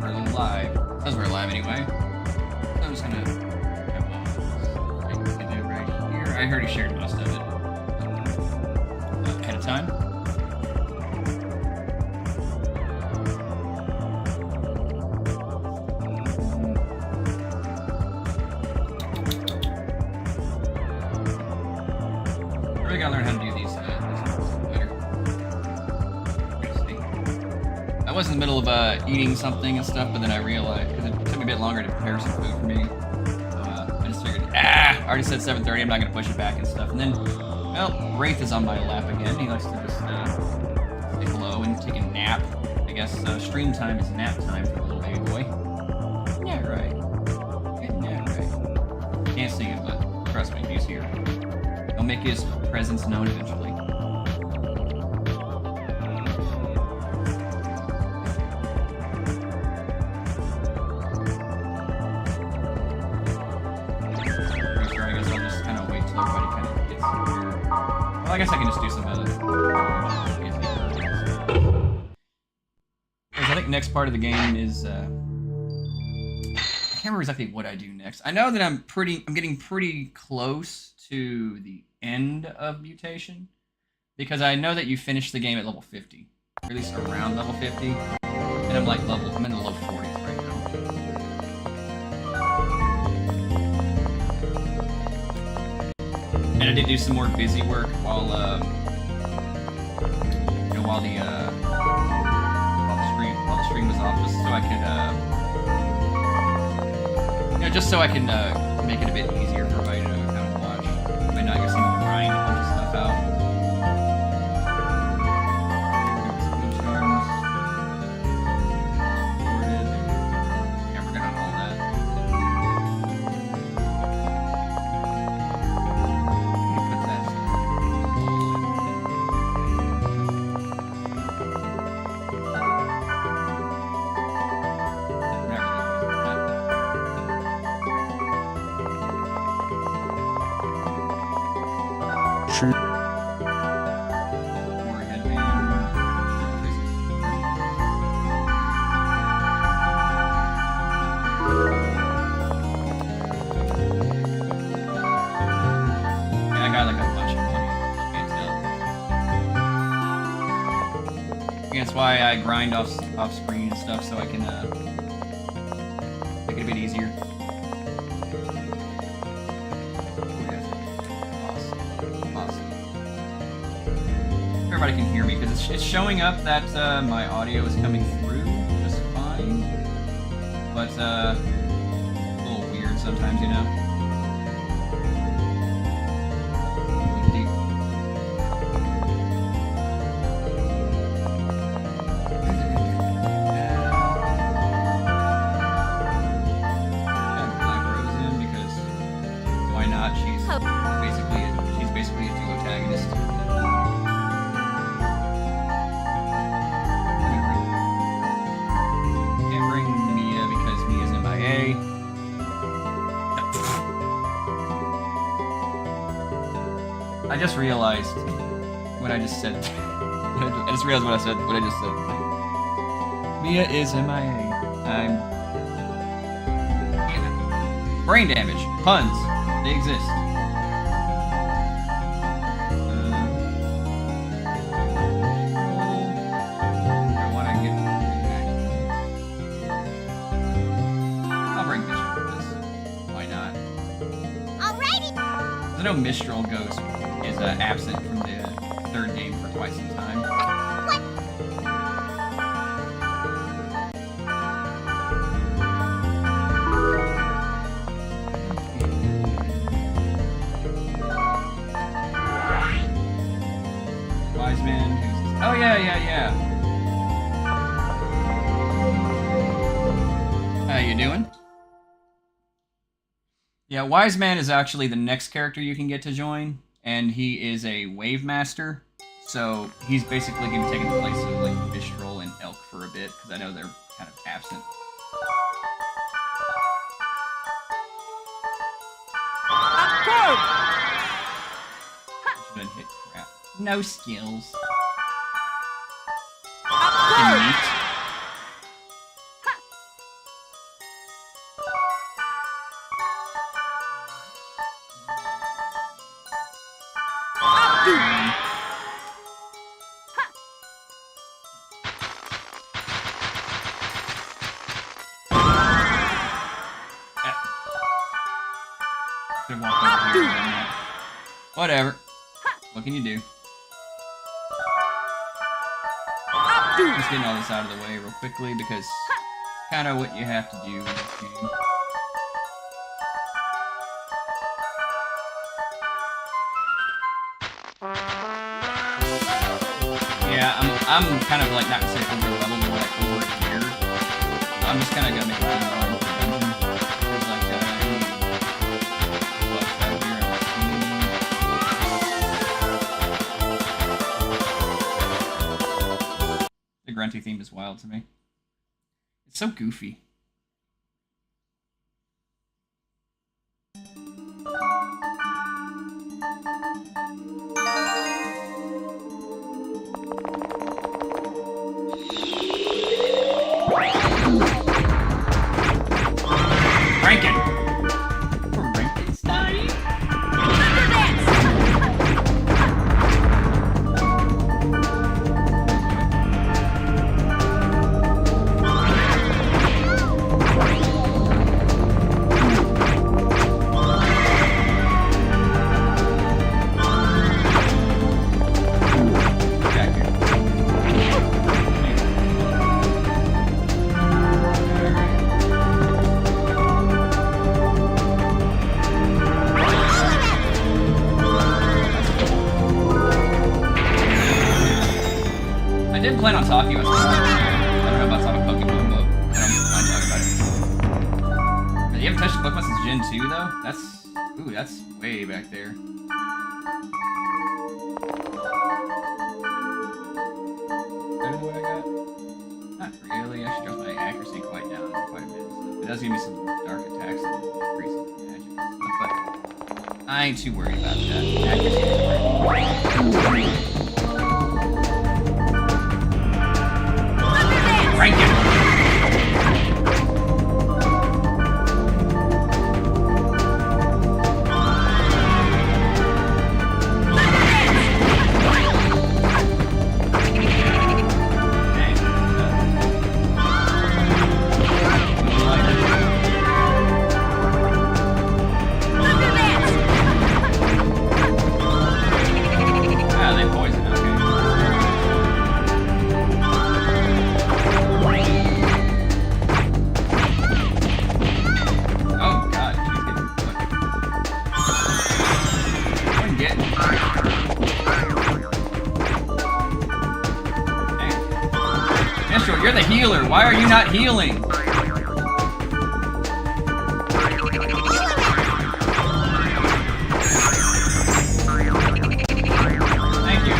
We're live. Because we're live anyway. So I'm just gonna have a thing to do right here. I already shared most of it ahead of time. I really gotta learn how to do these better. I was in the middle of eating something and stuff, but then I realized, because it took me a bit longer to prepare some food for me, so I just figured, I already said 7:30, I'm not going to push it back and stuff. And then, well, Wraith is on my lap again. He likes to just say hello and take a nap. I guess stream time is nap time for the little baby boy. Yeah, right. Yeah, right. Can't sing it, but trust me, he's here. He'll make his presence known eventually. I guess I can just do some other. I think next part of the game is I can't remember exactly what I do next. I know that I'm getting pretty close to the end of Mutation, because I know that you finish the game at level 50, or at least around level 50, and I'm in the low 40s right now. And I did do some more busy work while the stream was off, just so I could just so I can make it a bit easier for everybody to kind of watch. I know I guess I'm grind a bunch of stuff out. Yeah, we're good on all that. That's why I grind off screen and stuff, so I can make it a bit easier. Awesome. Everybody can hear me, because it's showing up that my audio is coming through just fine, but a little weird sometimes, you know. She's basically a duotagonist. Can't bring Mia because Mia's MIA. I just realized what I just said. I just realized what I just said. Mia is MIA. Brain damage. Puns. They exist. I know Mistral Ghost is absent from the third game for quite some time. Wise Man, who's... Oh yeah. How you doing? Yeah, Wise Man is actually the next character you can get to join, and he is a Wave Master, so he's basically going to be taking the place of like Mistral and Elk for a bit, because I know they're kind of absent. Should've hit crap. No skills. Whatever. What can you do? Just getting all this out of the way real quickly because it's kind of what you have to do in this game. Yeah, I'm kind of like not gonna say over level, more like over here. So I'm just kind of gonna make a good run for dungeon. There's like what's out here on the screen. The grunty theme is wild to me. It's so goofy. Plan on talking about this. I don't know about talking Pokemon, but I don't mind talking about it. You haven't touched Pokemon since Gen 2, though? That's way back there. I don't know what I got. Not really. I should drop my accuracy quite down quite a bit. So it does give me some dark attacks and increase magic and stuff, but I ain't too worried about that. Accuracy is great. Rank it! You're the healer. Why are you not healing? Thank you. I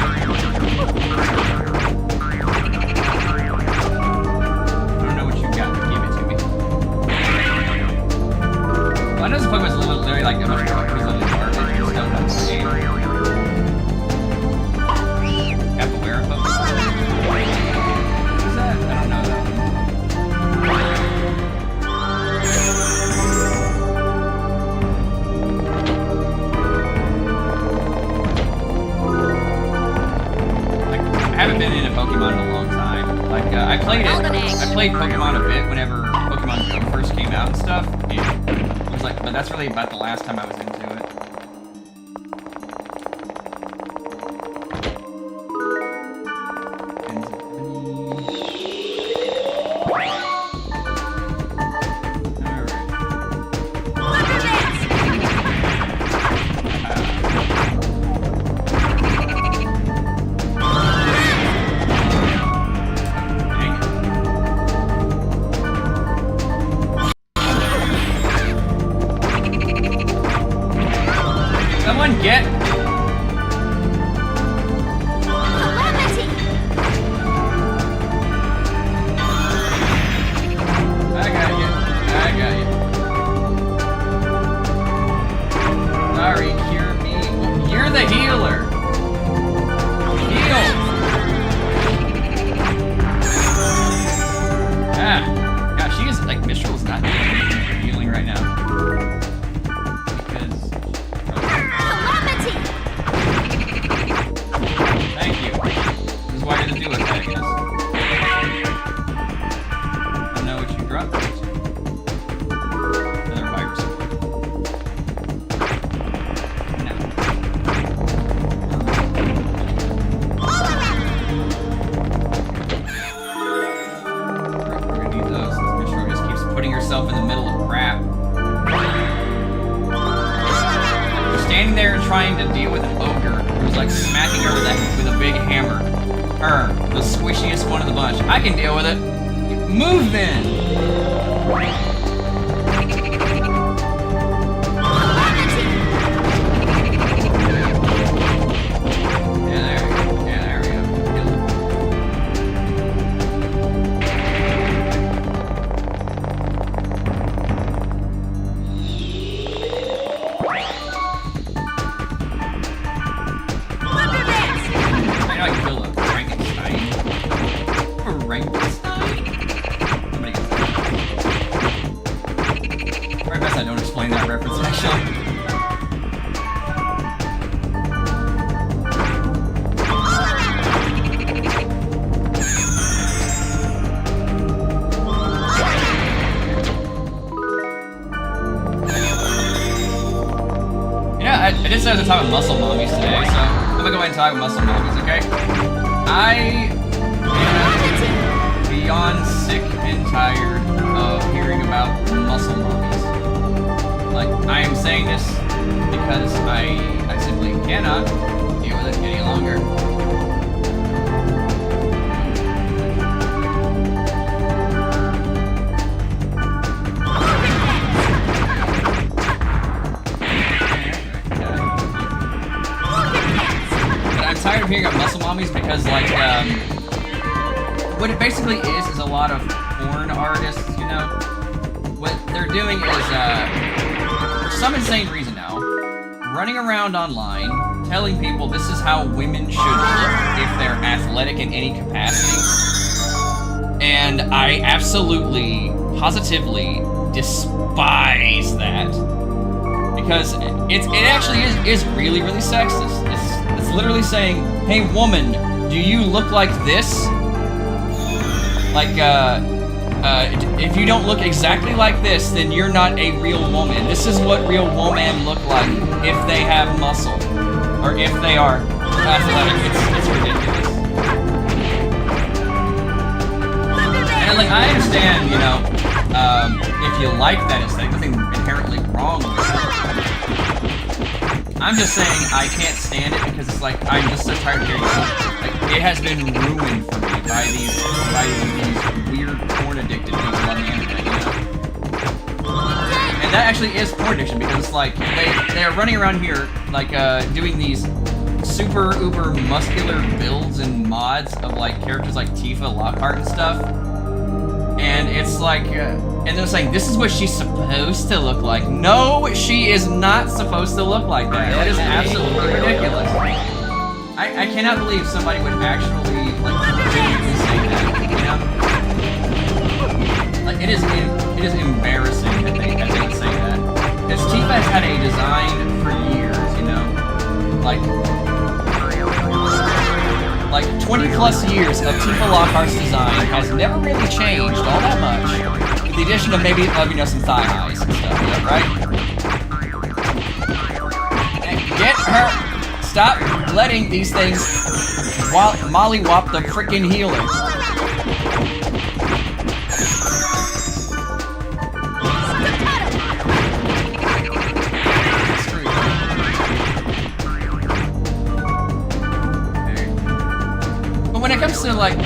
don't know what you got. Give it to me. Well, I know this Pokemon's literally like a much more literally garbage. You just don't know the game. Abandonware Pokemon. I haven't been into Pokemon in a long time. Like, I played Pokemon a bit whenever Pokemon Go first came out and stuff. And it was like, but that's really about the last time I was into it. Get I got you. Sorry, cure me. You're the healer. Heal. Ah, gosh, she is like Mistral's not healing right now. her up. Another virus. We're gonna need those. Make sure just keeps putting herself in the middle of crap. Standing there and trying to deal with an ogre who's like smacking her with a big hammer. Her, the squishiest one of the bunch. I can deal with it. Move then! I just said to talk about muscle mommies today, so I'm gonna go ahead and talk about muscle mommies, okay? I am beyond sick and tired of hearing about muscle mommies. Like, I am saying this because I simply cannot deal with it any longer. Tired of hearing about muscle mommies because, like, what it basically is a lot of porn artists, you know? What they're doing is, for some insane reason now, running around online, telling people this is how women should look if they're athletic in any capacity. And I absolutely, positively despise that. Because it actually is really, really sexist. It's literally saying, hey woman, do you look like this? Like, if you don't look exactly like this, then you're not a real woman. This is what real women look like if they have muscle. Or if they are athletic. It's ridiculous. And like, I understand, you know, if you like that aesthetic, nothing inherently wrong with it. I'm just saying I can't stand it because it's like, I'm just so tired of hearing it. Like, it has been ruined for me by these weird porn-addicted people on the internet, you know? And that actually is porn addiction because it's like, they're running around here, like, doing these super uber muscular builds and mods of, like, characters like Tifa Lockhart and stuff. And it's like, and they're saying, this is what she's supposed to look like. No, she is not supposed to look like that. That is absolutely ridiculous. I cannot believe somebody would actually, like, genuinely say that, you know? Like, it is embarrassing that they would say that. Because Tifa has had a design for years, you know? Like 20 plus years of Tifa Lockhart's design has never really changed all that much. With the addition of maybe, you know, some thigh highs and stuff, right? And get her! Stop letting these things mollywop the freaking healer. When it comes to, like,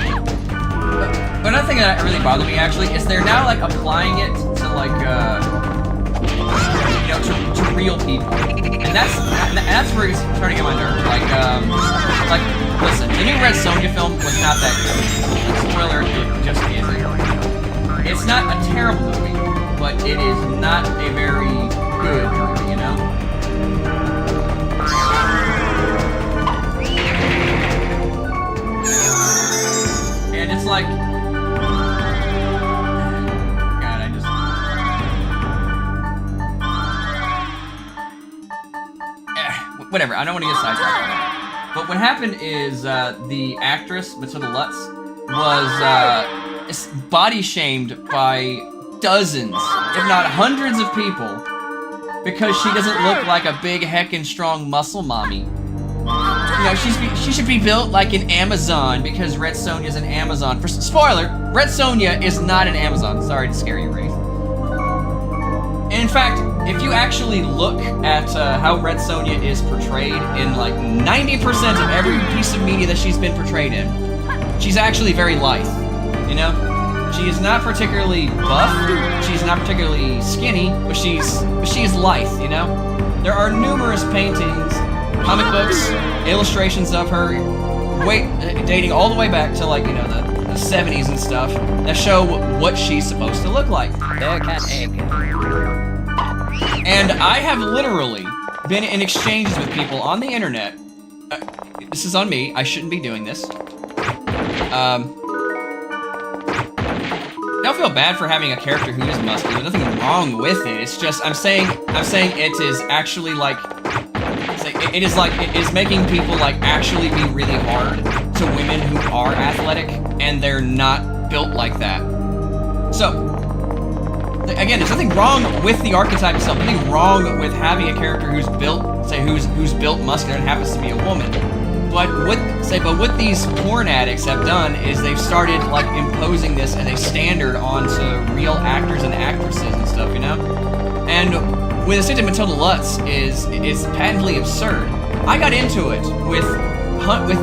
another thing that really bothered me actually is they're now, like, applying it to, like, you know, to real people, and that's where it's turning on my nerves. Like, listen, the new Red Sonja film was not that good. Spoiler, it just isn't. It's not a terrible movie, but it is not a very good movie, you know. And it's like, God, I just... whatever, I don't want to get sidetracked on that. But what happened is, the actress, Matilda Lutz, was, body-shamed by dozens, if not hundreds of people because she doesn't look like a big heckin' strong muscle mommy. You know, she should be built like an Amazon because Red Sonja's an Amazon. For spoiler, Red Sonja is not an Amazon. Sorry to scare you, Wraith. And in fact, if you actually look at how Red Sonja is portrayed in like 90% of every piece of media that she's been portrayed in, she's actually very lithe, you know? She is not particularly buff, she's not particularly skinny, but she is lithe, you know? There are numerous paintings, comic books, illustrations of her, dating all the way back to like, you know, the 70s and stuff, that show what she's supposed to look like. And I have literally been in exchanges with people on the internet. This is on me, I shouldn't be doing this. I don't feel bad for having a character who is muscular. There's nothing wrong with it. It's just I'm saying it is actually like it is making people like actually be really hard to women who are athletic and they're not built like that. So again, there's nothing wrong with the archetype itself. Nothing wrong with having a character who's built, say who's built muscular and happens to be a woman. But what these porn addicts have done is they've started like imposing this as a standard onto real actors and actresses and stuff, you know? And with the stick to Matilda Lutz is patently absurd. I got into it with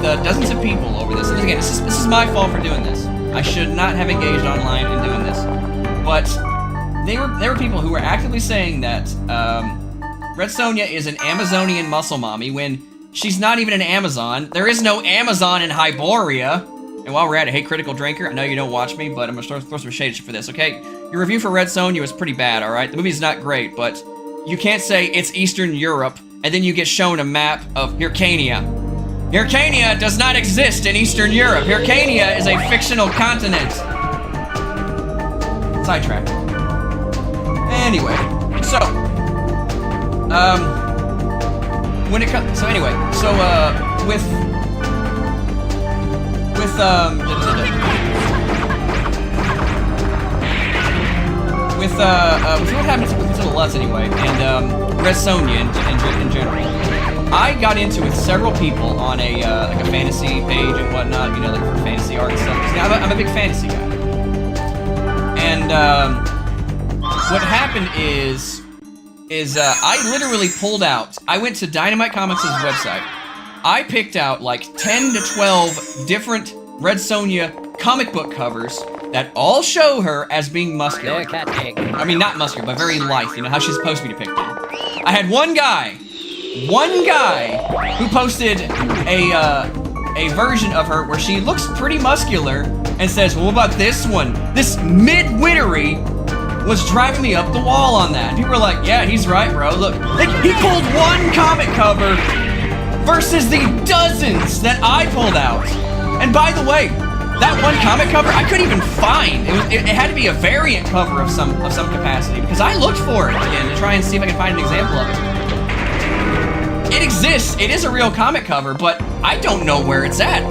dozens of people over this. And again, this is my fault for doing this. I should not have engaged online in doing this. But there were people who were actively saying that Red Sonja is an Amazonian muscle mommy when she's not even an Amazon. There is no Amazon in Hyboria. And while we're at it, hey, Critical Drinker, I know you don't watch me, but I'm gonna throw some shade for this, okay? Your review for Red Sonja was pretty bad, alright? The movie's not great, but you can't say it's Eastern Europe, and then you get shown a map of Hyrcania. Hyrcania does not exist in Eastern Europe. Hyrcania is a fictional continent. Sidetrack. Anyway, so, when it comes, so anyway, so with what happens with Matilda Lutz anyway, and Red Sonja in general, I got into with several people on a like a fantasy page and whatnot, you know, like for fantasy art and stuff. Because I'm a big fantasy guy, and what happened is I literally pulled out. I went to Dynamite Comics' website. I picked out like 10 to 12 different Red Sonja comic book covers that all show her as being muscular. I mean, not muscular, but very lithe. You know how she's supposed to be depicted. I had one guy who posted a version of her where she looks pretty muscular and says, well, what about this one? This midwittery was driving me up the wall on that. People were like, yeah, he's right, bro. Look, he pulled one comic cover versus the dozens that I pulled out. And by the way, that one comic cover I couldn't even find. It had to be a variant cover of some capacity because I looked for it again to try and see if I can find an example of it. It exists. It is a real comic cover, but I don't know where it's at.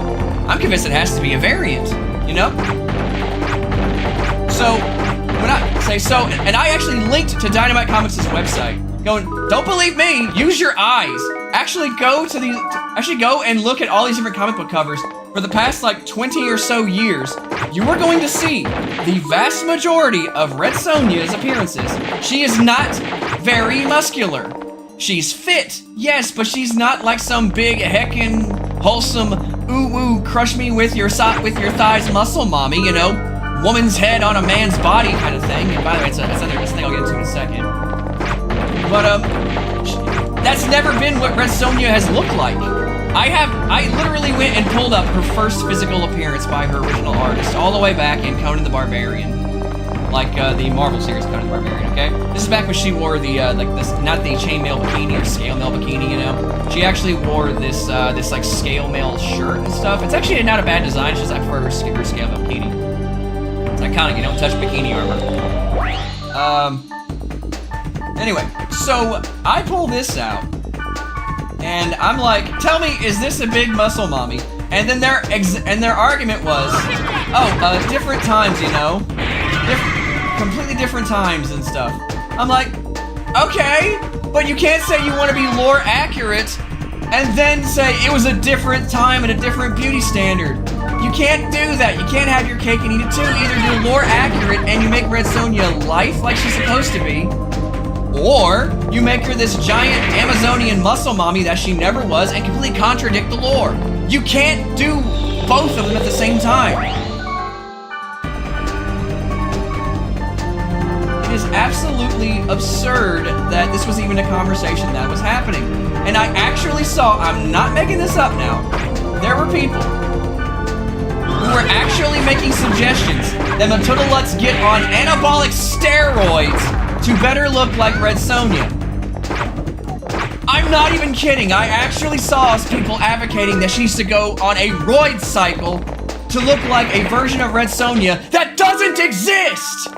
I'm convinced it has to be a variant, you know? So, and I actually linked to Dynamite Comics' website, going, don't believe me, use your eyes. Actually go and look at all these different comic book covers for the past like 20 or so years. You are going to see the vast majority of Red Sonja's appearances. She is not very muscular. She's fit, yes, but she's not like some big heckin' wholesome ooh crush me with your thighs muscle mommy, you know, woman's head on a man's body kind of thing. And by the way, it's another thing I'll get into in a second. But that's never been what Red Sonja has looked like. I literally went and pulled up her first physical appearance by her original artist, all the way back in Conan the Barbarian. Like, the Marvel series Conan the Barbarian, okay? This is back when she wore the, not the chainmail bikini or scale mail bikini, you know? She actually wore this, like, scale mail shirt and stuff. It's actually not a bad design, it's just I prefer her scale mail bikini. It's iconic, you don't touch bikini armor. Anyway, so I pull this out, and I'm like, tell me, is this a big muscle mommy? And then their argument was, oh, different times, you know? Completely different different times and stuff. I'm like, okay, but you can't say you want to be lore accurate and then say it was a different time and a different beauty standard. You can't do that. You can't have your cake and eat it too. Either do lore accurate and you make Red Sonja life like she's supposed to be, or you make her this giant Amazonian muscle mommy that she never was and completely contradict the lore. You can't do both of them at the same time. It is absolutely absurd that this was even a conversation that was happening. And I actually saw, I'm not making this up now, there were people who were actually making suggestions that Matilda Lutz get on anabolic steroids to better look like Red Sonja. I'm not even kidding. I actually saw people advocating that she needs to go on a roid cycle to look like a version of Red Sonja that doesn't exist!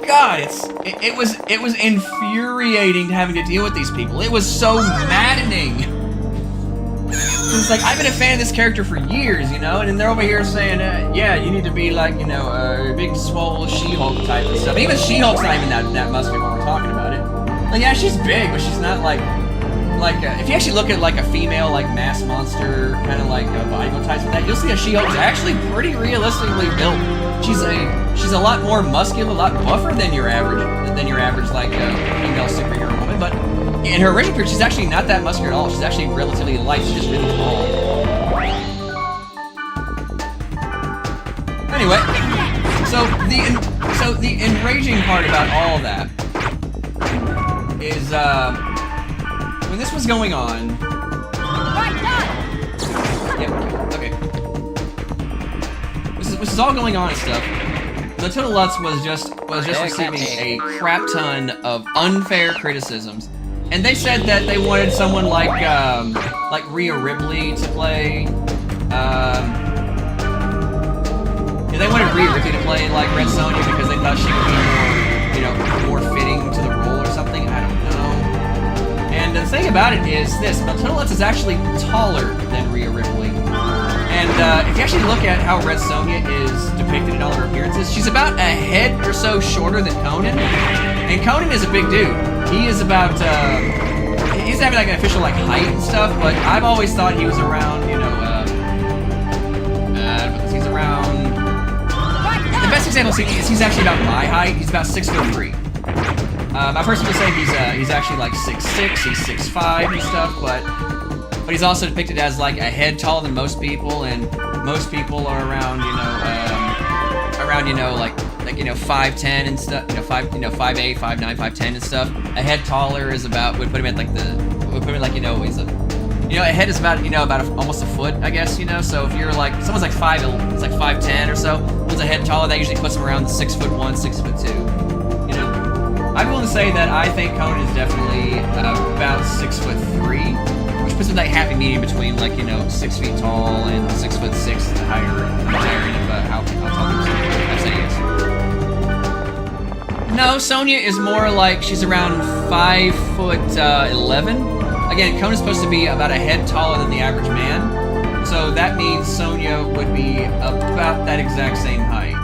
God, it was infuriating having to deal with these people. It was so maddening. It's like, I've been a fan of this character for years, you know, and then they're over here saying, yeah, you need to be like, you know, a big, swole She-Hulk type and stuff. Even She-Hulk's not even that muscular when we're talking about it. Like, yeah, she's big, but she's not like, if you actually look at like a female, like, mass monster, kind of like bodybuilder types like that, you'll see a She-Hulk's actually pretty realistically built. She's a lot more muscular, a lot buffer than your average, like, female superhero woman, but in her original period, she's actually not that muscular at all. She's actually relatively light. She's just really tall. Anyway, so the enraging part about all that is when this was going on. Yep. Okay. This is all going on and stuff. Matilda Lutz was just receiving a crap ton of unfair criticisms. And they said that they wanted someone like Rhea Ripley to play, they wanted Rhea Ripley to play like Red Sonja because they thought she would be more, you know, more fitting to the role or something, I don't know. And the thing about it is this, Matilda Lutz is actually taller than Rhea Ripley. And if you actually look at how Red Sonja is depicted in all her appearances, she's about a head or so shorter than Conan. And Conan is a big dude. He is about, he doesn't have like an official like height and stuff, but I've always thought he was around, you know, he's around, the best example is he's actually about my height. He's about 6'3". My person would say he's actually like 6'6", he's 6'5" and stuff, but he's also depicted as like a head taller than most people, and most people are around, like 5'10" and stuff, 5'8", 5'9", 5'10" and stuff. A head taller is about, would put him at like he's a head is about almost a foot, I guess, so if you're like, someone's like 5'10" or so, one's a head taller, that usually puts them around 6'1", 6'2", I'm willing to say that I think Conan is definitely about 6'3", which puts him like happy medium between 6 feet tall and 6'6", the higher end of how tall I'm saying he is. No, Sonja is more like she's around 5'11". Again, Conan's supposed to be about a head taller than the average man, so that means Sonja would be about that exact same height,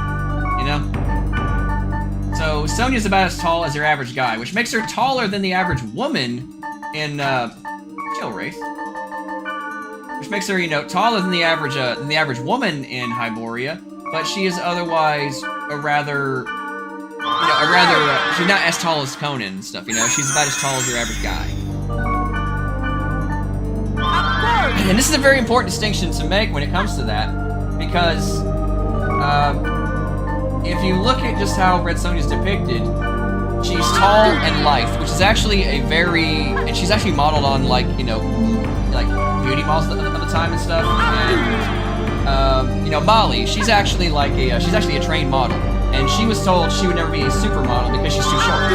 So Sonja's about as tall as your average guy, which makes her taller than the average woman in Chill Wraith. Which makes her, taller than the average woman in Hyboria, but she is otherwise she's not as tall as Conan and stuff, she's about as tall as your average guy. And this is a very important distinction to make when it comes to that, because if you look at just how Red Sonja is depicted, she's tall and lithe, which is actually and she's actually modeled on like beauty models of the time and stuff. And Molly, she's actually a trained model, and she was told she would never be a supermodel because she's too short.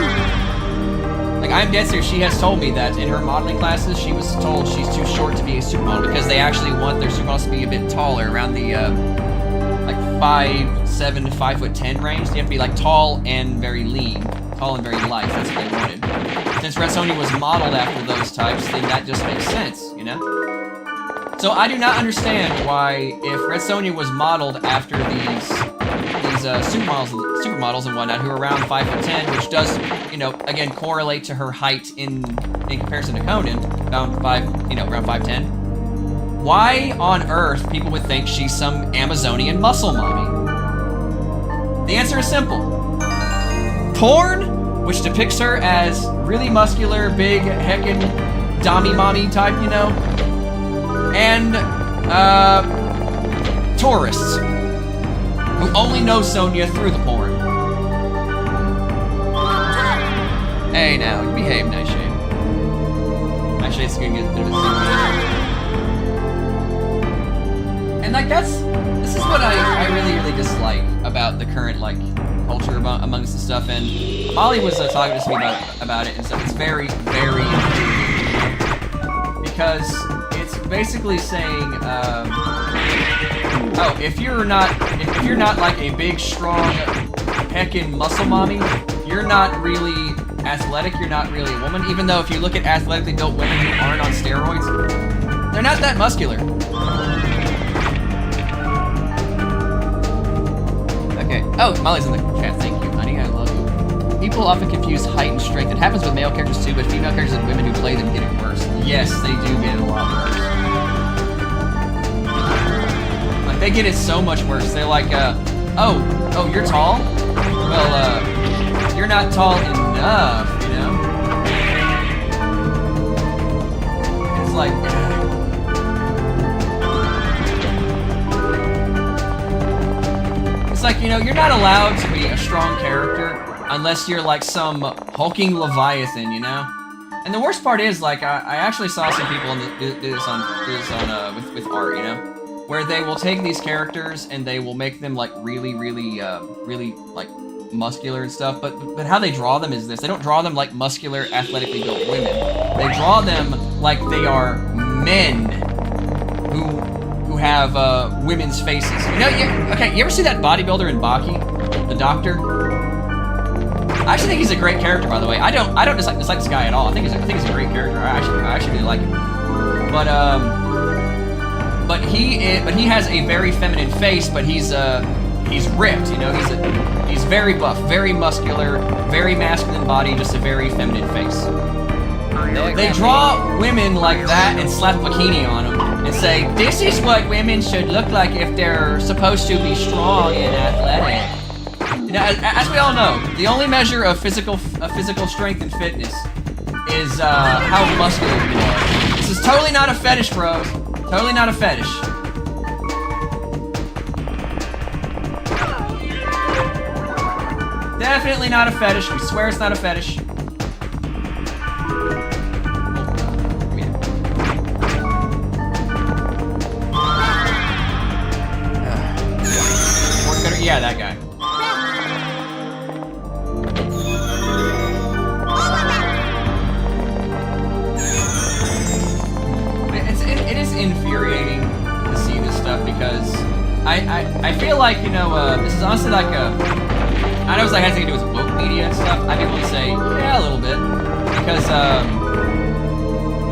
Like, I'm dead serious, she has told me that in her modeling classes, she was told she's too short to be a supermodel because they actually want their supermodels to be a bit taller, around the 5'7" to 5'10" range. They have to be like tall and very lean, tall and very light. That's what they wanted. Since Red Sonja was modeled after those types, then that just makes sense, So I do not understand why, if Red Sonja was modeled after these supermodels and whatnot who are around 5'10", which does, you know, again correlate to her height in comparison to Conan, around 5'10". Why on earth people would think she's some Amazonian muscle mommy? The answer is simple. Porn, which depicts her as really muscular, big, heckin' dommy mommy type, you know, and tourists who only know Sonya through the porn. Hey now, you behave, Nightshade. Nightshade's gonna get a bit of a zoom. And like this is what I really dislike about the current like culture amongst the stuff. And Molly was talking to me about it and stuff. It's very infuriating because it's basically saying, oh, if you're not like a big, strong, heckin' muscle mommy, you're not really athletic. You're not really a woman. Even though if you look at athletically built women who aren't on steroids, they're not that muscular. Okay. Oh, Molly's in the chat. Thank you, honey. I love you. People often confuse height and strength. It happens with male characters too, but female characters and women who play them get it worse. Yes, they do get it a lot worse. Like, they get it so much worse. They're like, oh, you're tall? Well, you're not tall enough, you know? It's like... like, you know, you're not allowed to be a strong character unless you're like some hulking leviathan, you know? And the worst part is, like, I actually saw some people do this on with art, you know? Where they will take these characters and they will make them like really like muscular and stuff, but how they draw them is this. They don't draw them like muscular, athletically built women. They draw them like they are men who have women's faces. You know, you ever see that bodybuilder in Baki, the doctor? I actually think he's a great character, by the way. I don't dislike this guy at all. I think he's a great character. I actually really like him. But he has a very feminine face, but he's ripped. You know, he's very buff, very muscular, very masculine body, just a very feminine face. They draw women like that and slap a bikini on them and say, this is what women should look like if they're supposed to be strong and athletic. You know, as we all know, the only measure of physical strength and fitness is how muscular you are. This is totally not a fetish, bros. Totally not a fetish. Definitely not a fetish. We swear it's not a fetish. Yeah, that guy. It is infuriating to see this stuff because I feel like, you know, this is honestly like a... I know it's like has to do with woke media and stuff. I'd be able to say, yeah, a little bit. Because,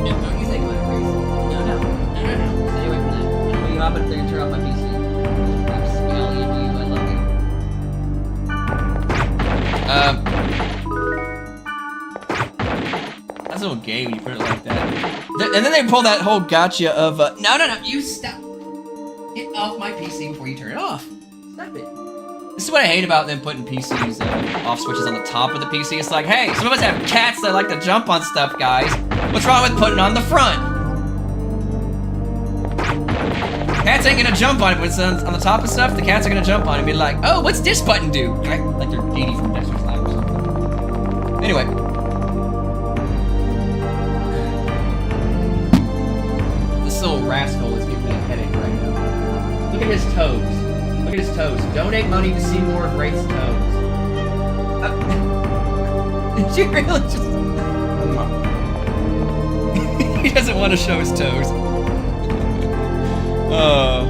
don't you think about it, Grace? No. Stay away from that. You know, you hop up there and turn off my PC. That's a little gay when you put it like that. And then they pull that whole gotcha of, no, you stop. Get off my PC before you turn it off. Stop it. This is what I hate about them putting PCs, off switches on the top of the PC. It's like, hey, some of us have cats that like to jump on stuff, guys. What's wrong with putting it on the front? Cats ain't gonna jump on it, but it's on the top of stuff, the cats are gonna jump on it and be like, oh, what's this button do? Like they're Dee from Dexter's Lab or something. Anyway. This little rascal is giving me a headache right now. Look at his toes. Look at his toes. Donate money to see more of Wraith's toes. Did you really just... He doesn't want to show his toes. Oh,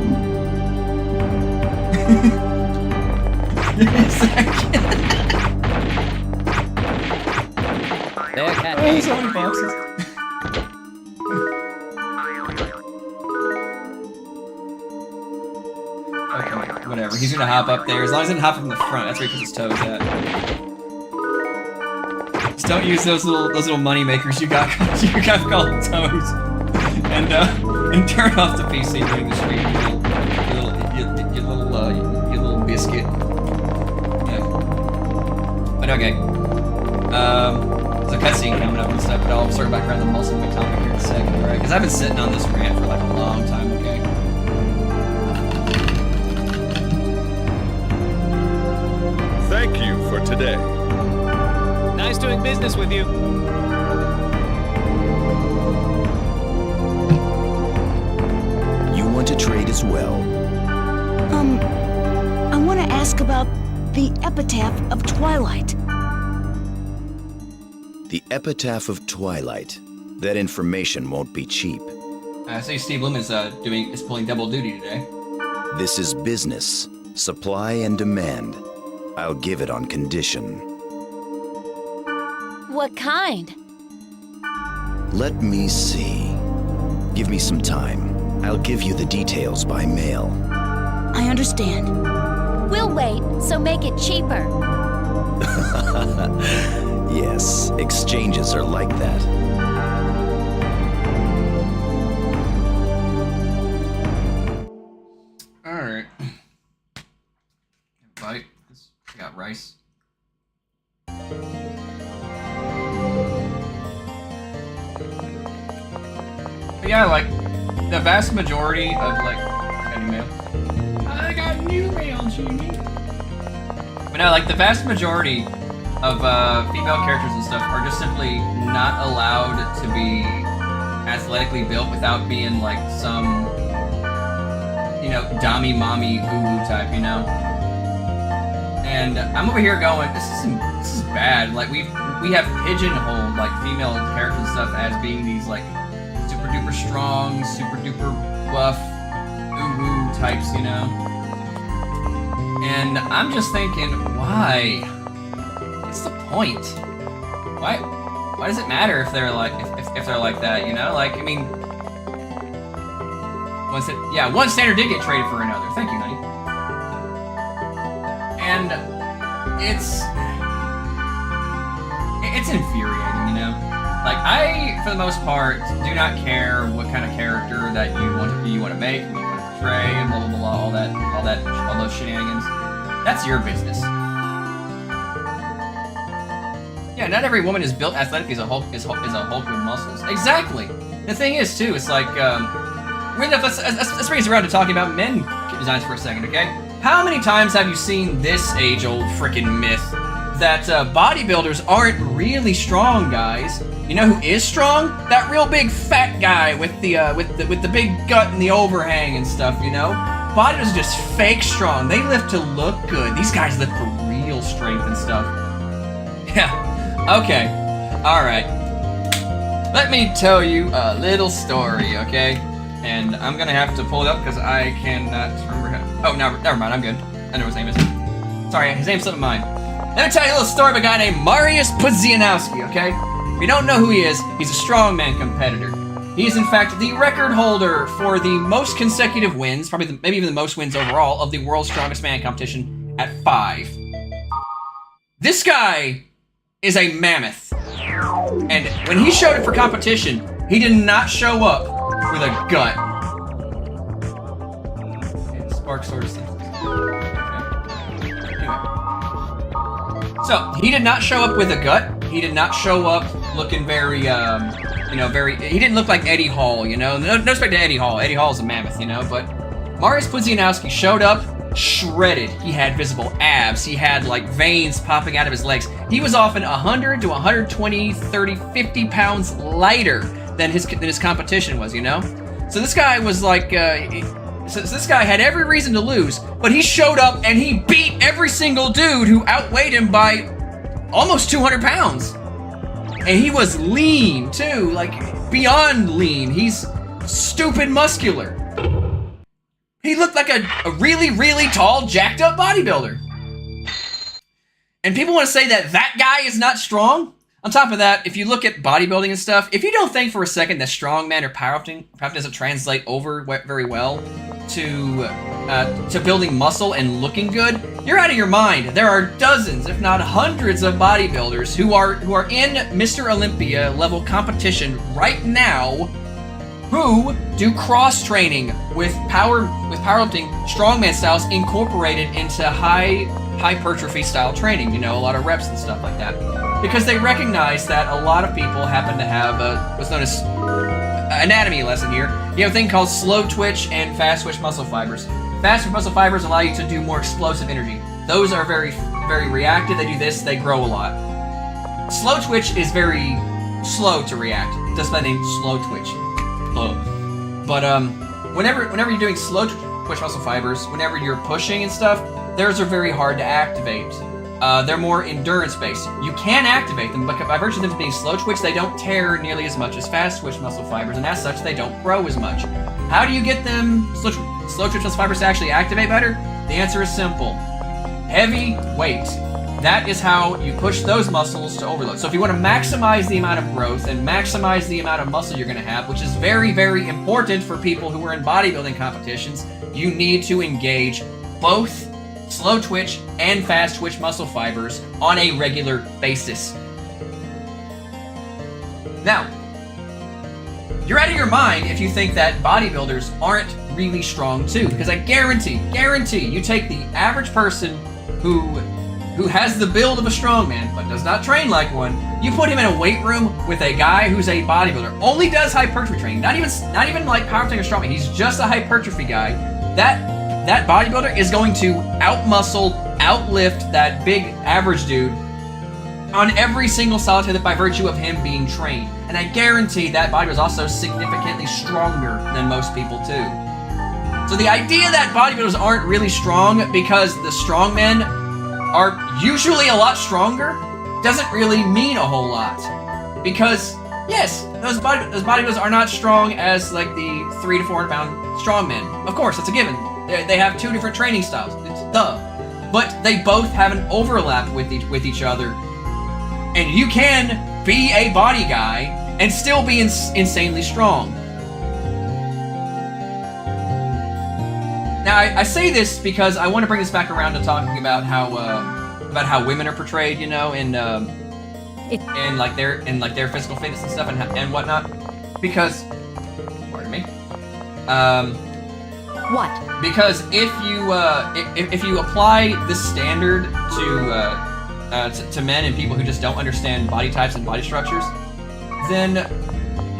so many boxes. Okay, whatever. whatever. He's gonna hop up there. As long as he doesn't hop from the front, that's where he puts his toes at. Just don't use those little money makers you got called toes. And turn off the PC during the stream. Your little biscuit. Yeah. But okay. There's a cutscene coming up and stuff, but I'll circle back around the muscle atomic here in a second, alright? Because I've been sitting on this rant for like a long time, okay? Thank you for today. Nice doing business with you. You want to trade as well? I want to ask about the Epitaph of Twilight. The Epitaph of Twilight. That information won't be cheap. I see Steve Bloom is pulling double duty today. This is business. Supply and demand. I'll give it on condition. What kind? Let me see. Give me some time. I'll give you the details by mail. I understand. We'll wait, so make it cheaper. Yes, exchanges are like that. Alright. Bite. I got rice. But yeah, like, the vast majority of, like, I got new mail. I got new mail, Jimmy. But no, like, the vast majority of female characters and stuff are just simply not allowed to be athletically built without being, like, some, you know, dommy mommy woo type, you know? And I'm over here going, this is bad. Like, we have pigeonholed, like, female characters and stuff as being these, like, super duper strong, super duper buff, woo types, you know? And I'm just thinking, why? What's the point? Why does it matter if they're like if they're like that, you know? Like, I mean, one standard did get traded for another. Thank you, honey. And it's infuriating, you know? Like, I, for the most part, do not care what kind of character that you want to make, what you want to portray, and blah blah blah, all those shenanigans. That's your business. Yeah, not every woman is built athletically as a Hulk with muscles. Exactly. The thing is too, it's like let's bring us around to talking about men designs for a second, okay? How many times have you seen this age-old frickin' myth that bodybuilders aren't really strong guys? You know who is strong? That real big fat guy with the big gut and the overhang and stuff, you know? Bodybuilders are just fake strong. They lift to look good. These guys lift for real strength and stuff. Yeah. Okay. Alright. Let me tell you a little story, okay? And I'm gonna have to pull it up because I cannot remember how. Oh, no, never mind. I'm good. I know what his name is. Sorry, his name's slipping mine. Let me tell you a little story about a guy named Mariusz Pudzianowski, okay? If you don't know who he is, he's a strongman competitor. He is, in fact, the record holder for the most consecutive wins, maybe even the most wins overall, of the World's Strongest Man competition at 5. This guy is a mammoth. And when he showed up for competition, he did not show up with a gut. Okay, Spark sort of thing. Okay. Anyway. So, he did not show up with a gut. He did not show up looking very, he didn't look like Eddie Hall, you know? No respect to Eddie Hall. Eddie Hall is a mammoth, you know? But Mariusz Pudzianowski showed up shredded. He had visible abs. He had, like, veins popping out of his legs. He was often 100 to 120, 30, 50 pounds lighter than his competition was, you know? So this guy was like, so this guy had every reason to lose, but he showed up and he beat every single dude who outweighed him by almost 200 pounds. And he was lean, too, like, beyond lean. He's stupid muscular. He looked like a really, really tall, jacked up bodybuilder. And people want to say that guy is not strong? On top of that, if you look at bodybuilding and stuff, if you don't think for a second that strongman or powerlifting doesn't translate over very well to building muscle and looking good, you're out of your mind. There are dozens, if not hundreds, of bodybuilders who are in Mr. Olympia level competition right now, who do cross training with powerlifting strongman styles incorporated into high hypertrophy style training. You know, a lot of reps and stuff like that, because they recognize that a lot of people happen to have what's known as anatomy lesson here. You have a thing called slow twitch and fast twitch muscle fibers. Fast twitch muscle fibers allow you to do more explosive energy. Those are very, very reactive. They do this, they grow a lot. Slow twitch is very slow to react. That's why they name slow twitch. Slow. But whenever you're doing slow twitch muscle fibers, whenever you're pushing and stuff, theirs are very hard to activate. They're more endurance-based. You can activate them, but by virtue of them being slow twitch, they don't tear nearly as much as fast twitch muscle fibers, and as such, they don't grow as much. How do you get them slow twitch muscle fibers to actually activate better? The answer is simple. Heavy weight. That is how you push those muscles to overload. So if you want to maximize the amount of growth and maximize the amount of muscle you're going to have, which is very, very important for people who are in bodybuilding competitions, you need to engage both slow twitch and fast twitch muscle fibers on a regular basis. Now, you're out of your mind if you think that bodybuilders aren't really strong too, because I guarantee, you take the average person who has the build of a strongman but does not train like one, you put him in a weight room with a guy who's a bodybuilder, only does hypertrophy training, not even like powerlifting or strongman, he's just a hypertrophy guy, that bodybuilder is going to outmuscle, outlift that big average dude on every single solid by virtue of him being trained. And I guarantee that bodybuilder is also significantly stronger than most people too. So the idea that bodybuilders aren't really strong because the strongmen are usually a lot stronger doesn't really mean a whole lot. Because, yes, those bodybuilders are not strong as like the 300 to 400 pound strongmen. Of course, that's a given. They have two different training styles. It's duh. But they both have an overlap with each other. And you can be a body guy and still be insanely strong. Now, I say this because I want to bring this back around to talking about how women are portrayed, you know, in like their physical fitness and stuff and whatnot. Because, pardon me. What? Because if you apply this standard to men and people who just don't understand body types and body structures, then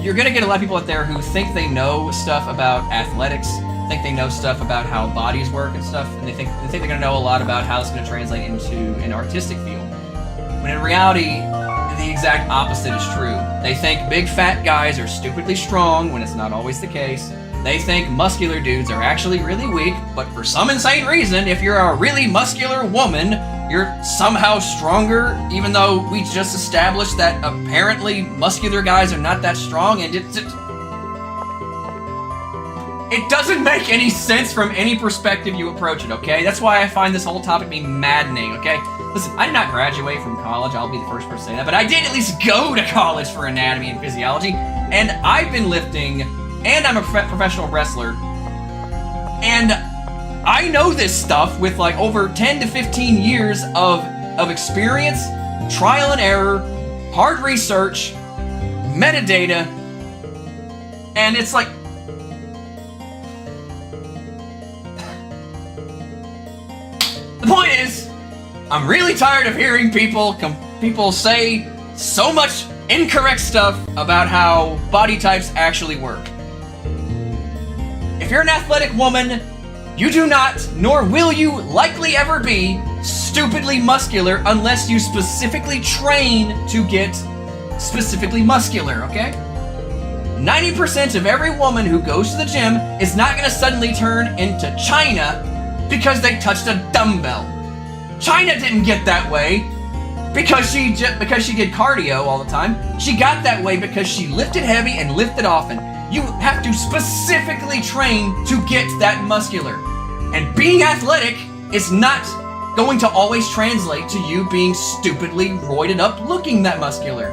you're gonna get a lot of people out there who think they know stuff about athletics, think they know stuff about how bodies work and stuff, and they think they're gonna know a lot about how it's gonna translate into an artistic field. When in reality, the exact opposite is true. They think big fat guys are stupidly strong when it's not always the case. They think muscular dudes are actually really weak, but for some insane reason, if you're a really muscular woman, you're somehow stronger, even though we just established that apparently muscular guys are not that strong, and it doesn't make any sense from any perspective you approach it, okay? That's why I find this whole topic being maddening, okay? Listen, I did not graduate from college, I'll be the first person to say that, but I did at least go to college for anatomy and physiology, and I've been lifting, and I'm a professional wrestler, and I know this stuff with like over 10 to 15 years of experience, trial and error, hard research, metadata, and it's like, the point is, I'm really tired of hearing people say so much incorrect stuff about how body types actually work. If you're an athletic woman, you do not, nor will you likely ever be, stupidly muscular unless you specifically train to get specifically muscular, okay? 90% of every woman who goes to the gym is not gonna suddenly turn into China because they touched a dumbbell. China didn't get that way because she did cardio all the time. She got that way because she lifted heavy and lifted often. You have to specifically train to get that muscular. And being athletic is not going to always translate to you being stupidly roided up looking that muscular.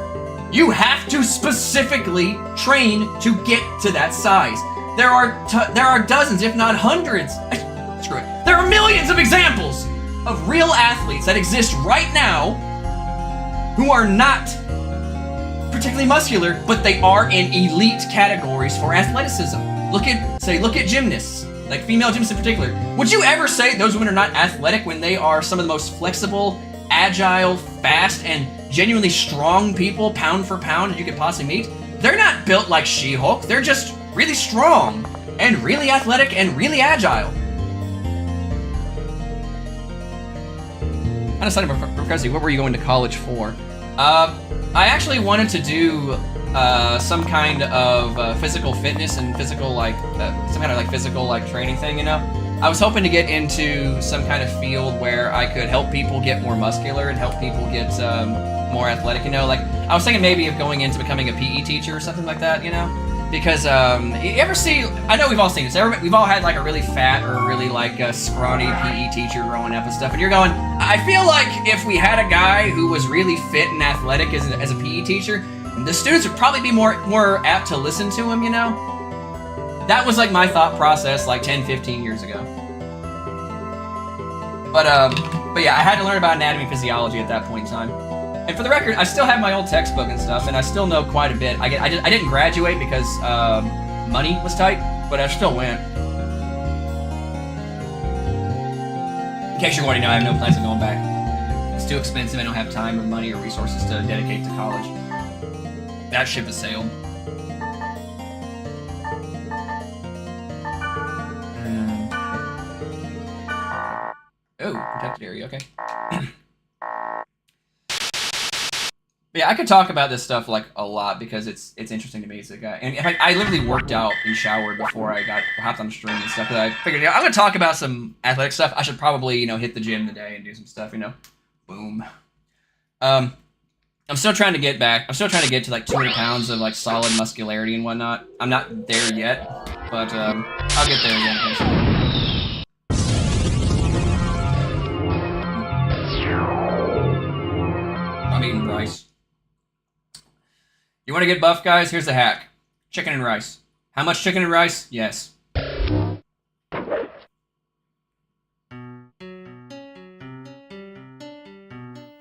You have to specifically train to get to that size. There are dozens, if not hundreds. Screw it. There are millions of examples of real athletes that exist right now who are not particularly muscular, but they are in elite categories for athleticism. Look at gymnasts, like female gymnasts in particular. Would you ever say those women are not athletic when they are some of the most flexible, agile, fast, and genuinely strong people, pound for pound, you could possibly meet? They're not built like She-Hulk. They're just really strong and really athletic and really agile. On a side of Professor, what were you going to college for? I actually wanted to do some kind of physical fitness and physical some kind of physical training thing, you know? I was hoping to get into some kind of field where I could help people get more muscular and help people get more athletic, you know? Like, I was thinking maybe of going into becoming a PE teacher or something like that, you know? Because, you ever see, I know we've all seen this, we've all had like a really fat or really scrawny PE teacher growing up and stuff, and you're going, I feel like if we had a guy who was really fit and athletic as a PE teacher, the students would probably be more apt to listen to him, you know? That was like my thought process like 10, 15 years ago. But yeah, I had to learn about anatomy and physiology at that point in time. And for the record, I still have my old textbook and stuff, and I still know quite a bit. I didn't graduate because money was tight, but I still went. In case you're wondering, I have no plans on going back. It's too expensive. I don't have time or money or resources to dedicate to college. That ship has sailed. Oh, protected area, okay. Yeah, I could talk about this stuff a lot because it's interesting to me as a guy. And in fact, I literally worked out and showered before I hopped on the stream and stuff. Because I figured, I'm gonna talk about some athletic stuff. I should probably, hit the gym today and do some stuff, Boom. I'm still trying to get back. I'm still trying to get to 200 pounds of solid muscularity and whatnot. I'm not there yet, but I'll get there eventually. I'm eating rice. You want to get buff, guys? Here's the hack. Chicken and rice. How much chicken and rice? Yes.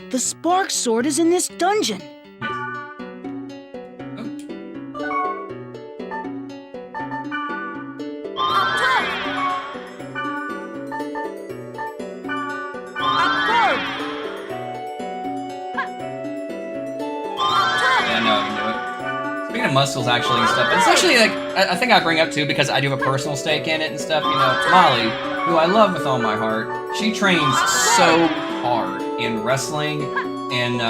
The spark sword is in this dungeon. Muscles actually and stuff. It's actually I think I bring up too because I do have a personal stake in it and stuff. Molly, who I love with all my heart, she trains so hard in wrestling and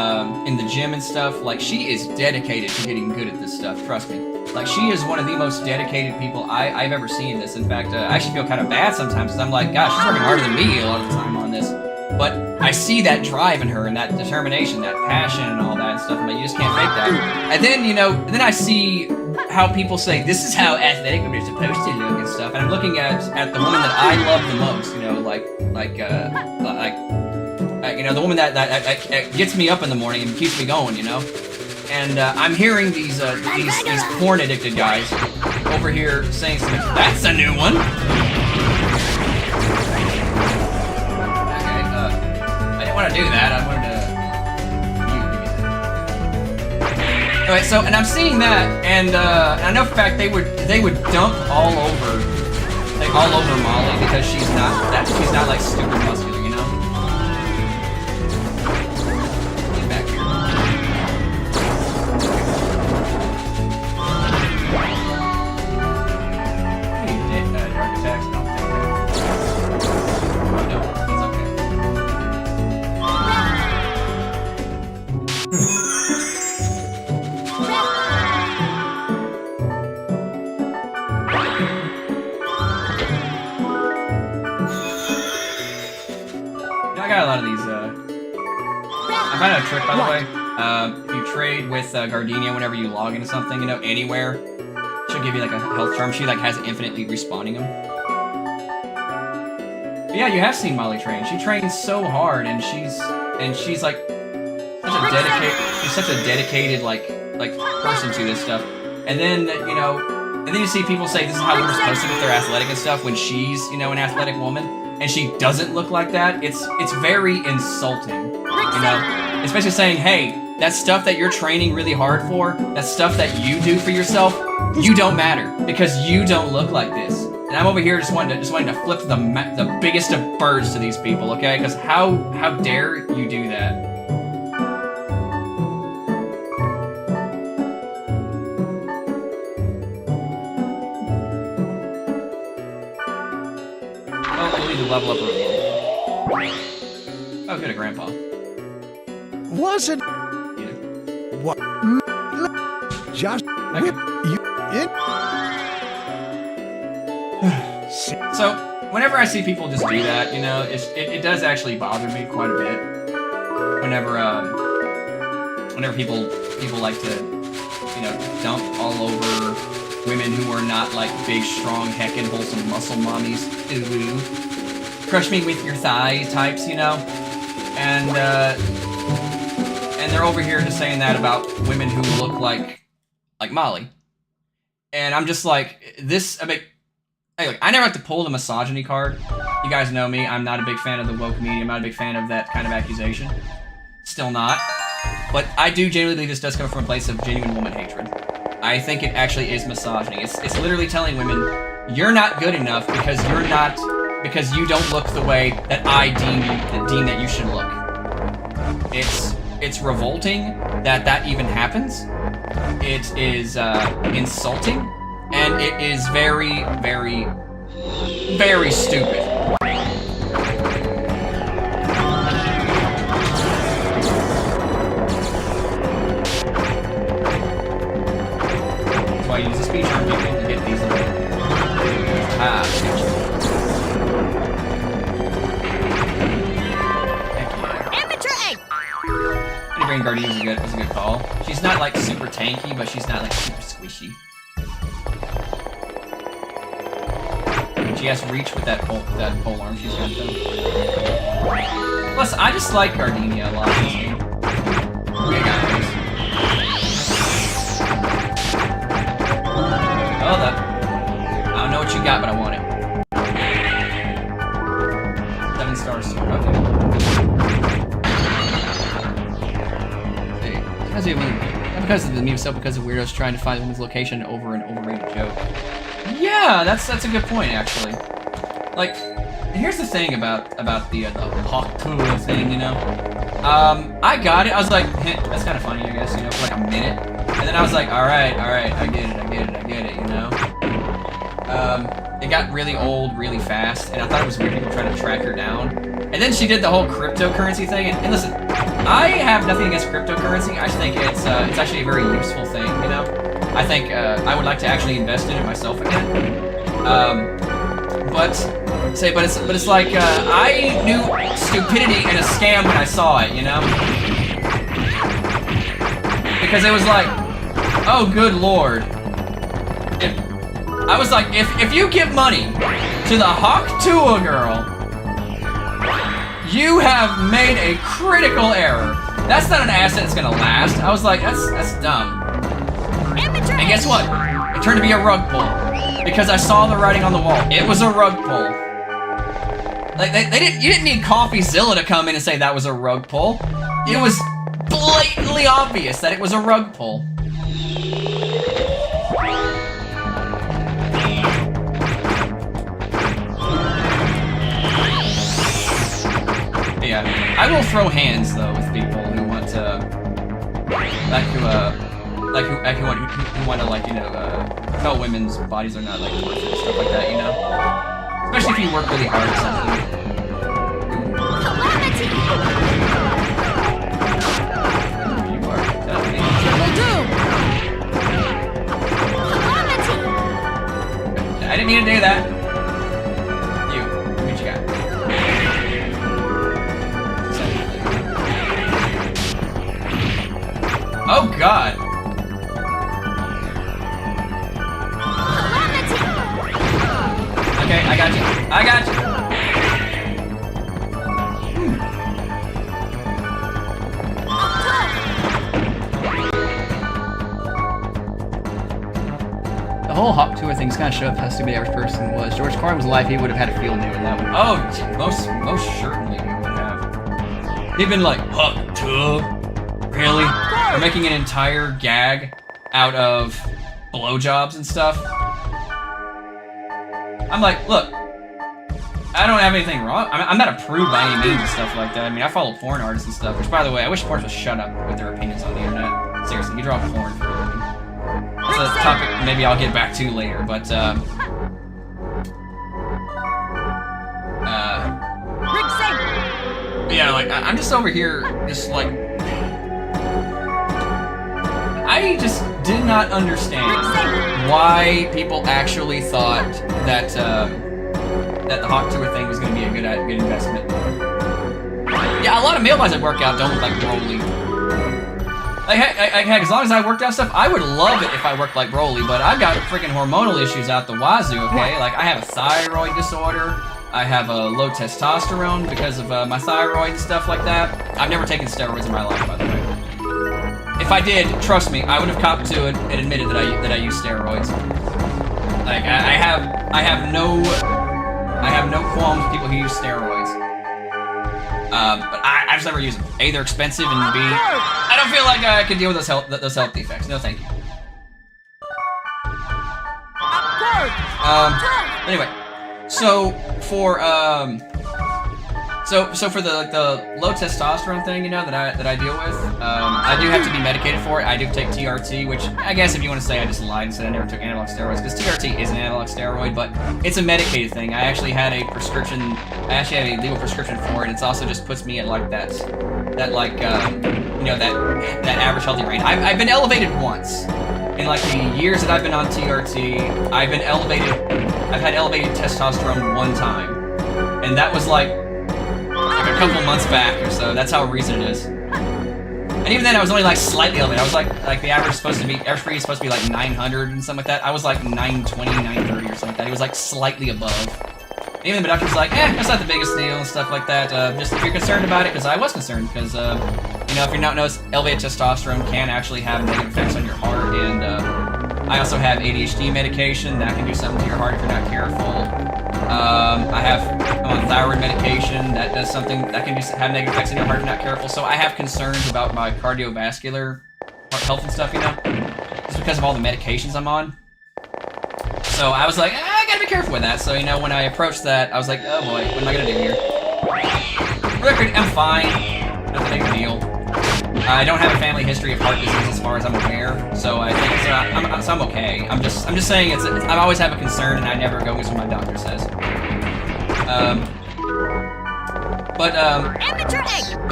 in the gym and stuff. She is dedicated to getting good at this stuff. Trust me. She is one of the most dedicated people I've ever seen in this. In fact, I actually feel kind of bad sometimes because I'm like, gosh, she's working harder than me a lot of the time on this. But I see that drive in her and that determination, that passion and all that and stuff. You just can't fake that. And then, then I see how people say, this is how athletic women are supposed to look and stuff. And I'm looking at the woman that I love the most, the woman that gets me up in the morning and keeps me going, And I'm hearing these porn addicted guys over here saying something. That's a new one. I want to do that. I wanted to. Alright, so and I'm seeing that, and I know for a fact they would dump all over Molly because she's not stupid muscular, Get back here. Hey, dark attacks. No, that's okay. I got a lot of these, I found out a trick, by the way. If you trade with Gardenia whenever you log into something, anywhere, she'll give you a health charm. She has infinitely respawning them. But yeah, you have seen Molly train. She trains so hard, and she's such a dedicated person to this stuff. And then And then you see people say this is how women are supposed to look, they're athletic and stuff, when she's, you know, an athletic woman, and she doesn't look like that. It's very insulting, you know? Especially saying, hey, that stuff that you're training really hard for, that stuff that you do for yourself, you don't matter, because you don't look like this. And I'm over here just wanting to flip the biggest of birds to these people, okay? Because how dare you do that? Oh, we'll need to level up a little. Oh, good, a grandpa. Was it? Yeah. What? Just Okay. whip you in? So, whenever I see people just do that, you know, it does actually bother me quite a bit. Whenever people like to, you know, dump all over women who are not like big, strong, heckin' wholesome muscle mommies. Ooh, crush me with your thigh types, you know, and they're over here just saying that about women who look like Molly, and I'm just like, this. I mean. Hey, look, I never have to pull the misogyny card. You guys know me. I'm not a big fan of the woke media. I'm not a big fan of that kind of accusation. Still not. But I do genuinely believe this does come from a place of genuine woman hatred. I think it actually is misogyny. It's literally telling women, you're not good enough because you don't look the way that I deem that you should look. It's revolting that even happens. It is insulting. And it is very, very, very stupid. That's why I use the speech arm to get these little... speech. Amateur egg! Brain Guardian was a good call. She's not like super tanky, but she's not like super squishy. She has reach with that pole arm she's got though. Plus, I just like Gardenia a lot. Okay, guys. Oh, that. I don't know what you got, but I want it. 7 stars. Okay. See, not because of the meme itself, because of weirdos trying to find a woman's location over an overrated joke. Yeah, that's a good point, actually. Like, here's the thing about the Hawk Tour thing, you know? I got it. I was like, that's kind of funny, I guess, you know, for like a minute. And then I was like, alright, I get it, you know? It got really old really fast, and I thought it was weird people trying to track her down. And then she did the whole cryptocurrency thing, and listen, I have nothing against cryptocurrency. I just think it's actually a very useful thing, you know? I think I would like to actually invest in it myself again. But it's like I knew stupidity and a scam when I saw it, you know? Because it was like, oh good lord. I was like, if you give money to the Hawk Tua girl, you have made a critical error. That's not an asset that's gonna last. I was like, that's dumb. And guess what? It turned to be a rug pull. Because I saw the writing on the wall. It was a rug pull. Like, you didn't need CoffeeZilla to come in and say that was a rug pull. It was blatantly obvious that it was a rug pull. Yeah, I will throw hands though with people who want to, who want to, like, you know, tell women's bodies are not like worth it, stuff like that, you know. Especially if you work really hard at something. You are definitely. I didn't mean to do that. You, what you got? Oh God! Okay, I got you. I got you. The whole Hawk Tour things kind of show up how stupid the average person was. George Carlin's life, he would have had a field day with that one. Oh, most certainly he would have. He'd been like, hot tub? Really? We're making an entire gag out of blowjobs and stuff. I'm like, look, I don't have anything wrong. I'm not approved by any means and stuff like that. I mean, I follow porn artists and stuff, which, by the way, I wish porn would shut up with their opinions on the internet. Seriously, you draw porn for a living. That's a topic maybe I'll get back to later, but, yeah, like, I'm just over here, just, like, I just did not understand why people actually thought that, that the Hawk Tour thing was going to be a good investment. Yeah, a lot of male guys that work out don't look like Broly. Like, heck, as long as I worked out stuff, I would love it if I worked like Broly, but I've got freaking hormonal issues out the wazoo, okay? Like, I have a thyroid disorder, I have a low testosterone because of my thyroid and stuff like that. I've never taken steroids in my life, by the way. If I did, trust me, I would have copped to it and admitted that I use steroids. Like, I have no qualms with people who use steroids. But I just never use them. A, they're expensive, and B, I don't feel like I can deal with those health defects. No, thank you. Anyway, so for so for the low testosterone thing, you know, that I deal with, I do have to be medicated for it. I do take TRT, which I guess if you want to say I just lied and said I never took anabolic steroids, because TRT is an anabolic steroid, but it's a medicated thing. I actually had a prescription. I actually have a legal prescription for it. It's also just puts me at like that like you know, that average healthy range. I've been elevated once. In like the years that I've been on TRT, I've had elevated testosterone one time, and that was like a couple months back or so. That's how recent it is. And even then, I was only like slightly elevated. I was like the average free is supposed to be like 900 and something like that. I was like 920, 930 or something like that. It was like slightly above. And even the doctor's like, that's not the biggest deal and stuff like that. Just if you're concerned about it, because I was concerned, because you know, if you're not noticed, elevated testosterone can actually have negative effects on your heart, and I also have ADHD medication that can do something to your heart if you're not careful. I'm on thyroid medication that does something that can have negative effects on your heart if you're not careful. So I have concerns about my cardiovascular health and stuff, you know, just because of all the medications I'm on. So I was like, I gotta be careful with that. So, you know, when I approached that, I was like, oh boy, what am I gonna do here? Record, I'm fine. That's a big deal. I don't have a family history of heart disease as far as I'm aware, so I think so I'm okay. I'm just saying I always have a concern, and I never go with what my doctor says. But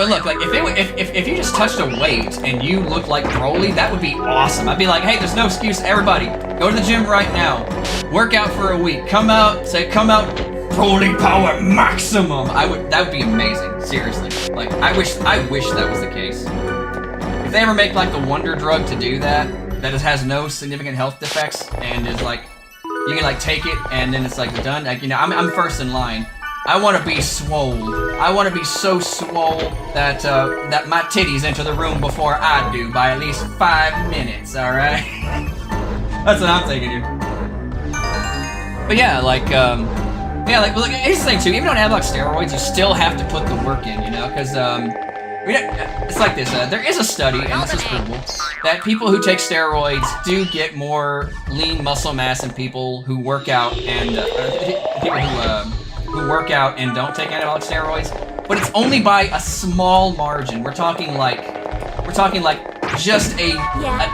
look, like if you just touched a weight and you looked like Broly, that would be awesome. I'd be like, hey, there's no excuse. Everybody, go to the gym right now. Work out for a week. Come out, Broly power maximum. That would be amazing. Seriously, like I wish that was the case. If they ever make like the wonder drug to do that it has no significant health defects and is like you can like take it and then it's like done. Like, you know, I'm first in line. I want to be swole. I want to be so swole that that my titties enter the room before I do by at least 5 minutes. All right. That's what I'm thinking, dude. But yeah, like well, look, here's the thing too. Even on anabolic steroids, you still have to put the work in, you know, because it's like this. There is a study, and this is provable, that people who take steroids do get more lean muscle mass than people who work out and people who work out and don't take anabolic steroids. But it's only by a small margin. We're talking like just a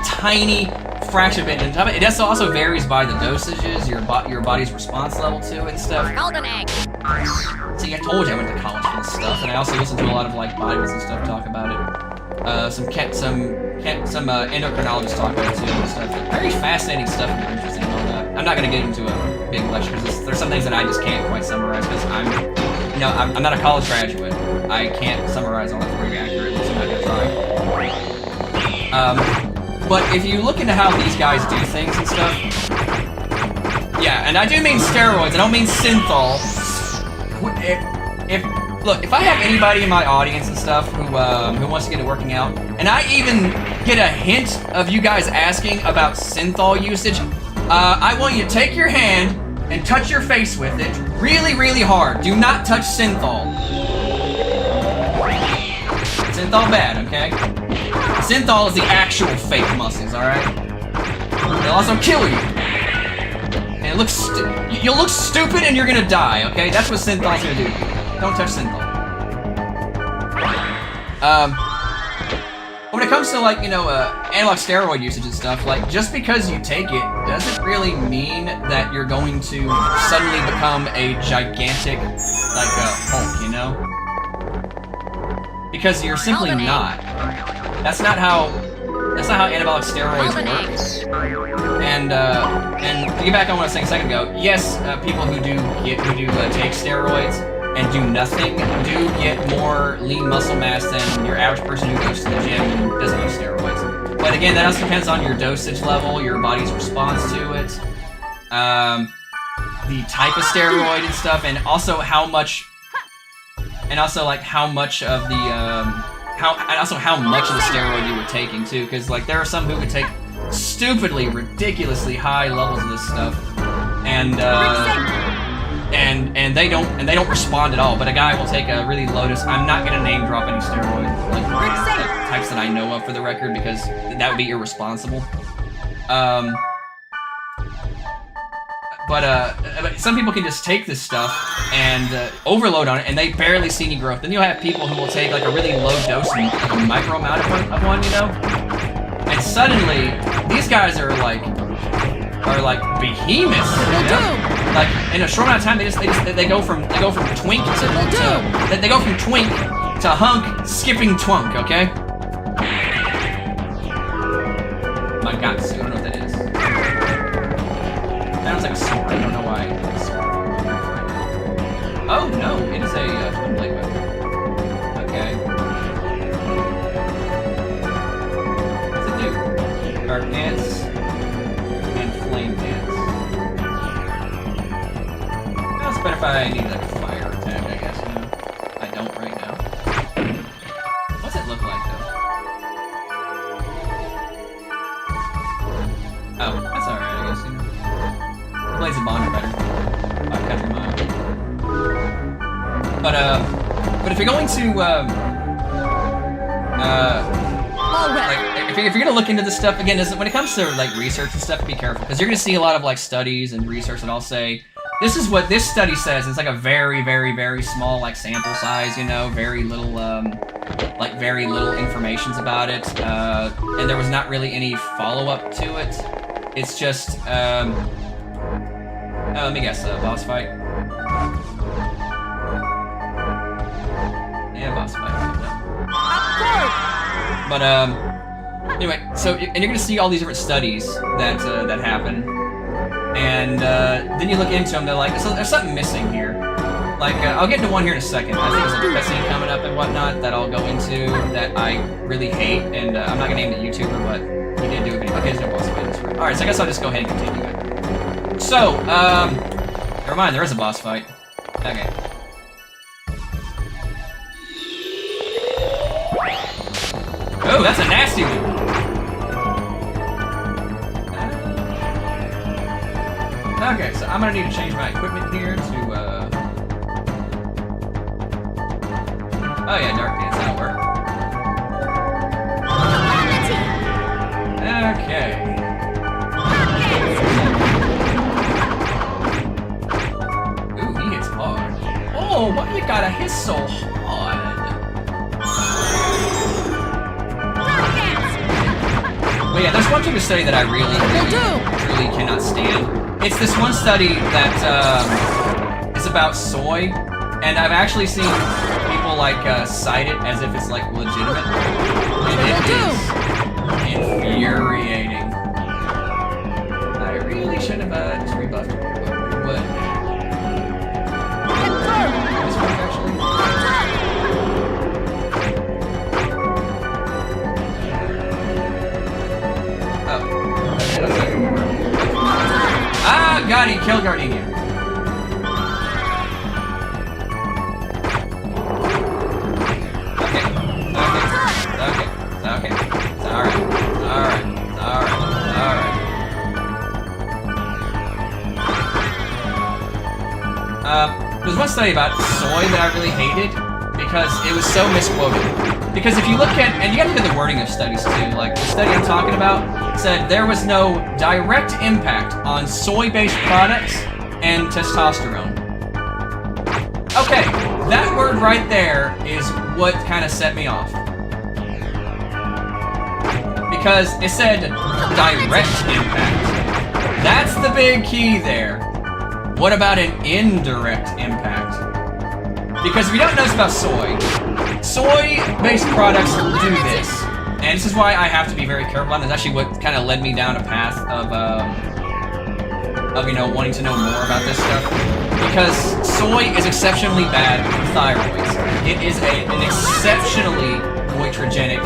tiny fraction of it. And it also varies by the dosages, your body's response level to it and stuff. Golden egg. See, I told you I went to college for this stuff, and I also listen to a lot of like bodybuilders and stuff talk about it. Some endocrinologists talk about it too and stuff. Very fascinating stuff if you're interested in all that. I'm not gonna get into a big lecture because there's some things that I just can't quite summarize because I'm not a college graduate. I can't summarize all that for you accurately, so I'm not gonna try. But if you look into how these guys do things and stuff, yeah, and I do mean steroids. I don't mean synthol. If I have anybody in my audience and stuff who wants to get into working out, and I even get a hint of you guys asking about synthol usage, I want you to take your hand and touch your face with it really, really hard. Do not touch synthol. Synthol bad, okay? Synthol is the actual fake muscles, alright? They'll also kill you. And it looks you'll look stupid and you're gonna die, okay? That's what synthol's gonna do. Don't touch synthol. When it comes to, like, you know, analog steroid usage and stuff, like, just because you take it doesn't really mean that you're going to suddenly become a gigantic, like, Hulk, you know? Because you're simply not. That's not how anabolic steroids work. And to get back on what I was saying a second ago, yes, people who do take steroids and do nothing do get more lean muscle mass than your average person who goes to the gym and doesn't use steroids. But again, that also depends on your dosage level, your body's response to it, the type of steroid and stuff, and also how much of the how much of the steroid you were taking too, because like there are some who would take stupidly, ridiculously high levels of this stuff, and they don't respond at all. But a guy will take a really low dose. I'm not gonna name drop any steroid like types that I know of for the record, because that would be irresponsible. But some people can just take this stuff and overload on it, and they barely see any growth. Then you'll have people who will take like a really low dose, like a micro amount of one, you know, and suddenly these guys are like behemoths. You know? Like in a short amount of time, they go from twink to hunk, skipping twunk. Okay. My God, I don't know what that is. That was like a sword. I don't know why. Oh no, it is a twin blade weapon. Okay. What's it do? Dark dance and flame dance. That's better if I need like a fire attack, I guess. You know, I don't right now. What's it look like though? Oh, that's alright, I guess. You know. Plays a bonder better. 5 country mile. But if you're going to, like, if you're gonna look into this stuff, again, when it comes to, like, research and stuff, be careful, because you're gonna see a lot of, like, studies and research that all say, this is what this study says. It's like a very, very, very small, like, sample size, you know, very little, like, very little informations about it, and there was not really any follow-up to it. It's just, let me guess, boss fight? Yeah, boss fight. But, anyway, so, and you're gonna see all these different studies that happen, and, then you look into them, they're like, so there's something missing here. Like, I'll get into one here in a second. I think there's a cutscene coming up and whatnot that I'll go into that I really hate, and, I'm not gonna name the YouTuber, but he did do a video. Okay, there's no boss fight. Alright, so I guess I'll just go ahead and continue it. So, never mind, there is a boss fight. Okay. Oh, that's a nasty one! Okay, so I'm gonna need to change my equipment here to, oh yeah, dark dance, that'll work. Okay. Oh, why you gotta hit so hard? Well, yeah, there's one type of study that I really cannot stand. It's this one study that is about soy, and I've actually seen people like cite it as if it's like legitimate, and it is infuriating. I really should have just rebuffed it. What? This one actually. Oh. Okay, that's not gonna work. Ah, got it! Kill Gardenia. Okay. Alright. There's one study about soy that I really hated because it was so misquoted. Because if you look at, and you have to look at the wording of studies too, like the study I'm talking about said there was no direct impact on soy-based products and testosterone. Okay, that word right there is what kind of set me off. Because it said direct impact. That's the big key there. What about an indirect impact? Because if you don't know this about soy, soy-based products do this. And this is why I have to be very careful. And it's actually what kind of led me down a path of you know, wanting to know more about this stuff. Because soy is exceptionally bad for thyroids. It is an exceptionally goitrogenic,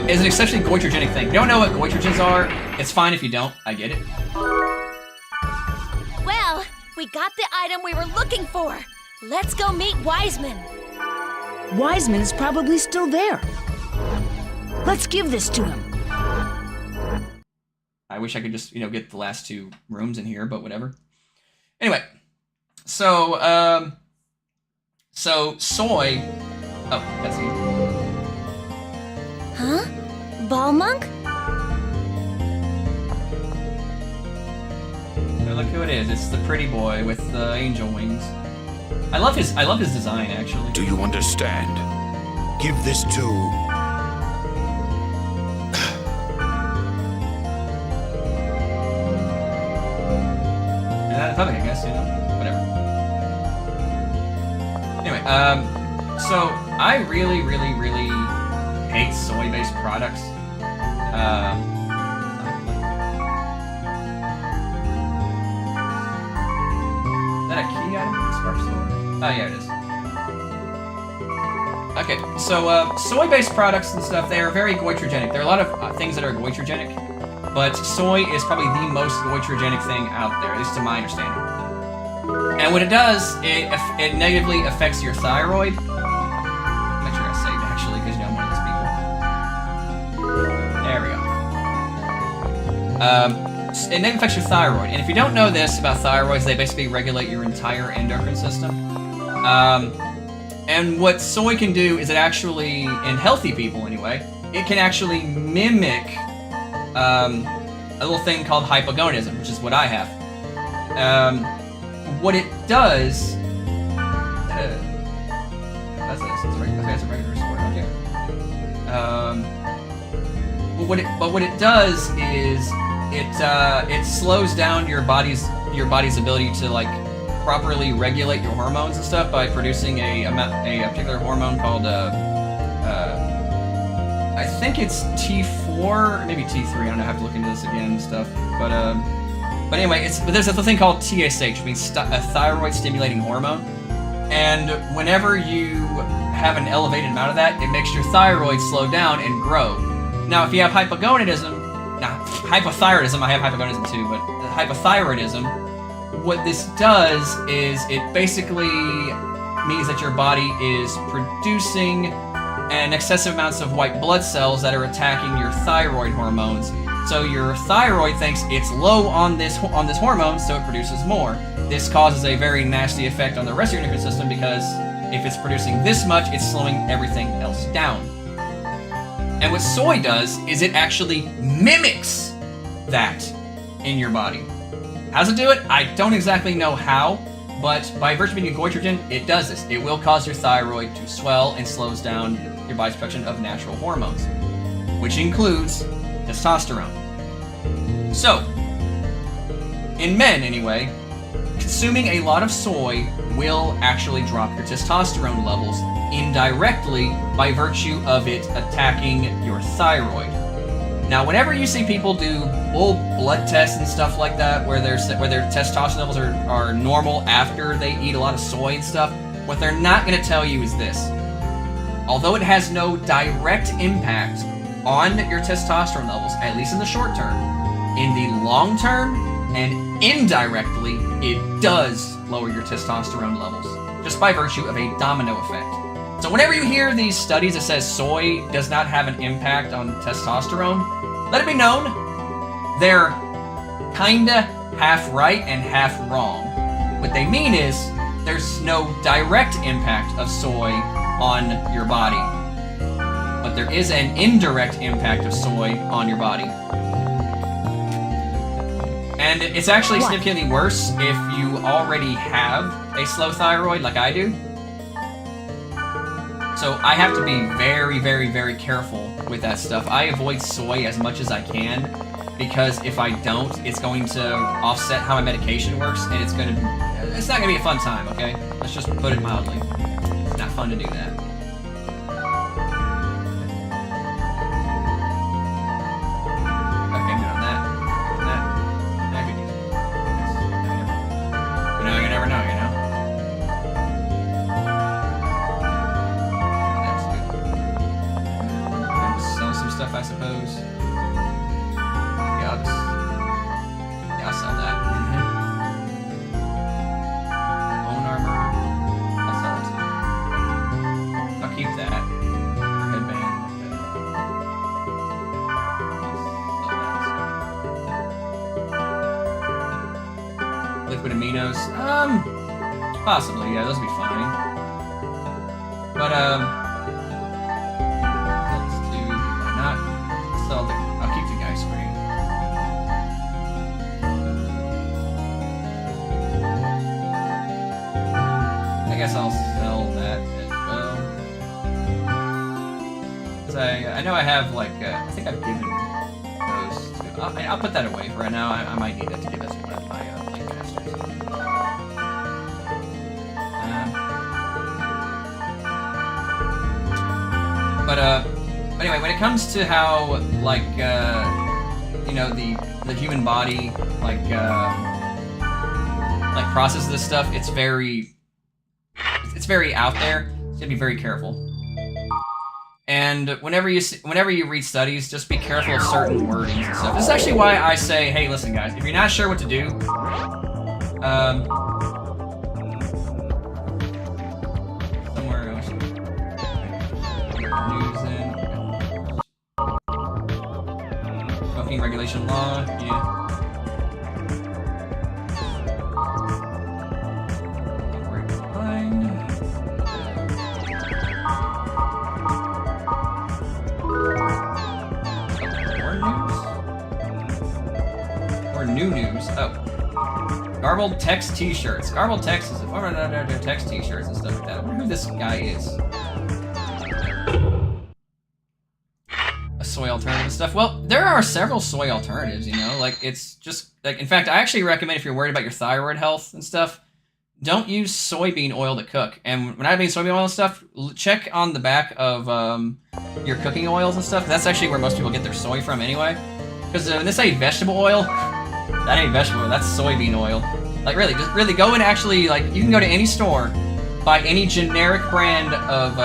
is an exceptionally goitrogenic thing. If you don't know what goitrogens are, it's fine if you don't. I get it. Well, we got the item we were looking for. Let's go meet Wiseman. Wiseman is probably still there. Let's give this to him. I wish I could just, you know, get the last two rooms in here, but whatever. Anyway, so soy. Oh, that's you. Huh? Ball monk? Oh, look who it is. It's the pretty boy with the angel wings. I love his design, actually. Do you understand? Give this to... Yeah, public, I guess, you know, whatever. Anyway, so I really hate soy-based products. Is that a key item in the Spark Store? Oh, yeah, it is. Okay, so soy-based products and stuff, they are very goitrogenic. There are a lot of things that are goitrogenic, but soy is probably the most goitrogenic thing out there, at least to my understanding. And what it does, it negatively affects your thyroid. Make sure I saved actually, because you know I'm one of those people. There we go. It negatively affects your thyroid, and if you don't know this about thyroids, they basically regulate your entire endocrine system. And what soy can do is it actually, in healthy people anyway, it can actually mimic a little thing called hypogonadism, which is what I have. What it does... that's a regular sport, okay. But what it does is it slows down your body's ability to like properly regulate your hormones and stuff by producing a particular hormone called I think it's T4, maybe T3. I don't know. I have to look into this again and stuff. But anyway, there's a thing called TSH, which means a thyroid stimulating hormone. And whenever you have an elevated amount of that, it makes your thyroid slow down and grow. Now, if you have hypogonadism, hypothyroidism, I have hypogonadism too, but hypothyroidism, what this does is it basically means that your body is producing an excessive amounts of white blood cells that are attacking your thyroid hormones. So your thyroid thinks it's low on this hormone, so it produces more. This causes a very nasty effect on the rest of your endocrine system because if it's producing this much, it's slowing everything else down. And what soy does is it actually mimics that in your body. How does it do it? I don't exactly know how, but by virtue of being a goitrogen, it does this. It will cause your thyroid to swell and slows down your body's production of natural hormones, which includes testosterone. So, in men anyway, consuming a lot of soy will actually drop your testosterone levels indirectly by virtue of it attacking your thyroid. Now, whenever you see people do blood tests and stuff like that, where their testosterone levels are normal after they eat a lot of soy and stuff, what they're not going to tell you is this. Although it has no direct impact on your testosterone levels, at least in the short term, in the long term, and indirectly, it does lower your testosterone levels, just by virtue of a domino effect. So whenever you hear these studies that says soy does not have an impact on testosterone, let it be known, they're kinda half right and half wrong. What they mean is, there's no direct impact of soy on your body, but there is an indirect impact of soy on your body. And it's actually significantly worse if you already have a slow thyroid like I do. So I have to be very, very, very careful with that stuff. I avoid soy as much as I can, because if I don't, it's going to offset how my medication works, and it's not gonna be a fun time, okay? Let's just put it mildly. It's not fun to do that. Okay, good on that. Yeah, good news. You never know, you know? That's good. Sell some stuff, I suppose. Yeah, I'll sell that. Bone armor. I'll sell it too. I'll keep that. Headband. Liquid aminos. Possibly, yeah, those would be fine. But, let's do, why not? I'll keep the guy screen. I guess I'll sell that as well. Cause I know I have like, I think I've given those to, I'll put that away for right now. I might need that to give that to one of my Blade Masters. But anyway, when it comes to how, like, you know, the human body, like processes this stuff, it's very out there, so you have to be very careful. And whenever you read studies, just be careful of certain wordings and stuff. This is actually why I say, hey, listen, guys, if you're not sure what to do, somewhere else. News in. Smoking regulation law, yeah. New news. Oh. Garbled text t-shirts. Garbled text is text t-shirts and stuff like that. I wonder who this guy is. A soy alternative and stuff. Well, there are several soy alternatives, you know? Like, it's just... like, in fact, I actually recommend, if you're worried about your thyroid health and stuff, don't use soybean oil to cook. And when I mean soybean oil and stuff, check on the back of your cooking oils and stuff. That's actually where most people get their soy from anyway. Because when they say vegetable oil... that ain't vegetable oil, that's soybean oil. Like, really, just really go and actually, like, you can go to any store, buy any generic brand of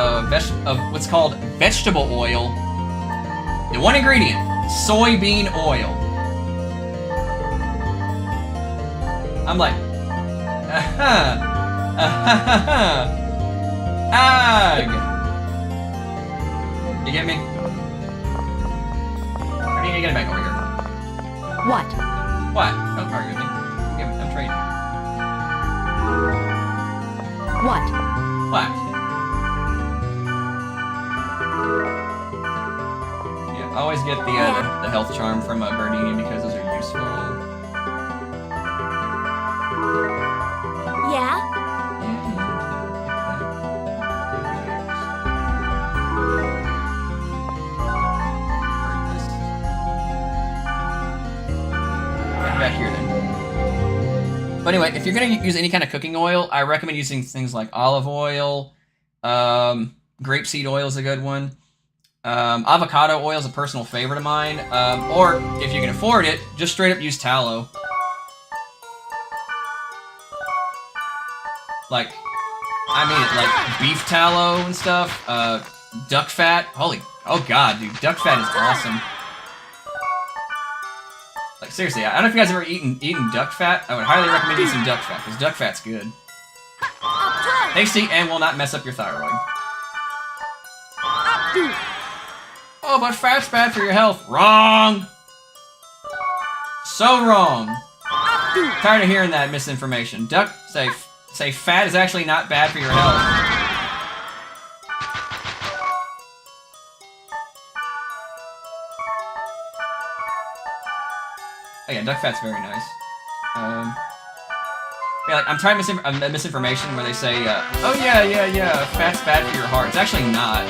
what's called vegetable oil. The one ingredient, soybean oil. I'm like, ag. You get me? Or do you need to get it back over here? What? What? Don't argue with me. I'm trading. What? What? Yeah, I always get the health charm from Gardenia because those are useful. Yeah? Back here then. But anyway, if you're gonna use any kind of cooking oil, I recommend using things like olive oil. Grapeseed oil is a good one. Avocado oil is a personal favorite of mine. Or if you can afford it, just straight up use tallow. Like, I mean it, like beef tallow and stuff. Duck fat. Oh god, dude, duck fat is awesome. Like, seriously, I don't know if you guys have ever eaten duck fat. I would highly recommend eating some duck fat, because duck fat's good. Tasty and will not mess up your thyroid. Oh, but fat's bad for your health. Wrong! So wrong. Tired of hearing that misinformation. Duck, say fat is actually not bad for your health. Oh yeah, duck fat's very nice. Yeah, like, I'm trying misinformation where they say, oh yeah, fat's bad for your heart. It's actually not.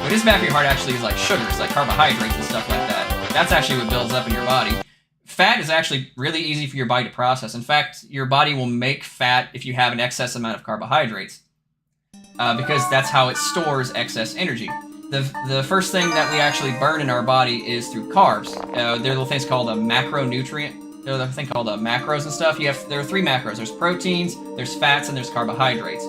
What is bad for your heart actually is like sugars, like carbohydrates and stuff like that. That's actually what builds up in your body. Fat is actually really easy for your body to process. In fact, your body will make fat if you have an excess amount of carbohydrates. Because that's how it stores excess energy. The first thing that we actually burn in our body is through carbs. There are little things called a macronutrient. There's a thing called macros and stuff. There are 3 macros. There's proteins, there's fats, and there's carbohydrates.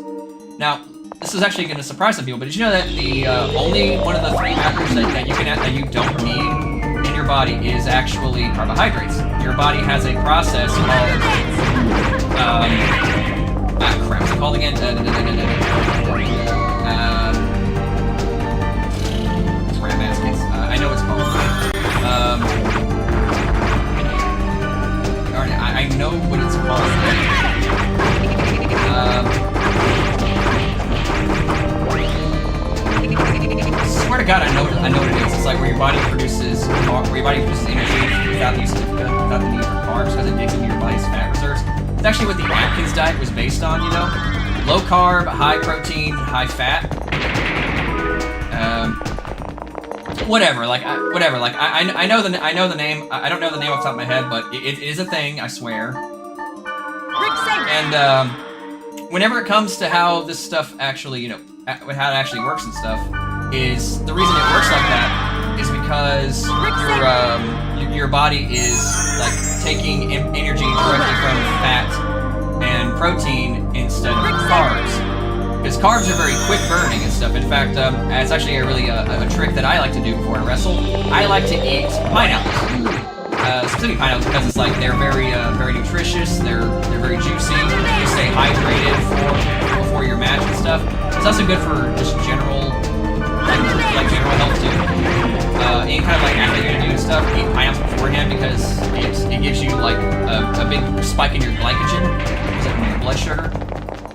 Now, this is actually going to surprise some people, but did you know that the only one of the 3 macros that you don't need in your body is actually carbohydrates? Your body has a process called crap. What's it called again? I know it's called. I know what it's called. Swear to God, I know what it is. It's like where your body produces energy without the need for carbs because it digs into your body's fat reserves. It's actually what the Atkins diet was based on. You know, low carb, high protein, high fat. Whatever. I know the name. I don't know the name off the top of my head, but it is a thing. I swear. And whenever it comes to how this stuff actually, how it actually works and stuff, is the reason it works like that is because your body is like taking energy directly from fat and protein instead of carbs. Because carbs are very quick burning and stuff. In fact, it's actually a trick that I like to do before I wrestle. I like to eat pineapples. Specifically pineapples because it's like they're very nutritious. They're very juicy. You stay hydrated before your match and stuff. It's also good for just general health too. And kind of like after you're gonna do stuff, eat pineapples beforehand because it gives you like a big spike in your glycogen, it's like in your blood sugar.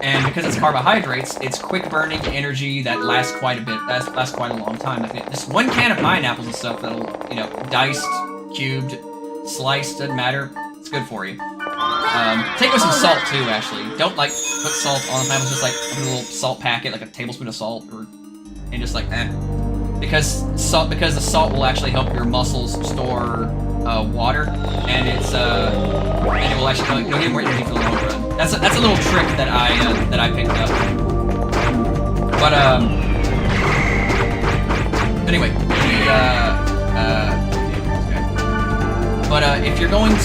And because it's carbohydrates, it's quick burning energy that lasts quite a long time. Like just 1 can of pineapples and stuff that'll, diced, cubed, sliced, doesn't matter. It's good for you. Take with some salt too, actually. Don't like put salt on the pineapples, just like a little salt packet, like a tablespoon of salt, and just like because the salt will actually help your muscles store water, and it will actually give more energy for the long run. That's a little trick that I picked up. But anyway, if you're going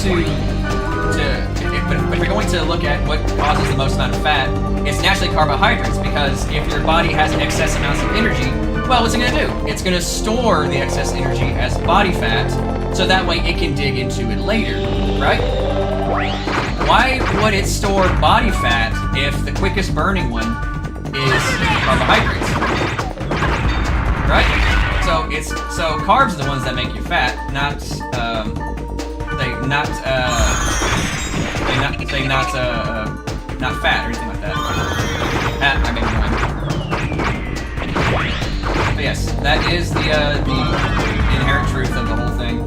to look at what causes the most amount of fat, it's naturally carbohydrates, because if your body has excess amounts of energy, well, what's it going to do? It's going to store the excess energy as body fat, so that way it can dig into it later, right? Why would it store body fat if the quickest burning one is carbohydrates? Right? So carbs are the ones that make you fat, not fat or anything like that. I made one. But yes, that is the inherent truth of the whole thing.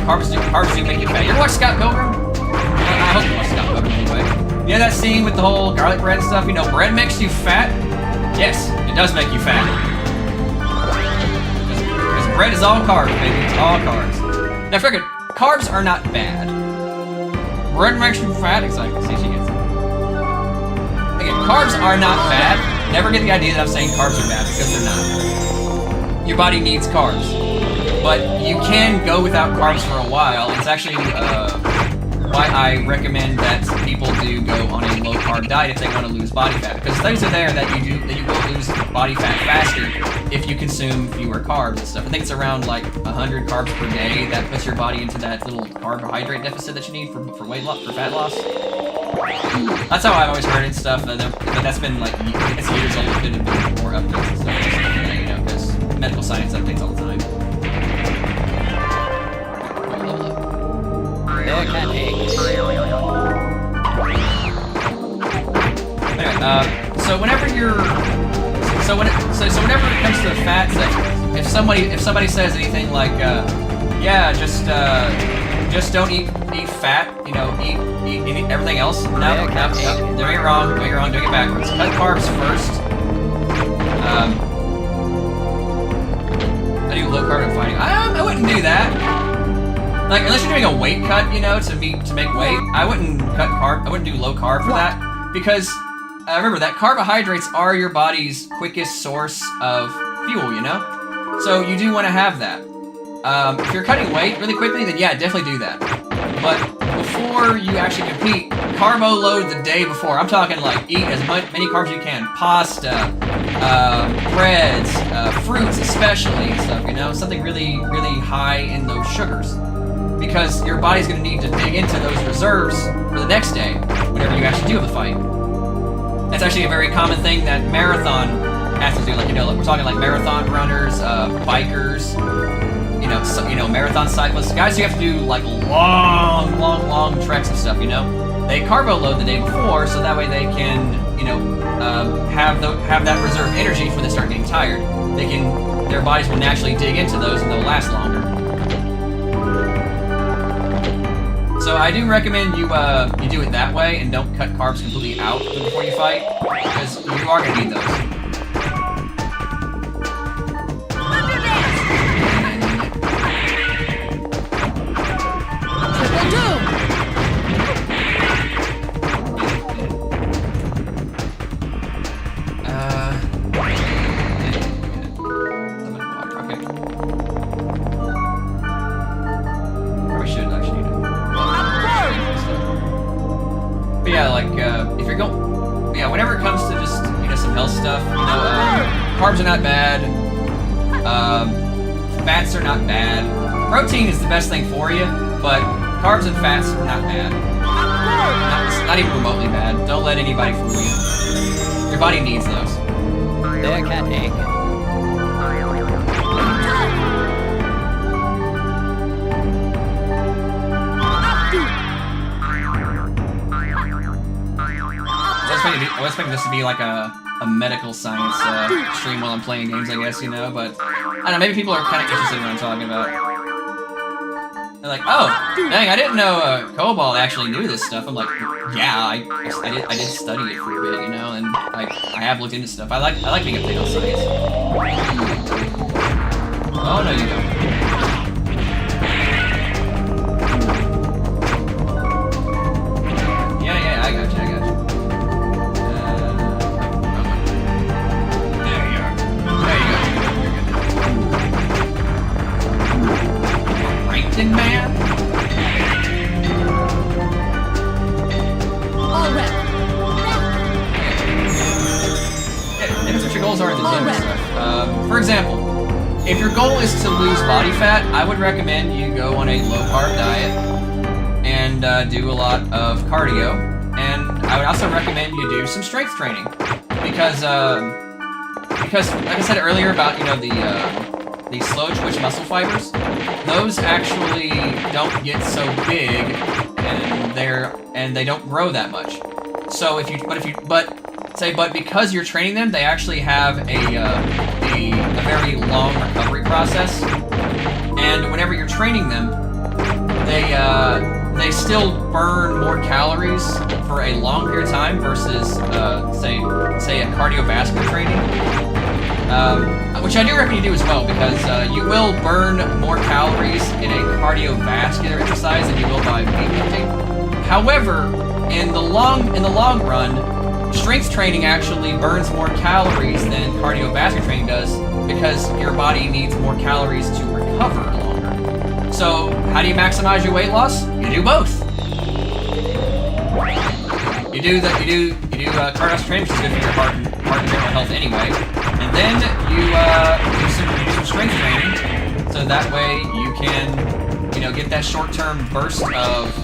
Carbs do make you fat. You ever watch Scott Pilgrim? I hope you watch Scott Pilgrim anyway. You know that scene with the whole garlic bread and stuff? Bread makes you fat? Yes, it does make you fat. Because bread is all carbs, baby. It's all carbs. Now, figure, carbs are not bad. Bread makes you fat? Exactly. See, she gets it. Again, carbs are not bad. Never get the idea that I'm saying carbs are bad, because they're not. Your body needs carbs. But you can go without carbs for a while. It's actually why I recommend that people do go on a low-carb diet if they want to lose body fat. Because studies are there that you will lose body fat faster if you consume fewer carbs and stuff. I think it's around like 100 carbs per day that puts your body into that little carbohydrate deficit that you need for weight loss, for fat loss. That's how I've always heard it and stuff. But that's been like it's years old. It could have been more updates and stuff. Because medical science updates all the time. They're kind of Anyway, so whenever you're, so whenever it comes to fats, if somebody says anything like, yeah, just don't eat fat, you know, eat everything else. No, doing it wrong, doing it backwards. Cut carbs first. I do low carb and fighting. I wouldn't do that. Like, unless you're doing a weight cut, you know, to make weight, I wouldn't cut carb. I wouldn't do low carb for that, because remember that carbohydrates are your body's quickest source of fuel, you know. So you do want to have that. If you're cutting weight really quickly, then yeah, definitely do that. But before you actually compete, carbo load the day before. I'm talking like eat as many carbs as you can. Pasta, breads, fruits especially and stuff, you know, something really, really high in those sugars. Because your body's going to need to dig into those reserves for the next day, whenever you actually do have a fight. That's actually a very common thing that marathon athletes do. Like, you know, like we're talking like marathon runners, bikers, you know, marathon cyclists, guys who have to do like long treks and stuff. You know, they carbo load the day before, so that way they can, you know, have that reserve energy when they start getting tired. Their bodies will naturally dig into those, and they'll last longer. So I do recommend you do it that way and don't cut carbs completely out before you fight, because you are gonna need those. Whenever it comes to just, you know, some health stuff, you know, carbs are not bad, fats are not bad, protein is the best thing for you, but carbs and fats are not bad, not even remotely bad. Don't let anybody fool you. Your body needs those. They're kind of egg. I was expecting this to be like a medical science stream while I'm playing games, I guess, you know, but I don't know, maybe people are kind of interested in what I'm talking about. They're like, oh, dang, I didn't know Cobalt actually knew this stuff. I'm like, yeah, I did study it for a bit, you know, and I have looked into stuff. I like being up to date on science. Oh, no, you don't. Yeah, I got you. Man. All right. Yeah, that's what your goals are in the gym and stuff. For example, if your goal is to lose body fat, I would recommend you go on a low-carb diet and do a lot of cardio. And I would also recommend you do some strength training, because like I said earlier about, you know, the slow twitch muscle fibers, those actually don't get so big, and they don't grow that much. So but because you're training them, they actually have a very long recovery process. And whenever you're training them, they still burn more calories for a long period of time versus say a cardiovascular training. Which I do recommend you do as well, because you will burn more calories in a cardiovascular exercise than you will by weightlifting. However, in the long run, strength training actually burns more calories than cardiovascular training does, because your body needs more calories to recover longer. So, how do you maximize your weight loss? You do both. You do cardiovascular training, which is good for your heart and mental health anyway. And then you do some strength training, so that way you can, you know, get that short-term burst of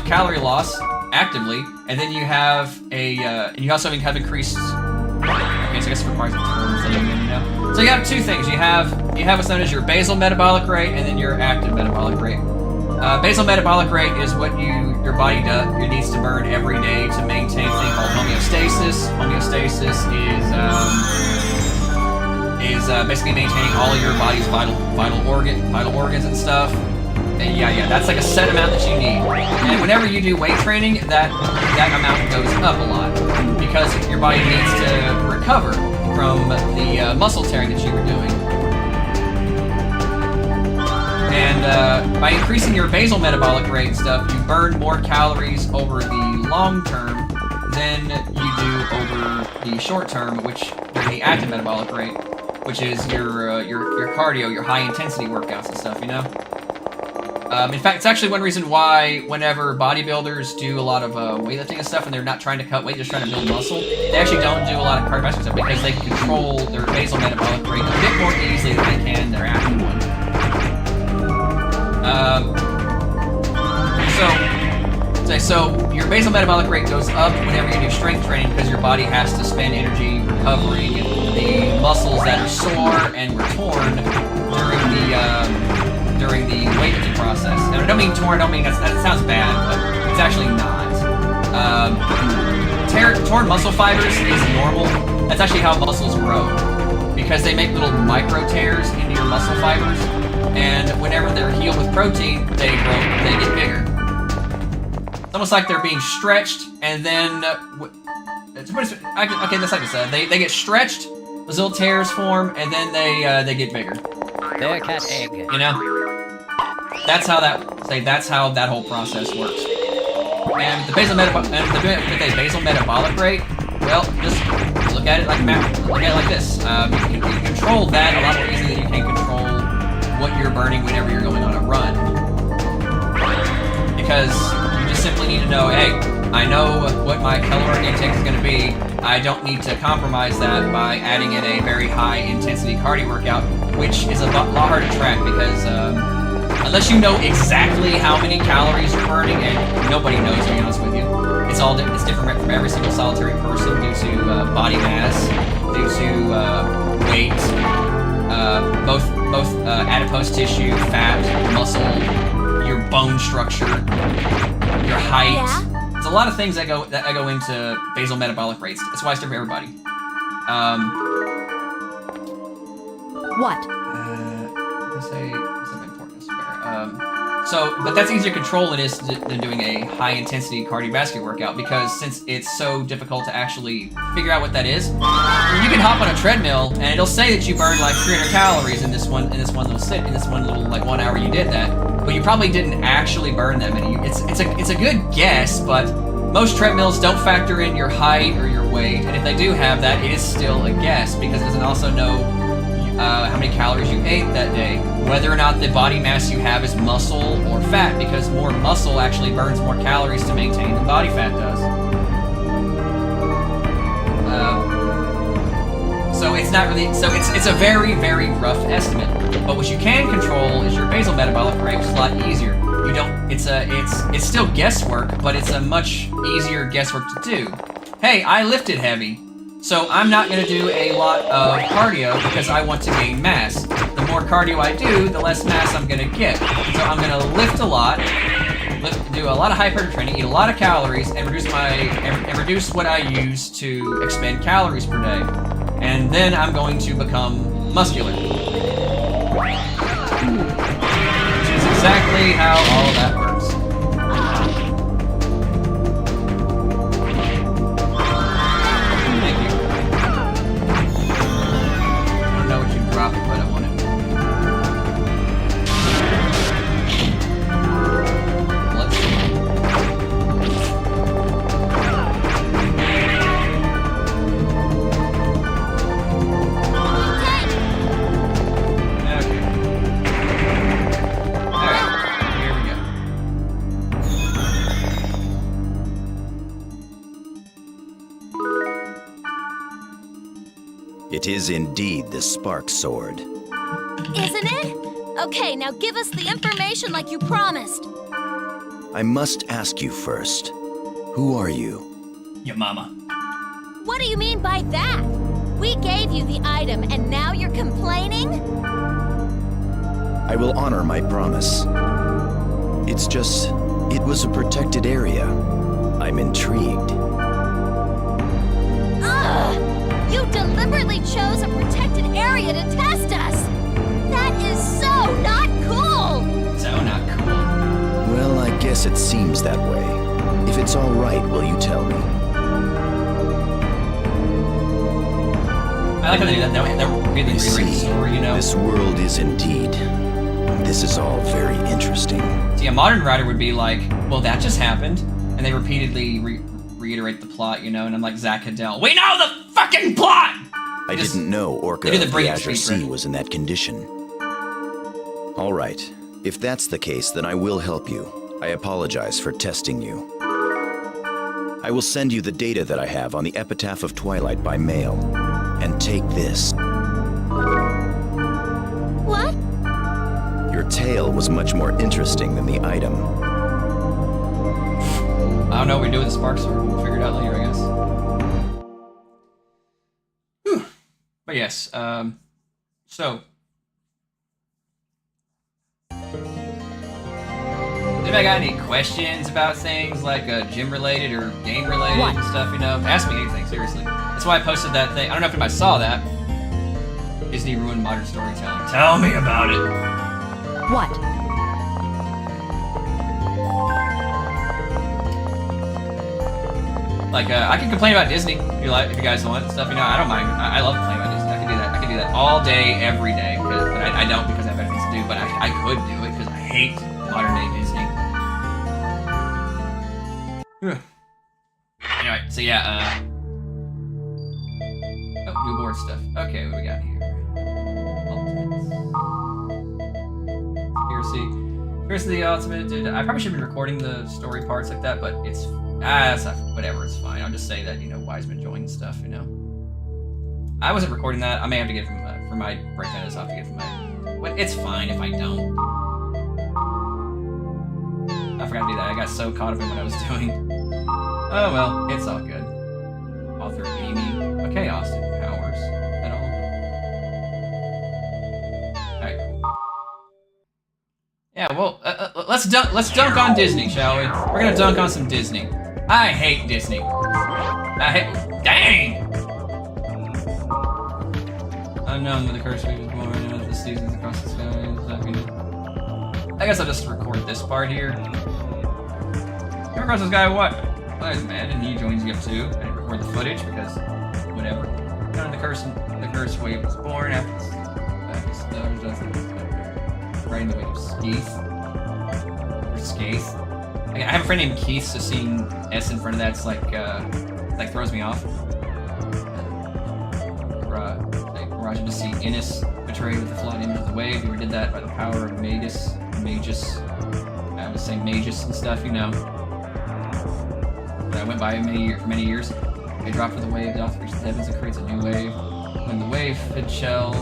calorie loss actively, and then you have and you also have increased. Okay, so I guess it requires a turn thing, you know. So So you have two things. You have what's known as your basal metabolic rate and then your active metabolic rate. Basal metabolic rate is what your body needs to burn every day to maintain a thing called homeostasis. Homeostasis is basically maintaining all of your body's vital organs and stuff. And yeah, that's like a set amount that you need. And whenever you do weight training, that amount goes up a lot because your body needs to recover from the muscle tearing that you were doing. And by increasing your basal metabolic rate and stuff, you burn more calories over the long term than you do over the short term, which during the active metabolic rate, which is your cardio, your high intensity workouts and stuff, you know? In fact, it's actually one reason why whenever bodybuilders do a lot of weightlifting and stuff and they're not trying to cut weight, just trying to build muscle, they actually don't do a lot of cardiovascular stuff because they control their basal metabolic rate a bit more easily than they can their active one. So your basal metabolic rate goes up whenever you do strength training because your body has to spend energy recovering the muscles that are sore and were torn during the weightlifting process. Now, I don't mean torn, that sounds bad, but it's actually not. Torn muscle fibers is normal. That's actually how muscles grow. Because they make little micro tears into your muscle fibers, and whenever they're healed with protein, they get bigger. It's almost like they're being stretched, and then... okay, that's like I said. They get stretched, those little tears form, and then they get bigger. Bearcat egg. You know? That's how that whole process works. And the basal metabolic rate, well, just look at it like this. You can control that a lot more easily than you can control what you're burning whenever you're going on a run. Because you just simply need to know, hey, I know what my caloric intake is going to be. I don't need to compromise that by adding in a very high intensity cardio workout, which is a lot harder to track because unless you know exactly how many calories you're burning, and nobody knows, to be honest with you. It's different from every single solitary person due to body mass, due to weight, both adipose tissue, fat, muscle, your bone structure, your height. Yeah? There's a lot of things that go into basal metabolic rates. That's why it's different for everybody. What? Let's say something important. But that's easier to control than doing a high-intensity cardiovascular workout because since it's so difficult to actually figure out what that is, you can hop on a treadmill and it'll say that you burned like 300 calories in this one little like 1 hour you did that, but you probably didn't actually burn that many. It's a good guess, but most treadmills don't factor in your height or your weight, and if they do have that, it is still a guess because it doesn't also know how many calories you ate that day, whether or not the body mass you have is muscle or fat, because more muscle actually burns more calories to maintain than body fat does. So it's not really, it's a very, very rough estimate. But what you can control is your basal metabolic rate, which is a lot easier. You don't, it's still guesswork, but it's a much easier guesswork to do. Hey, I lifted heavy. So I'm not going to do a lot of cardio because I want to gain mass. The more cardio I do, the less mass I'm going to get. So I'm going to lift a lot, do a lot of hypertrophy training, eat a lot of calories, and reduce what I use to expend calories per day. And then I'm going to become muscular. Which is exactly how all of that works. It is indeed the Spark Sword. Isn't it? Okay, now give us the information like you promised. I must ask you first. Who are you? Your mama. What do you mean by that? We gave you the item, and now you're complaining? I will honor my promise. It's just, it was a protected area. I'm intrigued. Ugh! You deliberately chose a protected area to test us! That is so not cool! So not cool. Well, I guess it seems that way. If it's all right, will you tell me? I like how they do that. They'll really You rewrite the see, story, you know? this world is indeed. This is all very interesting. See, a modern writer would be like, well, that just happened. And they repeatedly reiterate the plot, you know? And I'm like, Zach Cadell, we know the fucking plot! I didn't know Orca they do the of the brain Azure speed, Sea right? was in that condition. All right. If that's the case, then I will help you. I apologize for testing you. I will send you the data that I have on the Epitaph of Twilight by mail. And take this. What? Your tale was much more interesting than the item. I don't know what we do with the spark sword. We'll figure it out later, I guess. Whew. But yes, so. Anybody got any questions about things like gym-related or game-related and stuff, you know? Ask me anything, seriously. That's why I posted that thing. I don't know if anybody saw that. Disney ruined modern storytelling. Tell me about it. What? Like, I can complain about Disney if you like, if you guys want and stuff. You know, I don't mind. I love complaining about Disney. I can do that. I can do that all day, every day. But I don't because I have better things to do. But I could do it because I hate modern day Disney. Anyway, so yeah. Oh, new board stuff. Okay, what do we got here? Ultimates. Here's the ultimate. Dude, I probably should have been recording the story parts like that, but it's whatever. It's fine. I'll just say that, you know, Wiseman joined stuff. You know, I wasn't recording that. I may have to get it from for my breakdown. I'll have to get it from my. But it's fine if I don't. I forgot to do that. I got so caught up in what I was doing. Oh well, it's all good. Author Amy. Okay, Austin Powers. At all. Alright, cool. Yeah, well, let's dunk on Disney, shall we? We're gonna dunk on some Disney. I hate Disney. Dang! Unknown when the curse was born, and the seasons across the sky and stuff, you know. I guess I'll just record this part here. Come across this guy, what? Well, there's a man, and he joins you up too. I didn't record the footage because, whatever. The curse wave was born after right in the wake of Skeith. Or Skaith. I have a friend named Keith, so seeing S in front of that's like throws me off. Raja to see Innis betrayed with the flawed image of the wave. You did that by the power of Magus. I was saying Magus and stuff, you know. That went by for many years. They dropped for the wave, the author reaches the heavens and creates a new wave. When the wave hit shell,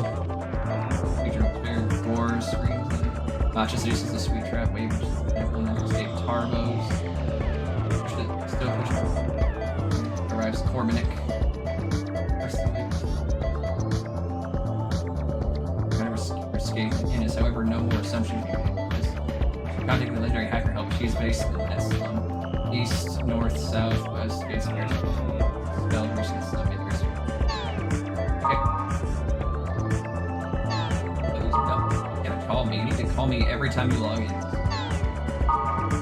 future spirit roars, screams, Notches uses the sweet trap wave, which is never escape Tarbos. Still push. Arrives Corminic. Escape Innis, however, no more assumption can be made. Contacting the legendary hacker help. She's based in that slum. East, north, south, west, base here. Spell versus slum makers. Okay. No, you gotta call me. You need to call me every time you log in.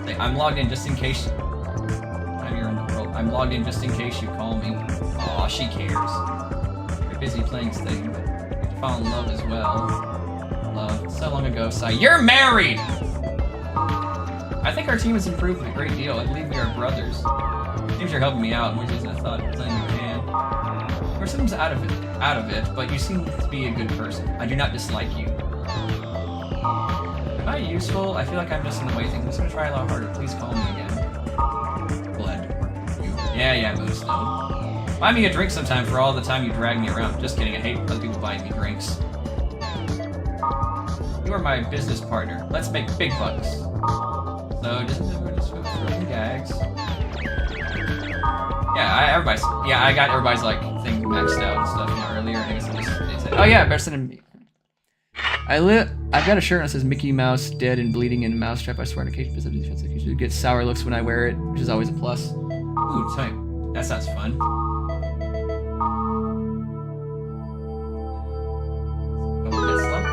Say, I'm logged in just in case. You're in the world. I'm logged in just in case you call me. Aw, she cares. You're busy playing this thing, but you have to fall in love as well. Love. So long ago, Sai. You're married! I think our team has improved a great deal. I believe we are brothers. Seems you're helping me out, more than I thought playing you can. We're sometimes out of it, but you seem to be a good person. I do not dislike you. Am I useful? I feel like I'm just in the way things. I'm just gonna try a lot harder. Please call me again. Glad to work with you. Yeah, Moonstone. Buy me a drink sometime for all the time you drag me around. Just kidding, I hate other people buying me drinks. You are my business partner. Let's make big bucks. So just throwing gags. Yeah, I got everybody's like thing maxed out and stuff, you know, earlier. And I guess it said, oh yeah, better send him. I've got a shirt that says Mickey Mouse dead and bleeding in a mousetrap. I swear on occasion, because of defense, I usually get sour looks when I wear it, which is always a plus. Ooh, tight. That sounds fun.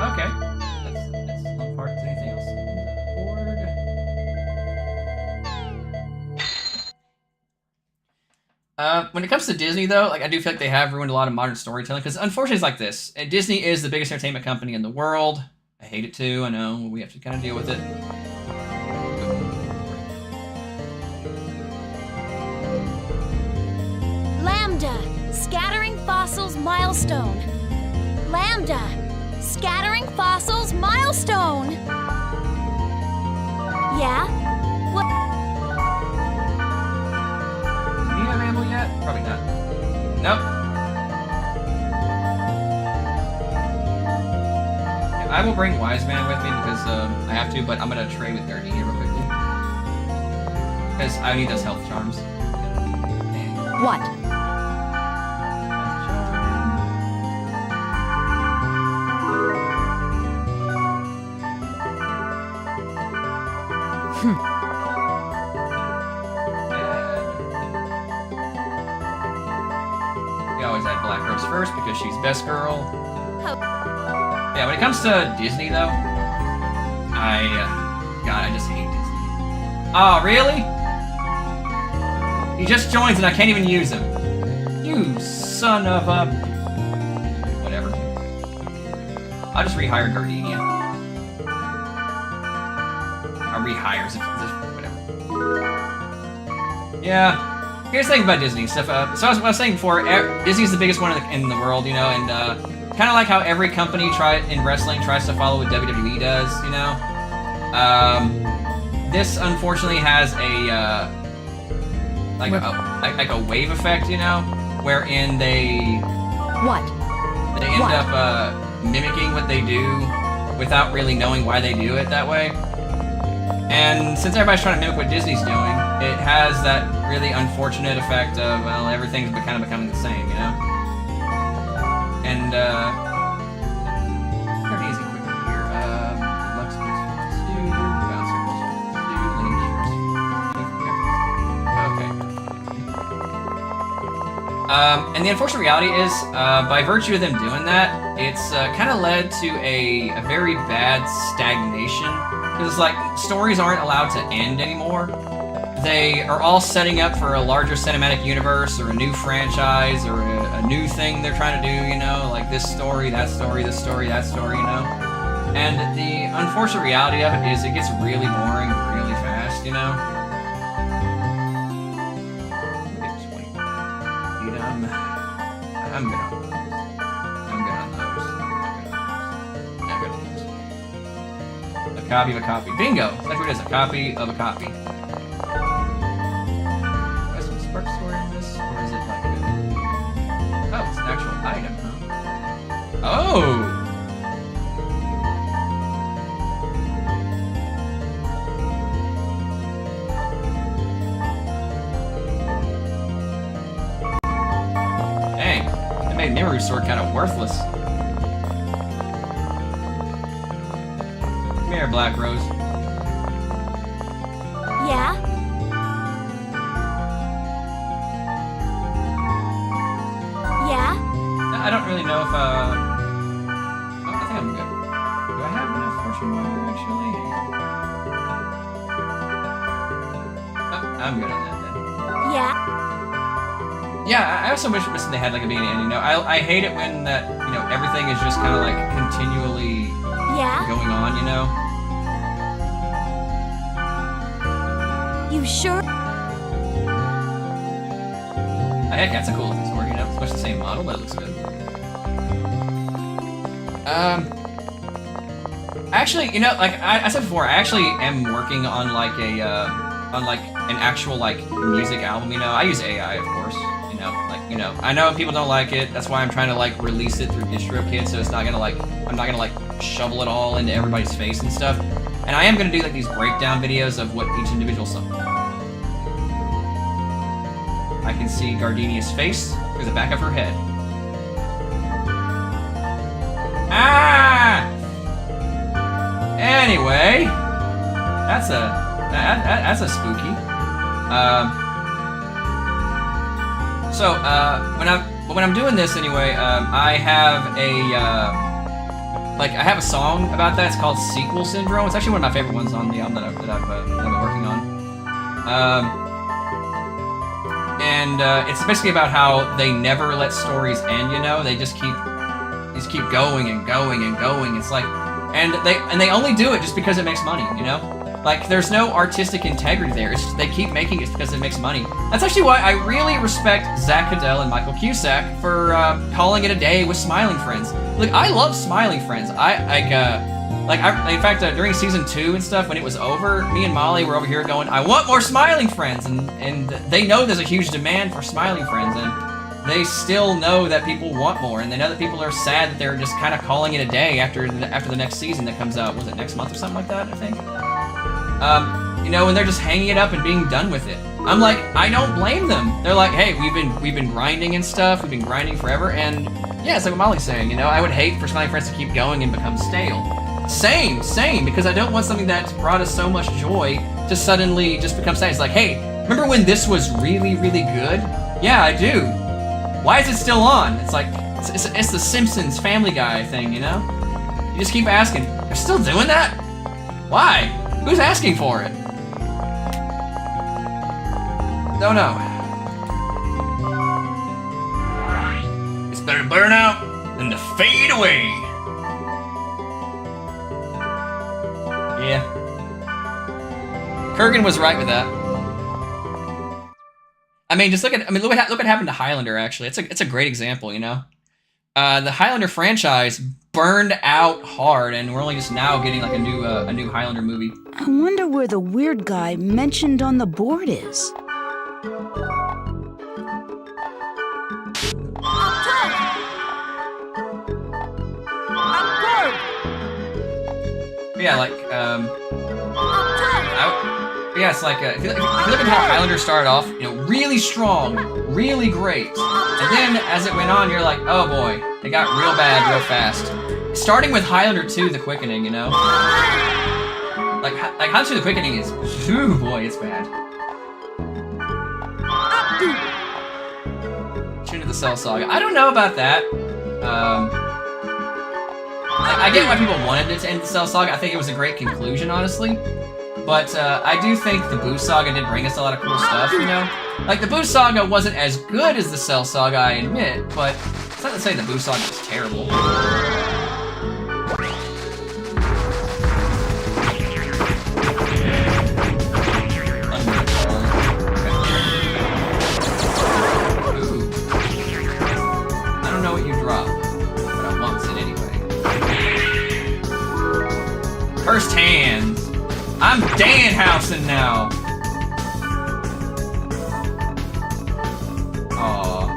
Okay. That's slump part. Is there anything else on the board? When it comes to Disney, though, like I do feel like they have ruined a lot of modern storytelling, because unfortunately it's like this. And Disney is the biggest entertainment company in the world. I hate it too, I know. We have to kind of deal with it. Lambda, scattering fossils milestone. Lambda, scattering fossils milestone. Yeah? What? Do you have ammo yet? Probably not. Nope. Yeah, I will bring Wise Man with me because I have to, but I'm gonna trade with Gardenia real quickly. Because I need those health charms. What? We always add Black Rose first because she's best girl. Yeah, when it comes to Disney though, God, I just hate Disney. Oh, really? He just joins and I can't even use him. You son of a... Whatever. I'll just rehire Gardenia. Or rehires, whatever. Yeah. Here's the thing about Disney stuff. So as I was saying before, Disney's the biggest one in the world, you know, and kind of like how every company in wrestling tries to follow what WWE does, you know. This unfortunately has a like a wave effect, you know, wherein they end up mimicking what they do without really knowing why they do it that way. And since everybody's trying to mimic what Disney's doing, it has that really unfortunate effect of, well, everything's kind of becoming the same, you know? And, pretty easy quick here. Lux goes 2, Bouncer goes 2, okay. And the unfortunate reality is, by virtue of them doing that, it's kind of led to a very bad stagnation. Because it's like, stories aren't allowed to end anymore. They are all setting up for a larger cinematic universe, or a new franchise, or a new thing they're trying to do, you know? Like this story, that story, this story, that story, you know? And the unfortunate reality of it is it gets really boring really fast, you know? I'm good on those. A copy of a copy. Bingo! That's what it is, a copy of a copy. Is some spark story in this? Or is it like a... Oh, it's an actual item, huh? Oh! Dang, that made Memory Sword kind of worthless. Come here, Black Rose. Yeah? Yeah? I don't really know if, oh, I think I'm good. Do I have enough fortune wire, actually? Oh, I'm good on that, then. Yeah? Yeah, I also wish they had, like, a beginning and end, you know? I hate it when that, you know, everything is just kind of, like, continually Yeah? going on, you know? You sure? Heck, that's a cool looking sword, you know? It's much the same model, but it looks good. Actually, you know, like I said before, I actually am working on like an actual like music album, you know? I use AI, of course, you know? Like, you know, I know people don't like it, that's why I'm trying to like release it through DistroKid, so it's not gonna like, I'm not gonna like shovel it all into everybody's face and stuff. And I am gonna do like these breakdown videos of what each individual song. I can see Gardenia's face through the back of her head. Anyway, that's a spooky. When I'm doing this anyway, I have a song about that. It's called Sequel Syndrome. It's actually one of my favorite ones on the album that I've been working on. It's basically about how they never let stories end. You know, they just keep going and going and going. It's like, and they only do it just because it makes money. You know. Like, there's no artistic integrity there. It's just, they keep making it because it makes money. That's actually why I really respect Zach Caddell and Michael Cusack for calling it a day with Smiling Friends. Look, I love Smiling Friends. In fact, during season 2 and stuff, when it was over, me and Molly were over here going, I want more Smiling Friends, and they know there's a huge demand for Smiling Friends, and they still know that people want more, and they know that people are sad that they're just kind of calling it a day after the next season that comes out. Was it next month or something like that, I think? You know, and they're just hanging it up and being done with it. I'm like, I don't blame them. They're like, hey, we've been grinding and stuff. We've been grinding forever, and yeah, it's like what Molly's saying. You know, I would hate for Smiling Friends to keep going and become stale. Same, because I don't want something that's brought us so much joy to suddenly just become sad. It's like, hey, remember when this was really, really good? Yeah, I do. Why is it still on? It's like, it's the Simpsons Family Guy thing, you know? You just keep asking, they're still doing that? Why? Who's asking for it? Don't know. It's better to burn out than to fade away. Yeah. Kurgan was right with that. I mean, just look what happened to Highlander. Actually, it's a great example. You know, the Highlander franchise burned out hard, and we're only just now getting like a new Highlander movie. I wonder where the weird guy mentioned on the board is. Yeah, like yeah, it's like if you look at how Highlander started off, you know, really strong, really great, and then as it went on, you're like, oh boy, it got real bad real fast. Starting with Highlander 2: The Quickening, you know, like Highlander 2: The Quickening is, ooh boy, it's bad. Tune to the Cell Saga. I don't know about that. I get why people wanted it to end the Cell Saga. I think it was a great conclusion, honestly. But I do think the Boo Saga did bring us a lot of cool stuff, you know? Like, the Boo Saga wasn't as good as the Cell Saga, I admit, but it's not to say the Boo Saga was terrible. Ooh. I don't know what you dropped, but I want it anyway. Cursed Hands. I'm Danhausen now. Aw.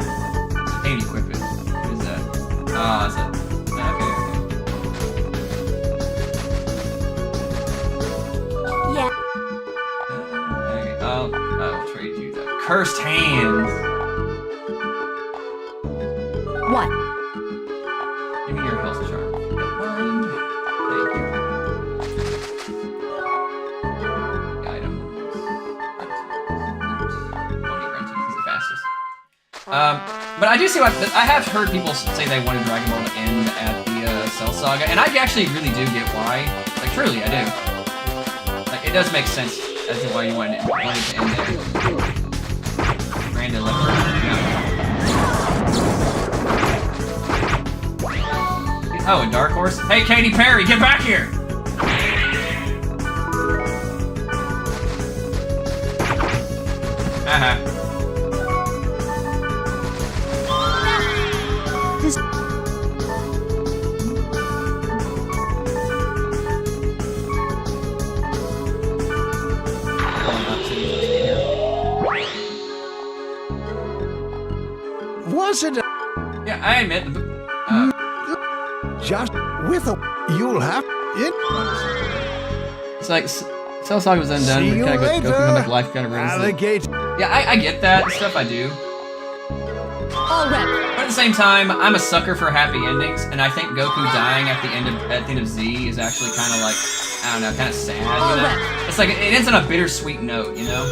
Can't equip it. What is that? Ah, is that? Okay. Yeah. Okay. I'll trade you that. Cursed Hands. What? Give me your health chart. Mind. Thank you. But I do see why. I have heard people say they wanted Dragon Ball to end at the Cell Saga, and I actually really do get why. Like, truly, I do. Like, it does make sense as to why you wanted it to end there. Brandon left. Yeah. Oh, a Dark Horse? Hey, Katy Perry, get back here! Uh-huh. Was it Yeah, I admit. just with a... You'll have it. It's like Cell Saga was undone. See We you kind of later, go through life kind of ruins it. alligator. Yeah, I get that stuff. I do. All rep. But at the same time, I'm a sucker for happy endings, and I think Goku dying at the end of Z is actually kind of like, I don't know, kind of sad, you know? It's like, it ends on a bittersweet note, you know?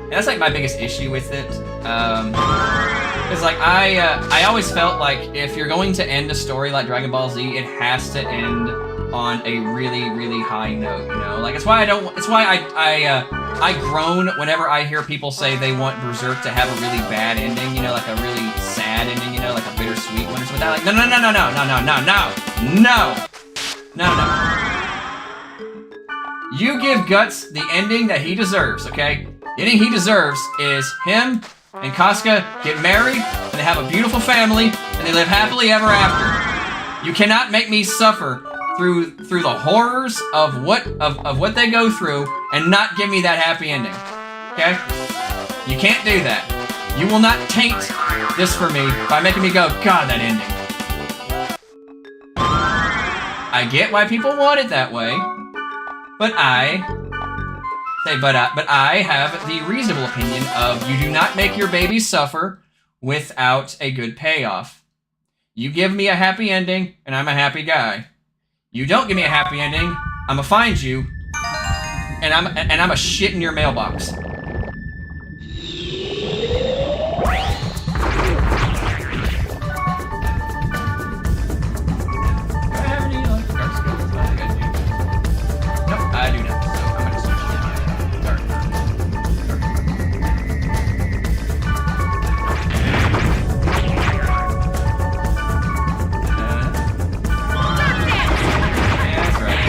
And that's like my biggest issue with it. It's like, I always felt like if you're going to end a story like Dragon Ball Z, it has to end on a really, really high note, you know? Like, it's why I groan whenever I hear people say they want Berserk to have a really bad ending, you know, like a really sad ending, you know, like a bittersweet one or something like that. Like, no. You give Guts the ending that he deserves, okay? The ending he deserves is him and Casca get married, and they have a beautiful family, and they live happily ever after. You cannot make me suffer through the horrors of what they go through and not give me that happy ending. Okay? You can't do that. You will not taint this for me by making me go, God, that ending. I get why people want it that way, but I have the reasonable opinion of you do not make your baby suffer without a good payoff. You give me a happy ending, and I'm a happy guy. You don't give me a happy ending, I'ma find you, and I'ma shit in your mailbox. I do not. So I'm gonna switch to dark. Yeah, that's right.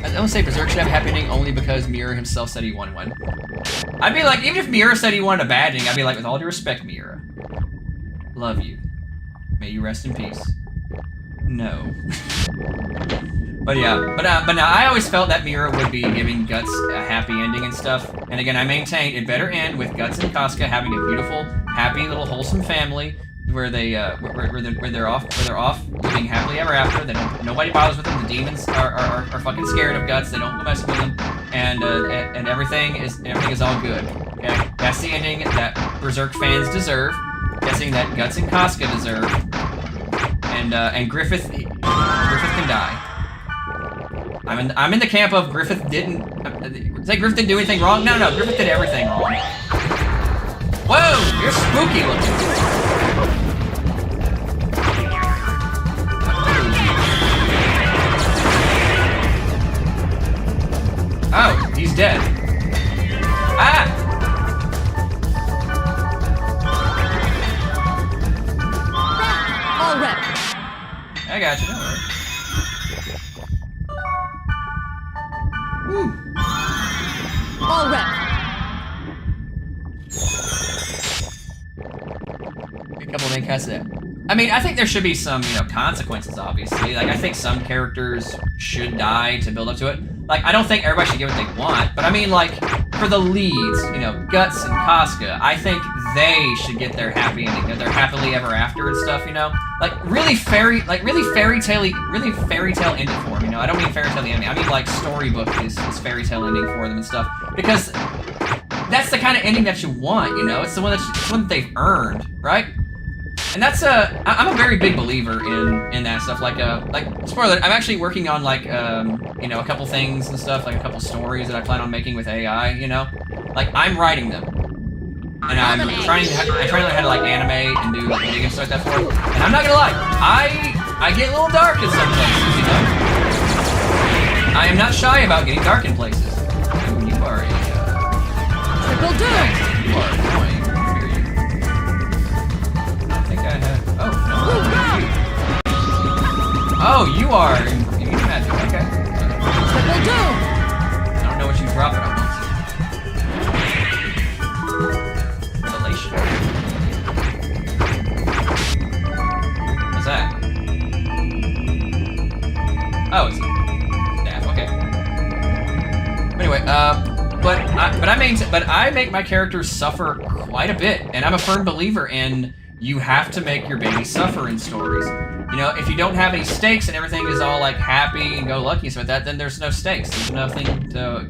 I don't say Berserk should have a happy ending only because Miura himself said he wanted one. I'd be like, even if Miura said he wanted a bad ending, I'd be like, with all due respect, Miura, love you. May you rest in peace. No. But yeah, but now I always felt that Miura would be giving Guts a happy ending and stuff. And again, I maintain it better end with Guts and Casca having a beautiful, happy little wholesome family where they where they're off living happily ever after. That nobody bothers with them. The demons are fucking scared of Guts. They don't go mess with them, and everything is all good. Okay, that's the ending that Berserk fans deserve. Guessing that Guts and Casca deserve, and Griffith can die. I'm in the camp of Griffith didn't. Say Griffith didn't do anything wrong? No, Griffith did everything wrong. Whoa, you're spooky looking. Oh, he's dead. Ah! All rep. I got you, don't worry. Woo. All rep. A couple of main casts there. I mean, I think there should be some, consequences, obviously. Like, I think some characters should die to build up to it. Like, I don't think everybody should get what they want, but I mean, like, for the leads, Guts and Casca, I think they should get their happy ending, their happily ever after and stuff, Like, really fairy tale ending for them, I don't mean fairy tale ending, I mean, like, storybook is fairy tale ending for them and stuff. Because that's the kind of ending that you want, It's the one that they've earned, right? And that's I'm a very big believer in that stuff. Like spoiler, I'm actually working on like a couple things and stuff, like a couple stories that I plan on making with AI. Like I'm writing them, and I'm trying to learn how to like animate and do like video and stuff like that for it. And I'm not gonna lie, I get a little dark in some places. I am not shy about getting dark in places. Ooh, you are a Triple doom. You are annoying. Oh, you are immune to magic, okay. Triple doom. I don't know what you drop it on. Revelation. What's that? Oh, it's a staff, okay. Anyway, but I make my characters suffer quite a bit, and I'm a firm believer in you have to make your baby suffer in stories. You know, if you don't have any stakes and everything is all like happy and go lucky and stuff like that, then there's no stakes. There's nothing to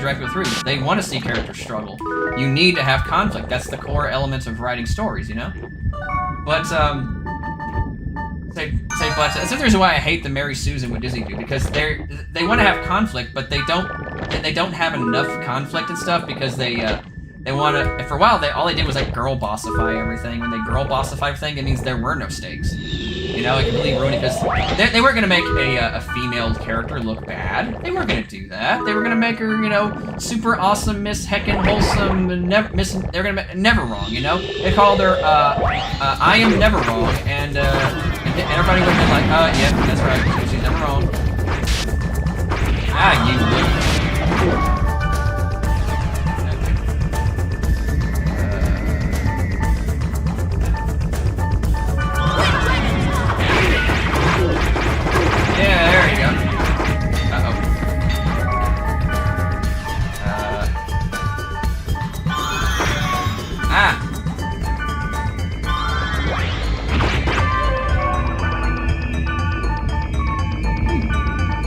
drag people through. They want to see characters struggle. You need to have conflict. That's the core elements of writing stories, you know? But, but that's the reason why I hate the Mary Susan what Disney do, because they want to have conflict, but they don't have enough conflict and stuff because they want to. For a while, all they did was like girl bossify everything. When they girl bossify everything, it means there were no stakes. You know, it completely ruined it because they weren't gonna make a female character look bad. They weren't gonna do that. They were gonna make her, you know, super awesome, Miss Heckin' Wholesome, they're gonna make never wrong. You know, they called her I am never wrong, and everybody would have been like, yeah, that's right, she's never wrong. Ah, you look. Yeah, there you go. Uh-oh. Ah!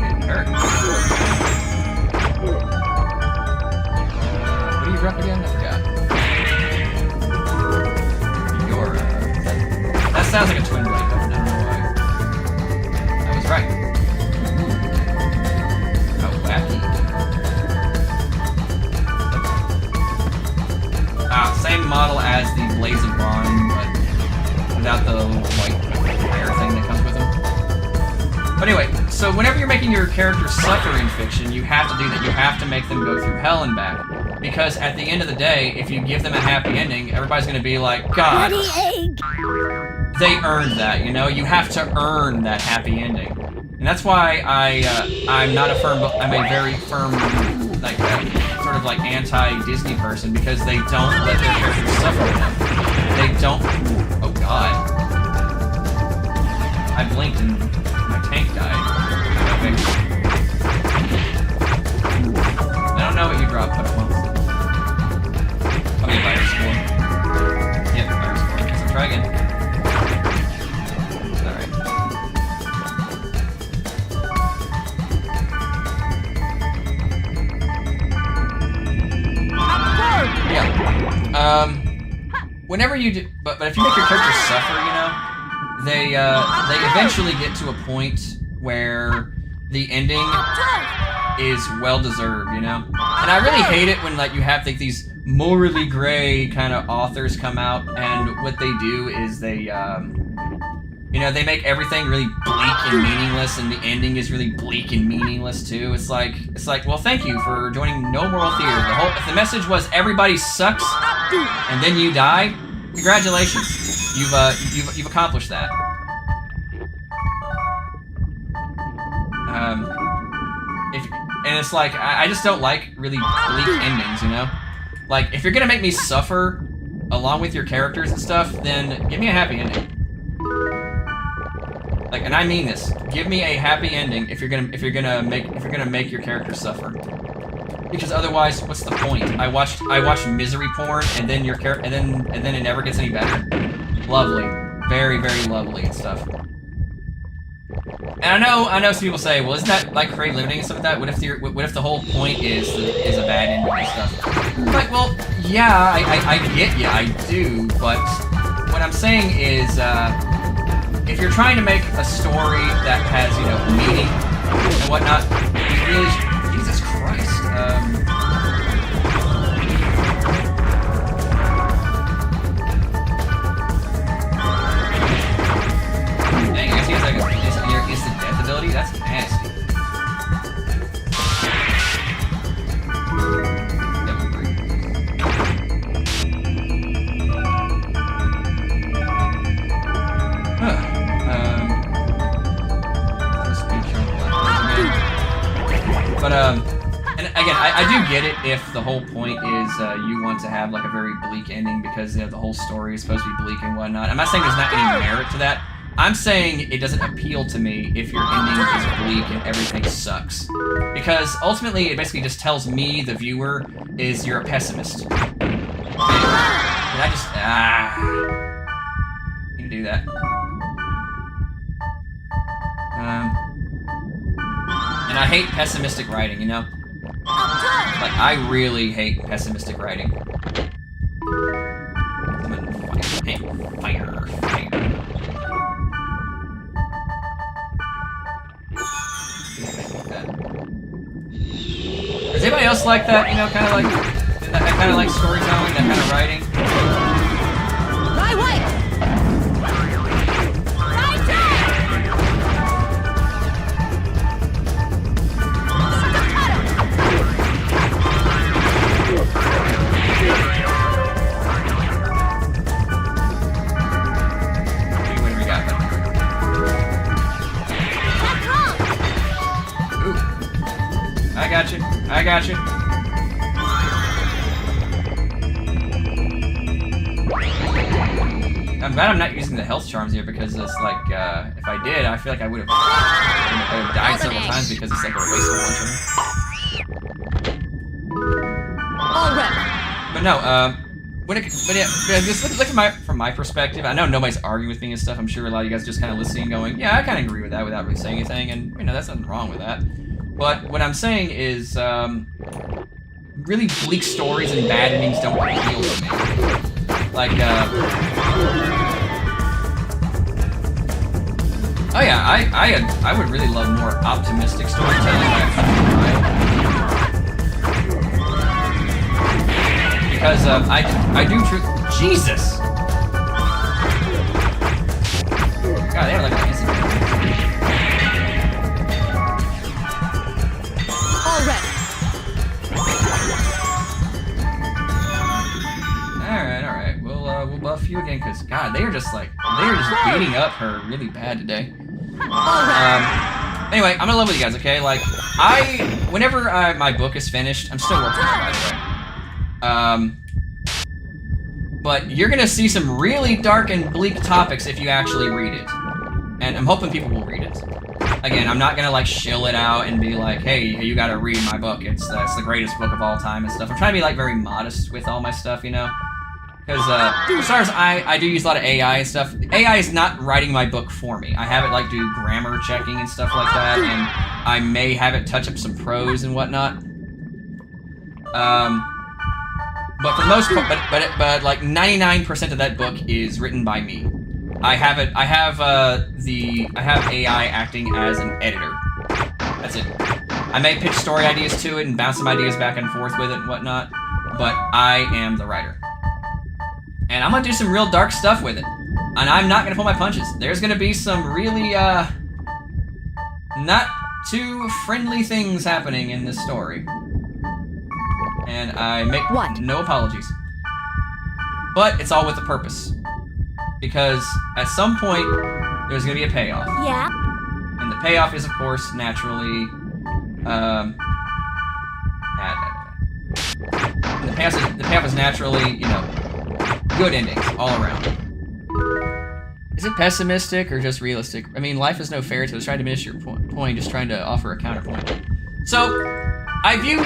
It hurt. What do you drop again? I forgot. That sounds like a twin blade, though. I don't know why. I was right. Same model as the Blaze of Bond, but without the little white fire thing that comes with them. But anyway, so whenever you're making your character suffer in fiction, you have to do that. You have to make them go through hell and back. Because at the end of the day, if you give them a happy ending, everybody's going to be like, God, they earned that, you know? You have to earn that happy ending. And that's why I'm not a firm, I'm a very firm, like, sort of like anti-Disney person, because they don't let their characters suffer enough. They don't. Oh God! I blinked and my tank died. Okay. I don't know what you dropped, but well. Okay, virus core. Yep, virus core. So try again. Whenever you do, but if you make your characters suffer, you know, they eventually get to a point where the ending is well deserved, you know. And I really hate it when like you have like these morally gray kind of authors come out, and what they do is they you know, they make everything really bleak and meaningless, and the ending is really bleak and meaningless too. It's like, well, thank you for joining No Moral Theater. If the message was everybody sucks, and then you die, congratulations, you've accomplished that. And it's like I just don't like really bleak endings, you know. Like if you're gonna make me suffer along with your characters and stuff, then give me a happy ending. Like, and I mean this. Give me a happy ending if you're gonna make your character suffer. Because otherwise, what's the point? I watched misery porn, and then your character, and then it never gets any better. Lovely, very very lovely and stuff. And I know some people say, well, isn't that like creative limiting and stuff like that? What if the whole point is a bad ending and stuff? Like, well, yeah, I get you, I do, but what I'm saying is, if you're trying to make a story that has, you know, meaning and whatnot, you really, Jesus Christ, dang, I guess he has like a instant death ability? That's nasty. But, and again, I do get it if the whole point is you want to have like a very bleak ending because, you know, the whole story is supposed to be bleak and whatnot. I'm not saying there's not any merit to that. I'm saying it doesn't appeal to me if your ending is bleak and everything sucks. Because ultimately it basically just tells me, the viewer, is you're a pessimist. And I just, you can do that. And I hate pessimistic writing, you know? Like, I really hate pessimistic writing. Hey, fire. Does anybody else like that, you know, kind of like, that kind of like storytelling, that kind of writing? My wife! My What do we got? Ooh. I got you. I got you. I'm glad I'm not using the health charms here because it's like, if I did, I feel like I would have died several times because it's like a waste of a bunch of them. All right. But no, just look at from my perspective. I know nobody's arguing with me and stuff. I'm sure a lot of you guys are just kind of listening, going, "Yeah, I kind of agree with that," without really saying anything, and you know, that's nothing wrong with that. But what I'm saying is, really bleak stories and bad endings don't appeal to me. Like, oh yeah, I would really love more optimistic storytelling, right? Because I do Jesus. God, they have like an easy. All right. All right. We'll buff you again, cause God, they are just beating up her really bad today. Anyway, I'm gonna level with you guys, okay? Like, whenever my book is finished, I'm still working on it, by the way. But you're gonna see some really dark and bleak topics if you actually read it. And I'm hoping people will read it. Again, I'm not gonna like shill it out and be like, hey, you gotta read my book. It's the greatest book of all time and stuff. I'm trying to be like very modest with all my stuff, you know? Because as far as I do use a lot of AI and stuff. AI is not writing my book for me. I have it like do grammar checking and stuff like that, and I may have it touch up some prose and whatnot. But for the most part, but like 99% of that book is written by me. I have AI acting as an editor. That's it. I may pitch story ideas to it and bounce some ideas back and forth with it and whatnot, but I am the writer. And I'm gonna do some real dark stuff with it. And I'm not gonna pull my punches. There's gonna be some really, not too friendly things happening in this story. And I make no apologies. But it's all with a purpose. Because at some point, there's gonna be a payoff. Yeah. And the payoff is, of course, naturally, the payoff is naturally, you know, good endings all around. Is it pessimistic or just realistic? I mean, life is no fairy tale. It's trying to diminish your point, just trying to offer a counterpoint. So, I view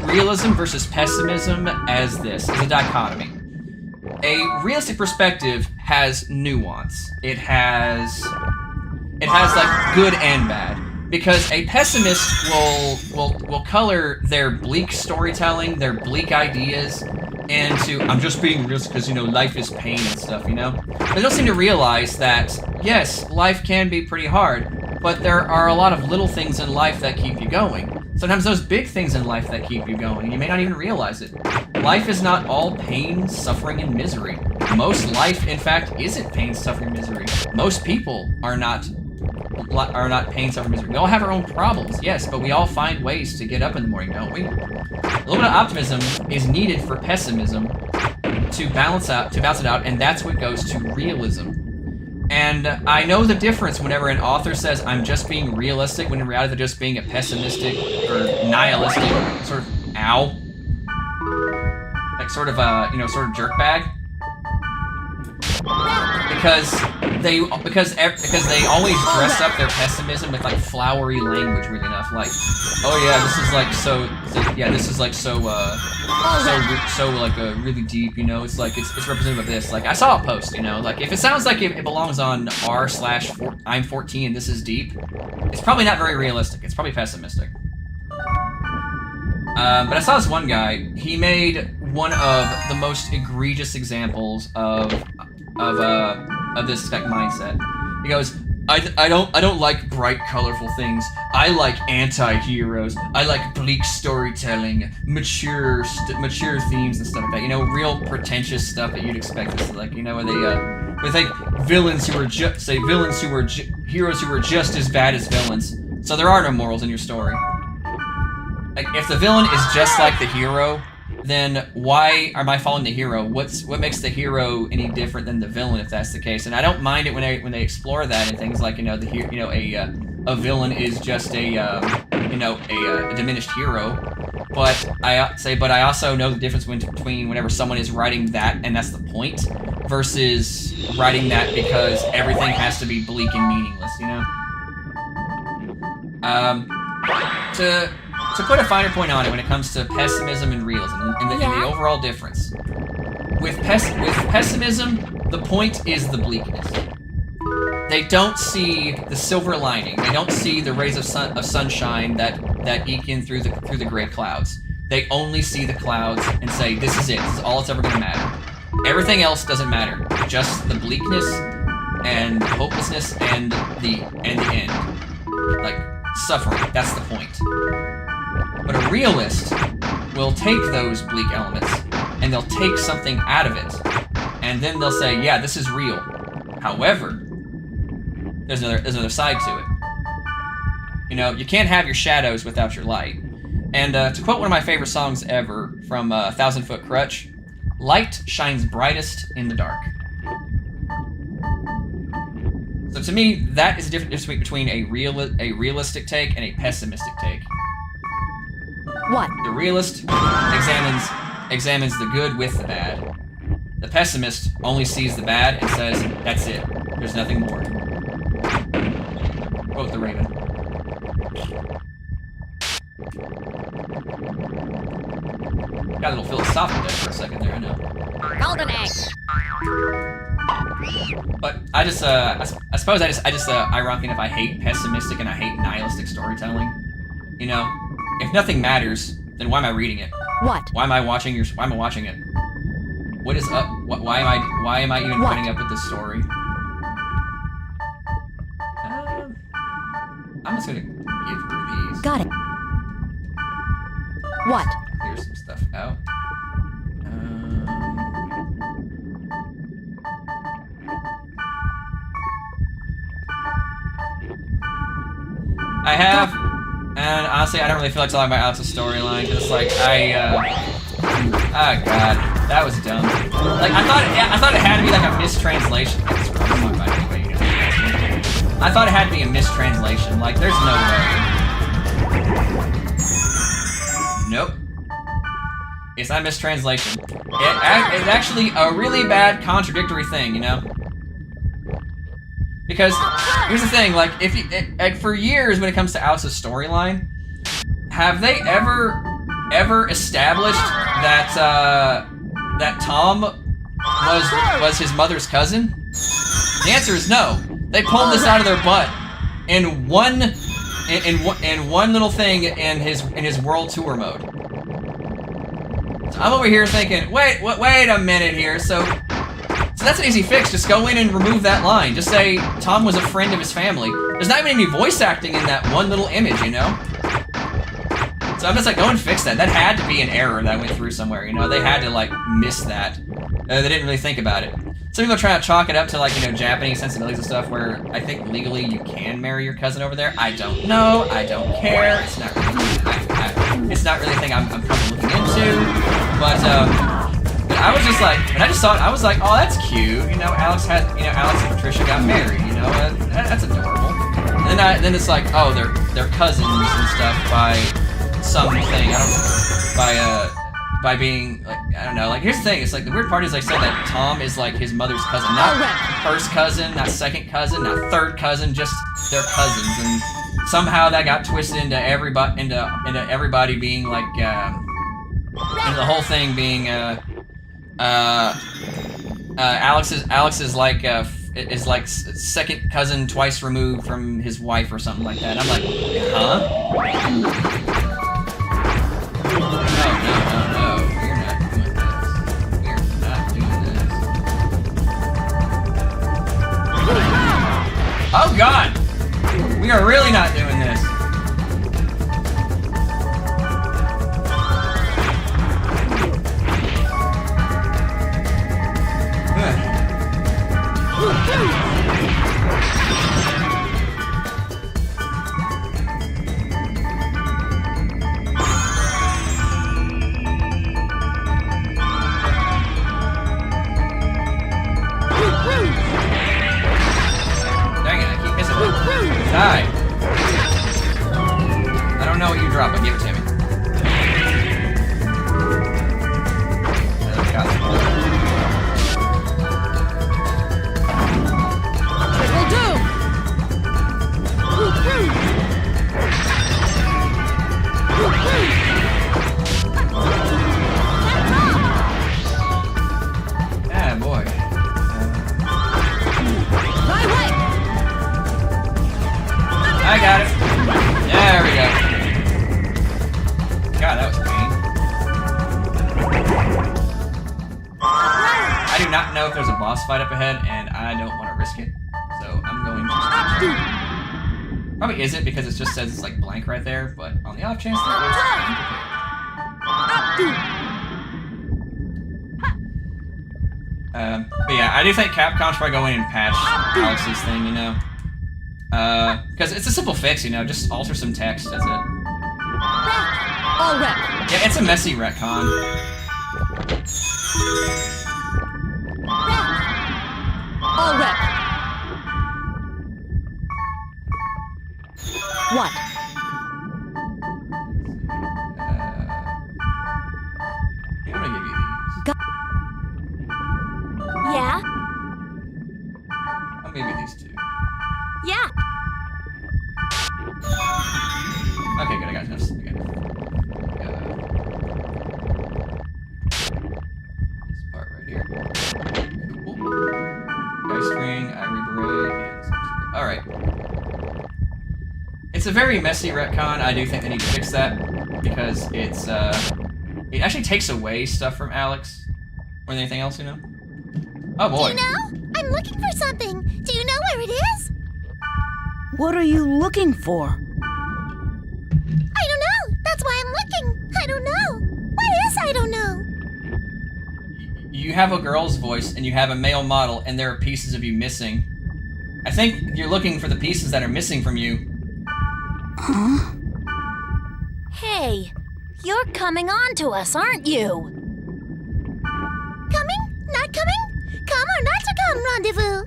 realism versus pessimism as a dichotomy. A realistic perspective has nuance. It has like good and bad. Because a pessimist will color their bleak storytelling, their bleak ideas, into, I'm just being realistic because, you know, life is pain and stuff, you know? They don't seem to realize that, yes, life can be pretty hard, but there are a lot of little things in life that keep you going. Sometimes those big things in life that keep you going, you may not even realize it. Life is not all pain, suffering, and misery. Most life, in fact, isn't pain, suffering, and misery. Most people are not pain, suffering, misery. We all have our own problems, yes, but we all find ways to get up in the morning, don't we? A little bit of optimism is needed for pessimism to balance it out, and that's what goes to realism. And I know the difference whenever an author says, I'm just being realistic, when in reality they're just being a pessimistic or nihilistic sort of sort of jerk bag. Because because they always dress up their pessimism with like flowery language, weird enough. Like, oh yeah, this is like so really deep, you know. It's like it's representative of this. Like I saw a post, you know, like if it sounds like it belongs on r/I'm 14 and this is deep, it's probably not very realistic. It's probably pessimistic. But I saw this one guy. He made one of the most egregious examples of this spec mindset. He goes, I don't like bright, colorful things. I like anti-heroes. I like bleak storytelling, mature themes and stuff like that. You know, real pretentious stuff that you'd expect. This like, you know, where they think heroes who are just as bad as villains. So there are no morals in your story. Like, if the villain is just like the hero, then why am I following the hero? What makes the hero any different than the villain if that's the case? And I don't mind it when they explore that and things like, you know, a villain is just a diminished hero. But I also know the difference between whenever someone is writing that and that's the point, versus writing that because everything has to be bleak and meaningless, you know. To put a finer point on it when it comes to pessimism and realism and the overall difference. With pessimism, the point is the bleakness. They don't see the silver lining. They don't see the rays of sunshine that eke in through the gray clouds. They only see the clouds and say, this is it. This is all that's ever going to matter. Everything else doesn't matter. Just the bleakness and the hopelessness and the end. Like, suffering. That's the point. But a realist will take those bleak elements and they'll take something out of it, and then they'll say, yeah, this is real. However, there's another side to it. You know, you can't have your shadows without your light. And to quote one of my favorite songs ever from 1,000 Foot Crutch, light shines brightest in the dark. So to me, that is the difference between a realistic take and a pessimistic take. What? The realist examines the good with the bad. The pessimist only sees the bad and says, that's it. There's nothing more. Quote the Raven. Got a little philosophical there for a second there, I know. Golden egg. But I suppose ironic enough, I hate pessimistic and I hate nihilistic storytelling. You know, if nothing matters, then why am I reading it? What? Why am I watching it? What is up? Why am I even putting up with this story? I'm just gonna give her these. Got it. What? Clear some stuff out. I have, and honestly, I don't really feel like talking about Alex's storyline, because it's like, oh god, that was dumb. Like, I thought it had to be like a mistranslation. I thought it had to be a mistranslation, like, there's no way. Nope. It's not a mistranslation. It's actually a really bad contradictory thing, you know? Because here's the thing, like, if you for years when it comes to Alex's storyline, have they ever established that that Tom was his mother's cousin? The answer is no. They pulled this out of their butt in one little thing in his world tour mode. So I'm over here thinking, wait a minute here, so that's an easy fix. Just go in and remove that line. Just say Tom was a friend of his family. There's not even any voice acting in that one little image, you know? So I'm just like, go and fix that. That had to be an error that went through somewhere, you know? They had to, like, miss that. They didn't really think about it. Some people are trying to chalk it up to, like, you know, Japanese sensibilities and stuff where I think legally you can marry your cousin over there. I don't know. I don't care. It's not really a thing I'm probably looking into. But I was just like, when I just saw it, I was like, oh, that's cute. You know, Alex and Patricia got married. You know, that's adorable. And then it's like, oh, they're cousins and stuff by something. I don't know, by by being like, I don't know, like here's the thing, it's like the weird part is I said that Tom is like his mother's cousin, not first cousin, not second cousin, not third cousin, just their cousins, and somehow that got twisted into everybody into everybody being like into the whole thing being Alex is like second cousin twice removed from his wife or something like that. I'm like, huh? No. We're not doing this. Oh God! We are really not doing this. Dang it, I keep missing it. Die. I don't know what you drop, but give it to me. Triple doom! Yeah, boy. My way! I got it. There we go. God, that was pain. I do not know if there's a boss fight up ahead, and I don't want to risk it. So I'm going to... Probably isn't, because it just says it's like blank right there, but on the off chance there is, I'm prepared. But yeah, I do think Capcom should probably go in and patch Alex's thing, you know? Because it's a simple fix, you know, just alter some text, that's it. All rep. Yeah, it's a messy retcon. All rep. What? I'm gonna give you these. Yeah? I'll give you these two. Yeah. Okay, good, I got enough. This part right here. Cool. Ice string, ivory beret, and alright. It's a very messy retcon. I do think they need to fix that because it's it actually takes away stuff from Alex more than anything else, you know? Oh boy. Do you know? I'm looking for something. Do you know where it is? What are you looking for? I don't know. That's why I'm looking. I don't know. What is I don't know? You have a girl's voice and you have a male model and there are pieces of you missing. I think you're looking for the pieces that are missing from you. Huh? Hey, you're coming on to us, aren't you? Coming? Not coming? Come or not to come, rendezvous?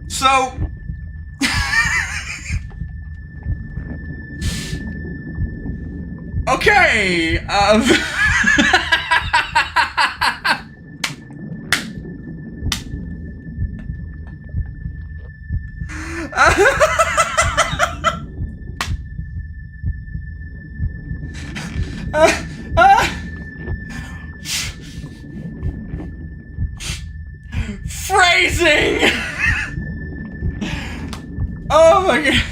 So... Okay, phrasing! Oh my god.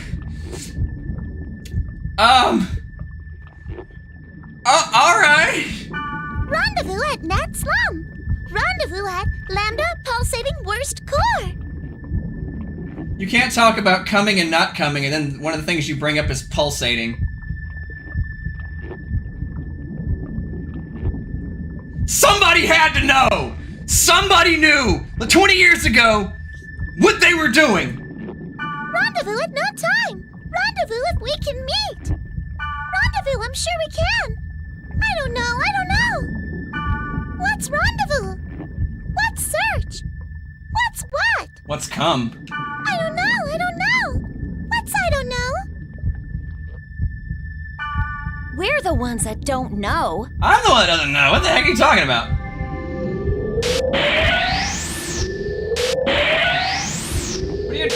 Alright. Rendezvous at Nat Slum. Rendezvous at Lambda Pulsating Worst Core. You can't talk about coming and not coming, and then one of the things you bring up is pulsating. Somebody had to know! Somebody knew 20 years ago what they were doing! Rendezvous at no time. Rendezvous if we can meet. Rendezvous, I'm sure we can. I don't know. What's rendezvous? What's search? What's what? What's come? I don't know. What's I don't know? We're the ones that don't know. I'm the one that doesn't know. What the heck are you talking about? What are you...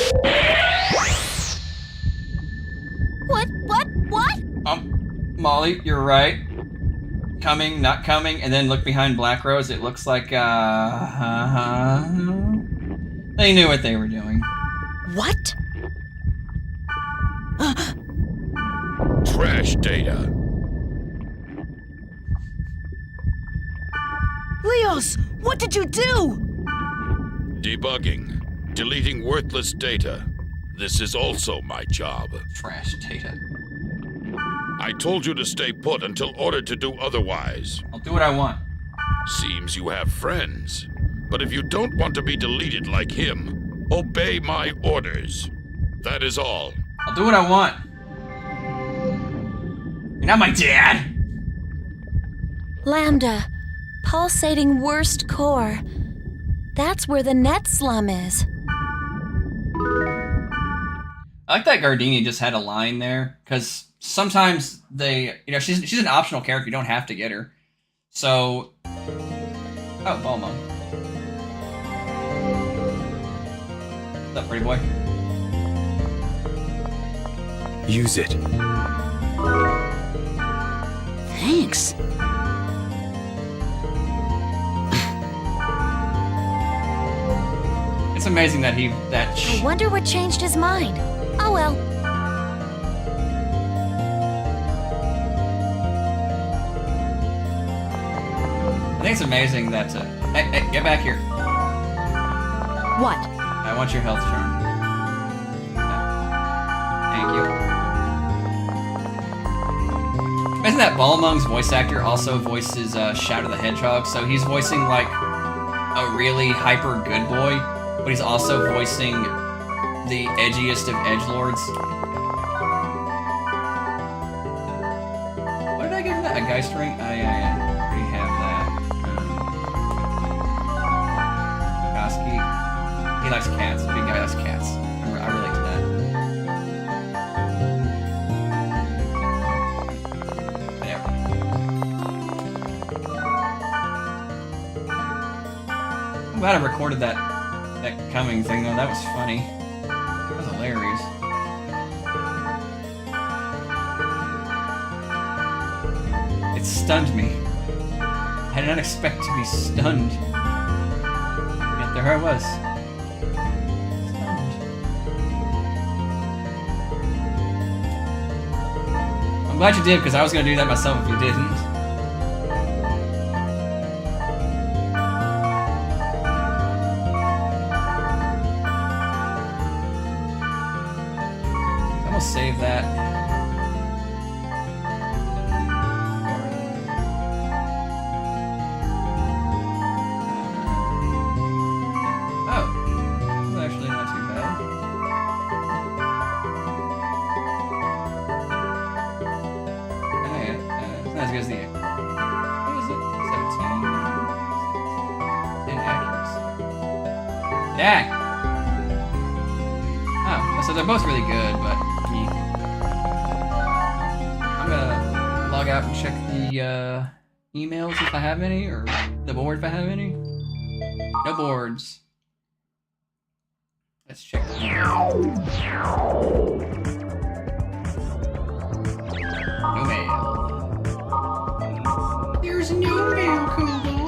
What? Molly, you're right. Coming, not coming, and then look behind Black Rose. It looks like, they knew what they were doing. What? Trash data. Leos, what did you do? Debugging. Deleting worthless data. This is also my job. Trash data. I told you to stay put until ordered to do otherwise. I'll do what I want. Seems you have friends. But if you don't want to be deleted like him, obey my orders. That is all. I'll do what I want. You're not my dad! Lambda, pulsating worst core. That's where the net slum is. I like that Gardini just had a line there, because sometimes they, she's an optional character, you don't have to get her. So, oh, Balmo. What's up, pretty boy? Use it. Thanks. It's amazing that I wonder what changed his mind. Oh well. I think it's amazing that, hey, get back here. What? I want your health charm. Thank you. Imagine that Balmung's voice actor also voices Shadow the Hedgehog, so he's voicing like a really hyper good boy, but he's also voicing the edgiest of edgelords. What did I give that? A Geist ring? I already have that. Koski. He likes cats. Big guy likes cats. I relate to that. Whatever. I'm glad I recorded that coming thing though. That was funny. That was hilarious. It stunned me. I did not expect to be stunned. Yet there I was. Stunned. I'm glad you did, because I was going to do that myself if you didn't. I'm going to save that. Oh, this is actually not too bad. It's not as good as the... What is it? 17. Inaccuracy. Dang! Oh, so they're both really good, but... I'm gonna log out and check the emails if I have any, or the board if I have any. No boards. Let's check the email. No mail. There's no mail, Cobalt.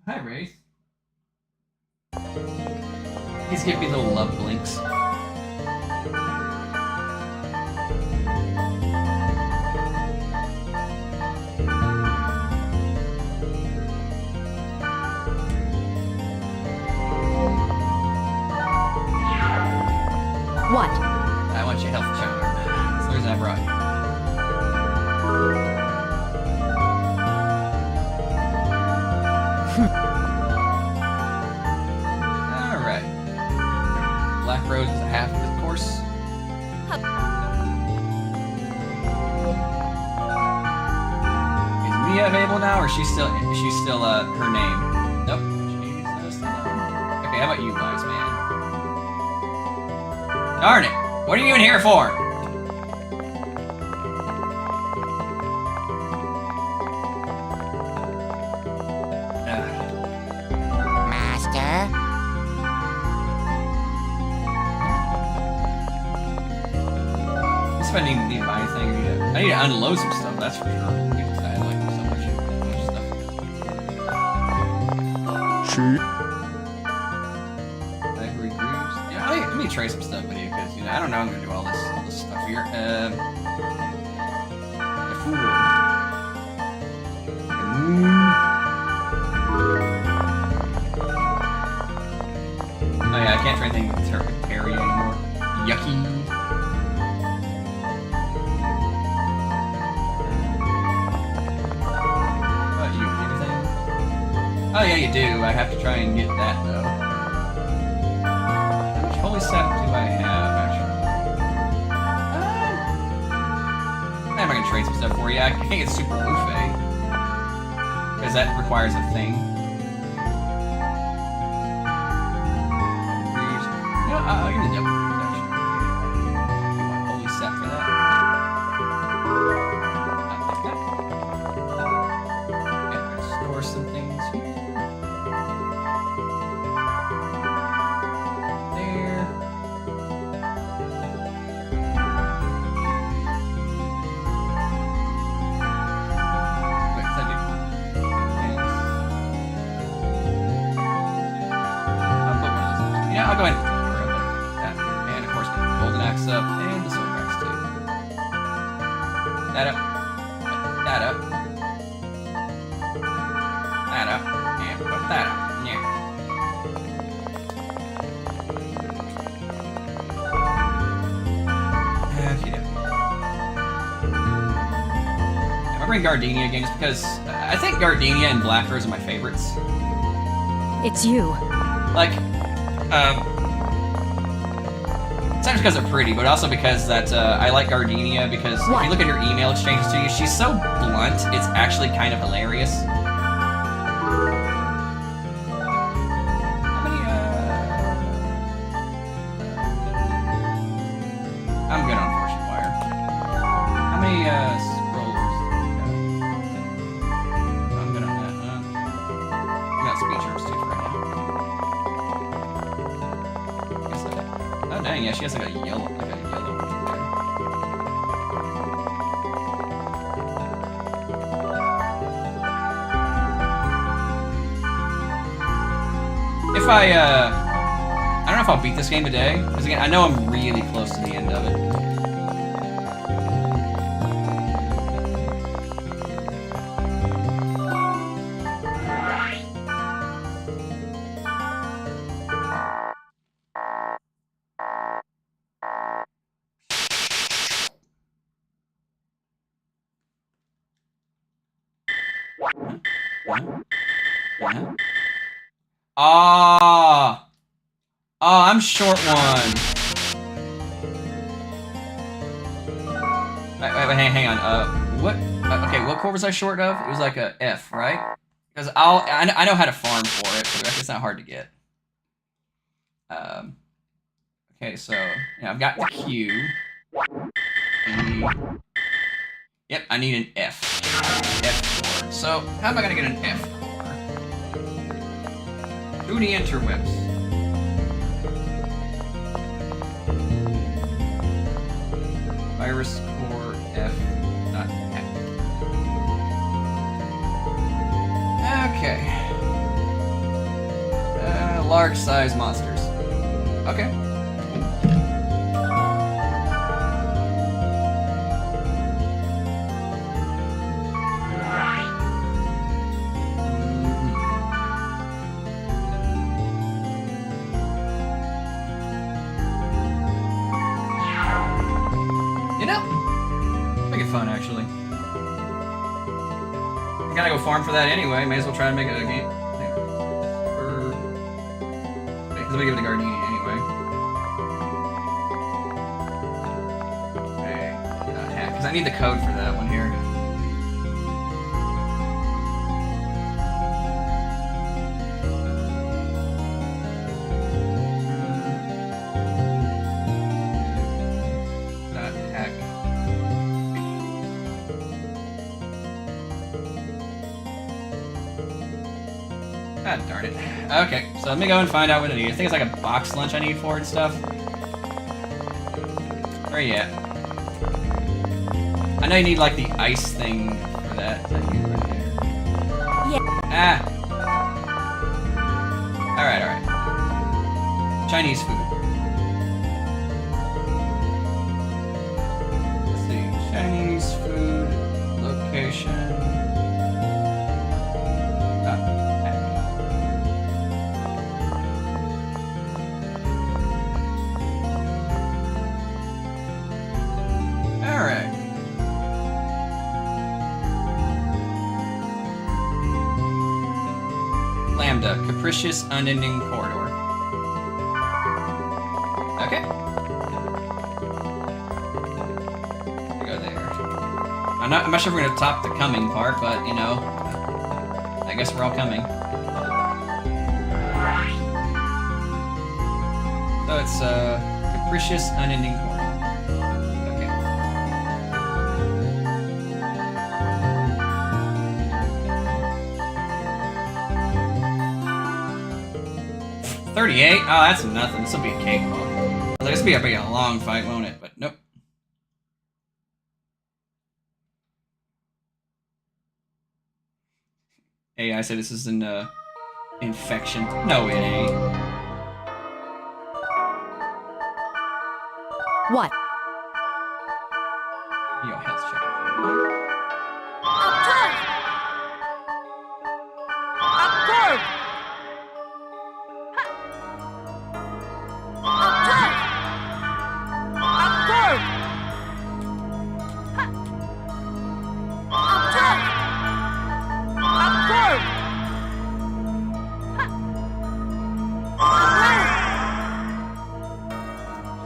Hi, Wraith. He's giving me little love blinks. What? I want your health charm. That's the reason I brought you. Alright. Black Rose is a half of the course. Is Mia available now, or is she still her name? Nope. She's still okay, how about you, wise man? Darn it! What are you in here for? If I need to buy anything, I need to unload some stuff, that's for sure. I like so much stuff. Library groups. Yeah, let me try some stuff with you, because I don't know I'm gonna do all this stuff here. Oh yeah, I can't try anything with Terry anymore. Yucky. Oh yeah, you do. I have to try and get that though. How much holy sap do I have actually? I'm gonna trade some stuff for you. I can't get super buffet because that requires a thing. You know, I'll give you the double actually. Holy sap for that. I'll take that. Yeah, I'm gonna store some things here. I'll go ahead and that. And of course, get the golden axe up and the sword axe too. That up. That up. That up. And put that up. Yeah. Okay. I'm gonna bring Gardenia again just because I think Gardenia and Black Rose are my favorites. It's you. Like, it's not just because they're pretty, but also because that I like Gardenia because if you look at her email exchanges to you, she's so blunt, it's actually kind of hilarious. How many, I'm good on Fortune Wire. How many, scrolls? I'm good on that, I got speech herbs too for right now. Oh dang, yeah, she has like a yellow one there. If I don't know if I'll beat this game today, because again, I know I'm really close to the end of it. Oh, I'm short one. Wait, hang on. What? Okay, what core was I short of? It was like a F, right? Because I know how to farm for it, but it's not hard to get. Okay, so yeah, I've got the Q. Yep, I need an F. F core. So how am I gonna get an F core? Through the interwebs. Virus core F, not F. Okay. Large size monsters. Okay. You know, make it fun actually. gotta go farm for that anyway. May as well try to make it a game. Because let me give it to Gardini anyway. Okay, hack. Because I need the code for that one here. Hack. God darn it. Okay, so let me go and find out what I need. I think it's like a box lunch I need for it and stuff. Where are you at? I know you need like the ice thing for that. Is that you right there? Yeah. Ah! Alright, alright. Chinese food. Let's see. Chinese food. Location. Alright. Lambda, capricious, unending corridor. Okay. Go there. I'm not sure if we're gonna top the coming part, but you know, I guess we're all coming. So it's capricious, unending corridor. Okay. 38? Oh, that's nothing. This will be a cakewalk. This will be a long fight, won't it? But nope. Hey, I said this is an infection. No, it ain't. What? Yo, health check.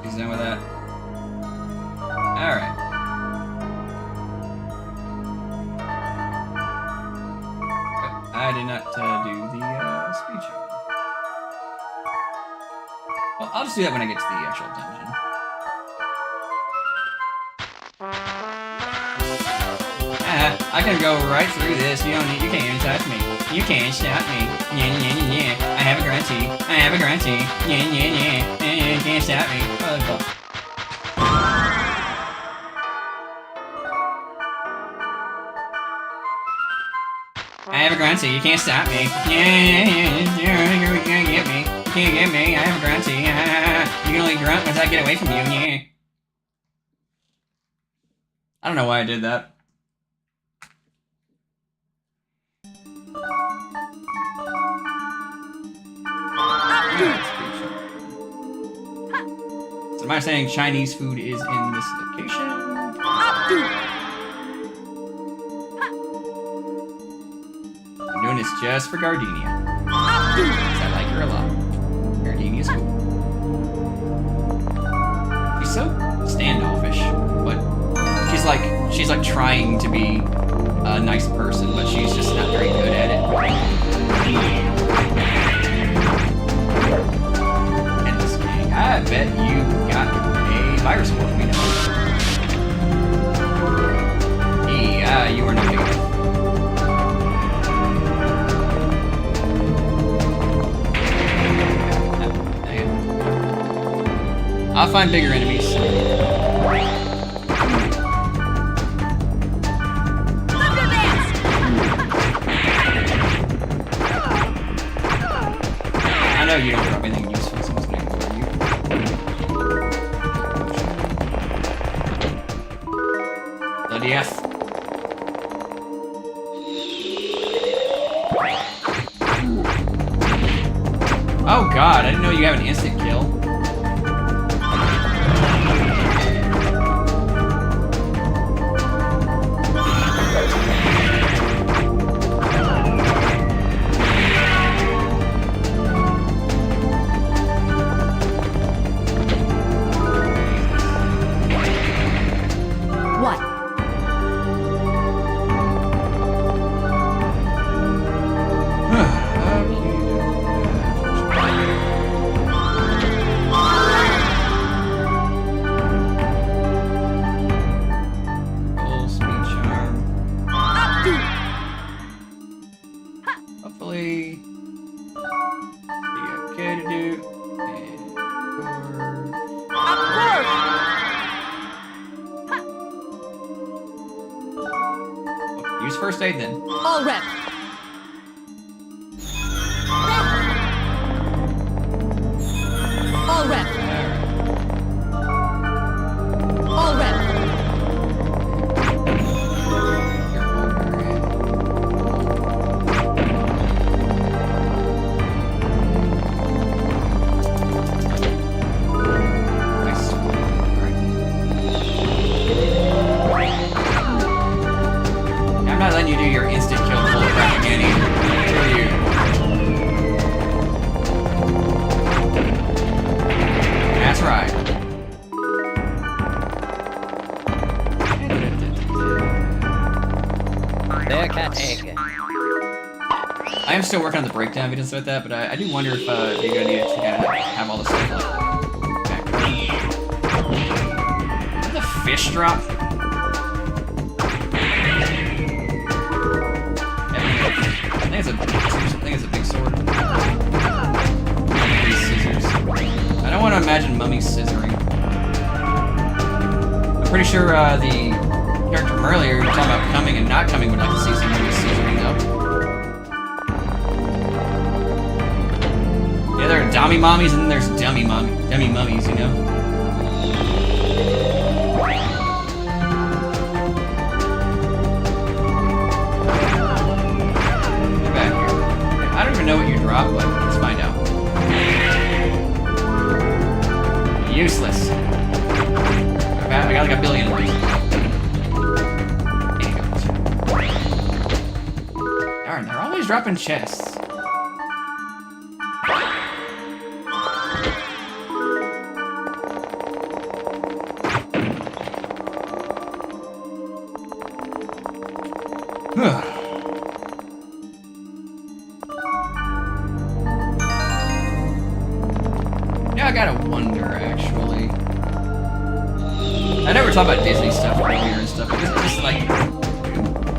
She's done with that. Alright. I did not do the speech. Well, I'll just do that when I get to the actual dungeon. I can go right through this. You can't touch me. You can't stop me. Yeah, yeah, yeah, yeah. I have a grunty. I have a grunty. Yeah, yeah, yeah. You can't stop me. Oh, fuck. I have a grunty. You can't stop me. Yeah, you can't get me. You can't get me. I have a grunty. You can only grunt once I get away from you. Yeah. I don't know why I did that. So am I saying Chinese food is in this location? I'm doing this just for Gardenia. Because I like her a lot. Gardenia's cool. She's so standoffish, but she's like trying to be a nice person, but she's just not very good at it. I bet you got a virus for me now. Yeah, you are not good. I'll find bigger enemies. I know you don't drop anything useful. Yes. Oh god, I didn't know you have an instant kill. first aid then. All rep. All rep. All rep. I'm not letting you do your instant kill full crap again either. Screw you. That's right. There, cat egg. I am still working on the breakdown videos with that, but I do wonder if you're gonna need to kind of have all the stuff like back. Did the fish drop? I think it's a big sword. These scissors. I don't want to imagine mummies scissoring. I'm pretty sure the character from earlier, you were talking about coming and not coming, would like to see some mummies scissoring up. Yeah, there are dummy mommies and then there's dummy mummies, you know? Get back here. I don't even know what you dropped, but let's find out. Useless. I got like a billion of these. Darn, they're always dropping chests. Yeah, I gotta wonder, actually. I never talk about Disney stuff earlier and stuff, but this is just like...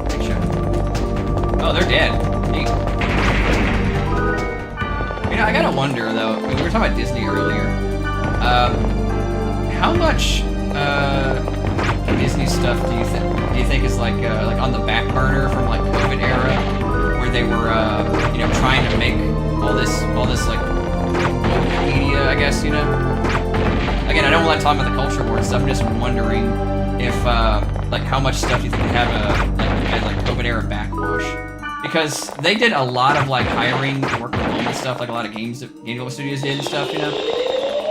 Picture. Oh, they're dead. Neat. You know, I gotta wonder, though, we were talking about Disney earlier. How much, Disney stuff do you think is like on the back burner from like COVID era, where they were you know, trying to make all this like media, I guess, you know. Again, I don't like talking about the culture war and stuff. I'm just wondering if like how much stuff do you think have like COVID era backwash, because they did a lot of like hiring to work from home and stuff, like a lot of game development studios did and stuff, you know.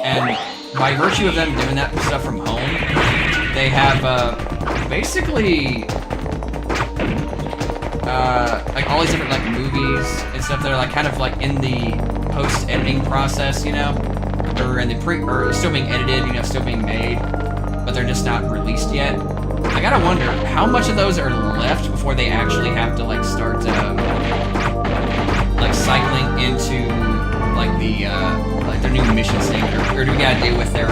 And by virtue of them doing that stuff from home, they have basically like all these different like movies and stuff that are like kind of like in the post-editing process, you know, or in the or still being edited, you know, still being made, but they're just not released yet. I gotta wonder how much of those are left before they actually have to like start like cycling into like the like their new mission statement, or do we gotta deal with their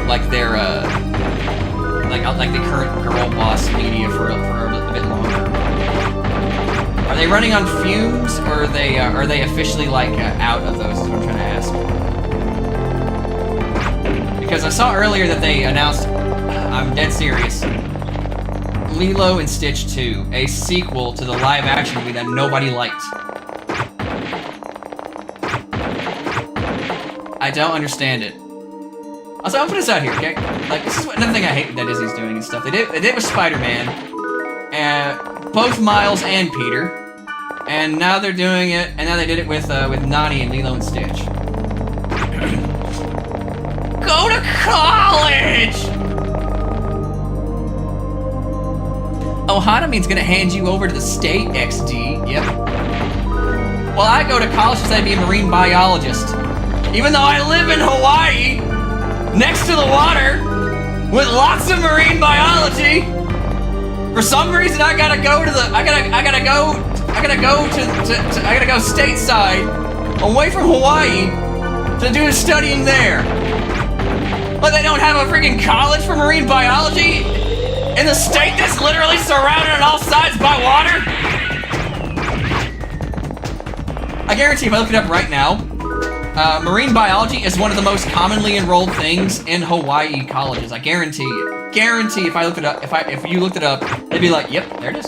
like their like the current girl boss media for a bit longer? Are they running on fumes, or are they officially like out of those? Is what I'm trying to ask. Because I saw earlier that they announced, I'm dead serious, Lilo and Stitch 2, a sequel to the live-action movie that nobody liked. I don't understand it. Also, I'll put this out here, okay? Like, this is another thing I hate that Disney's doing and stuff. They did it with Spider-Man, and both Miles and Peter, and now they're doing it, and now they did it with Nani and Lilo and Stitch. Go to college! Oh, Haname's gonna hand you over to the state, XD. Yep. Well, I go to college because I'd be a marine biologist. Even though I live in Hawaii, next to the water, with lots of marine biology, for some reason I gotta go stateside, away from Hawaii, to do studying there. But they don't have a freaking college for marine biology in the state that's literally surrounded on all sides by water? I guarantee if I look it up right now, marine biology is one of the most commonly enrolled things in Hawaii colleges. I guarantee it. Guarantee if I looked it up, if you looked it up, they'd be like, yep, there it is.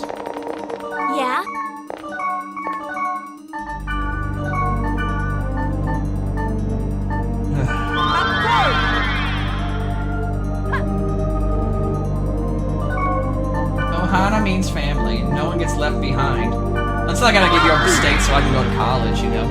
means family. No one gets left behind. Until I gotta give you up the state so I can go to college, you know.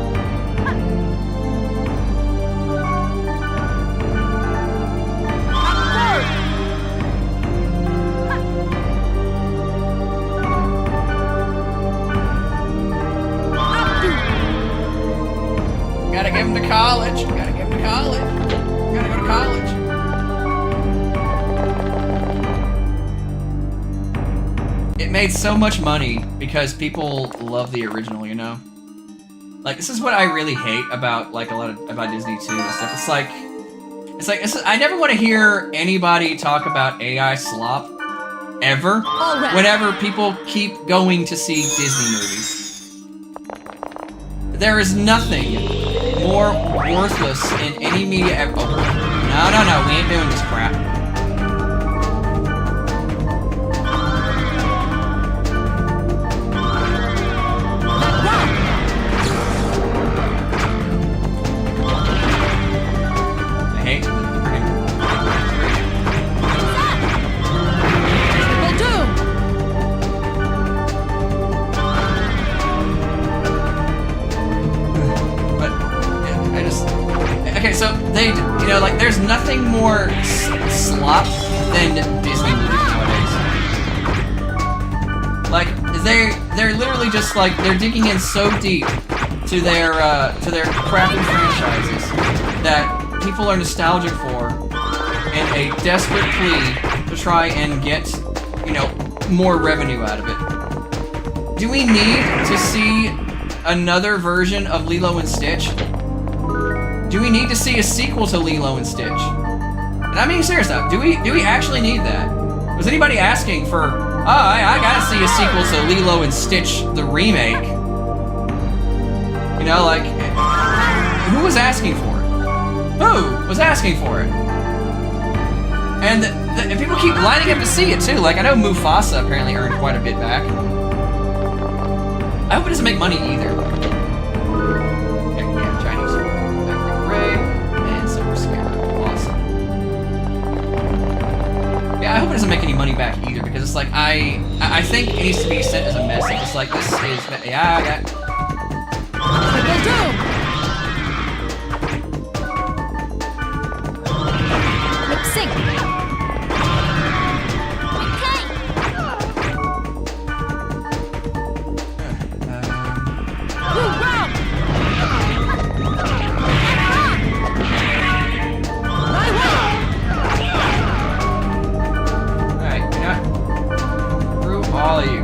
Gotta give him to college. Gotta give him to college. Gotta go to college. It made so much money because people love the original, you know? Like, this is what I really hate about, like, about Disney too and stuff. I never want to hear anybody talk about AI slop ever. Alright. Whenever people keep going to see Disney movies. There is nothing more worthless in any media ever. Oh, no, we ain't doing this crap. I hate the Okay, so they, you know, like, there's nothing more slop than Disney movies nowadays. Like, they're literally just like, they're digging in so deep to their crappy franchises that people are nostalgic for in a desperate plea to try and get, you know, more revenue out of it. Do we need to see another version of Lilo and Stitch? Do we need to see a sequel to Lilo and Stitch? And I mean serious now, do we actually need that? Was anybody asking for, oh, I gotta see a sequel to Lilo and Stitch, the remake? You know, like, who was asking for it? Who was asking for it? And people keep lining up to see it too. Like, I know Mufasa apparently earned quite a bit back. I hope it doesn't make money either. Yeah, Chinese. Awesome. Yeah, I hope it doesn't make any money back either, because it's like, I think it needs to be sent as a message. It's like, this is, yeah, I got... Lip sync. All of you.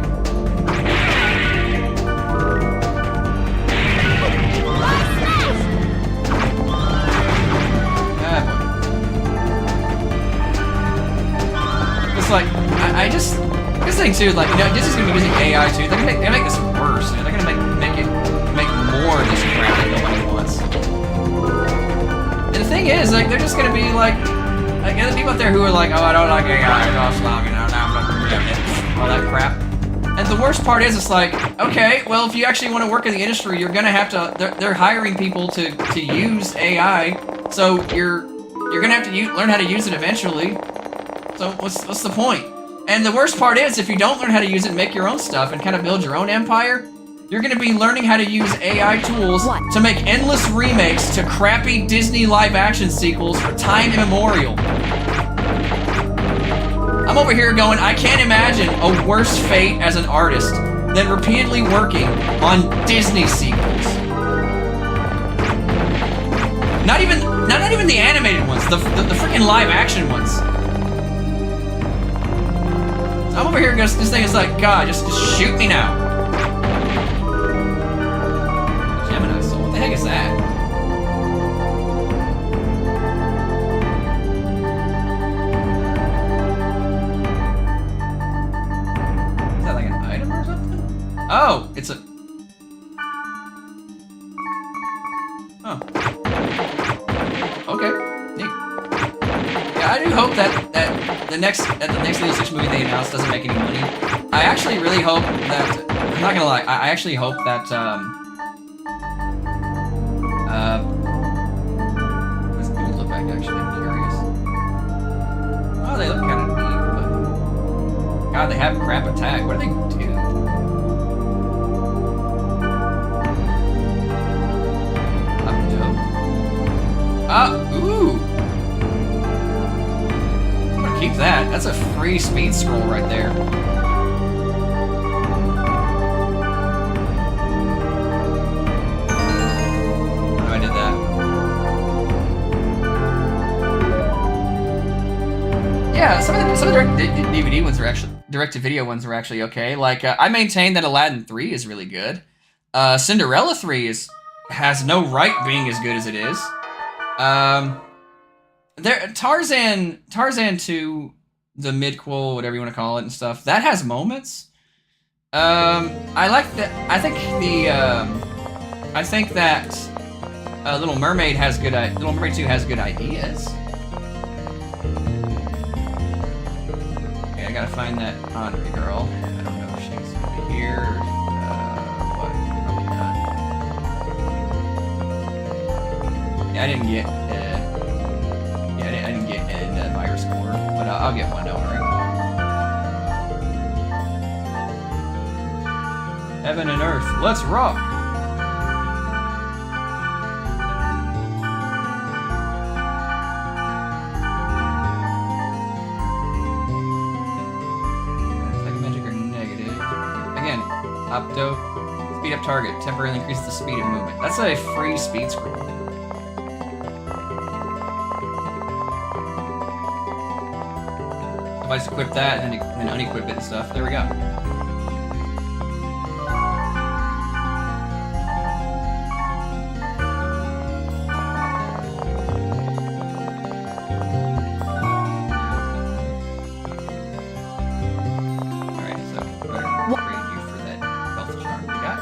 It's like, this thing too, like, you know, Disney's gonna be using AI too. They're gonna make this worse. You know, they're gonna make more of this crap that nobody wants. And the thing is, like, they're just gonna be like other people out there who are like, oh, I don't like AI, it's all slop, you know, now I'm not gonna do it. All that crap. And the worst part is, it's like, okay, well, if you actually want to work in the industry, you're gonna have to. They're hiring people to use AI, so you're gonna have to learn how to use it eventually. So what's the point? And the worst part is, if you don't learn how to use it and make your own stuff and kind of build your own empire, you're gonna be learning how to use AI tools to make endless remakes to crappy Disney live-action sequels for time immemorial. I'm over here going, I can't imagine a worse fate as an artist than repeatedly working on Disney sequels. Not even the animated ones, the freaking live action ones. I'm over here just this thing is like, God, just shoot me now. Gemini Soul, what the heck is that? Oh, it's a... Oh. Okay. Neat. Yeah, I do hope that the next Lilo Stitch movie they announced doesn't make any money. I actually really hope that... I'm not gonna lie, I actually hope that, let's do a look back, actually, I'm curious. Oh, they look kind of neat, but... God, they have crap attack. What do they do? Ooh! I'm gonna keep that. That's a free speed scroll right there. I did that. Yeah, some of the DVD ones are actually direct-to-video ones are actually okay. Like I maintain that Aladdin 3 is really good. Cinderella 3 has no right being as good as it is. Tarzan 2, the midquel, whatever you want to call it and stuff, that has moments. I like that. I think that Little Mermaid has good. Little Mermaid 2 has good ideas. Okay, I gotta find that Henri girl. I don't know if she's gonna be here. What? Probably not. Yeah, I didn't get. I didn't get a virus core, but I'll get one. Don't worry. Heaven and Earth, let's rock! Psychometric or negative. Again, Opto. Speed up target. Temporarily increases the speed of movement. That's a free speed scroll. I just equip that and then unequip it and stuff. There we go. Alright, so better upgrade you for that health charm we got.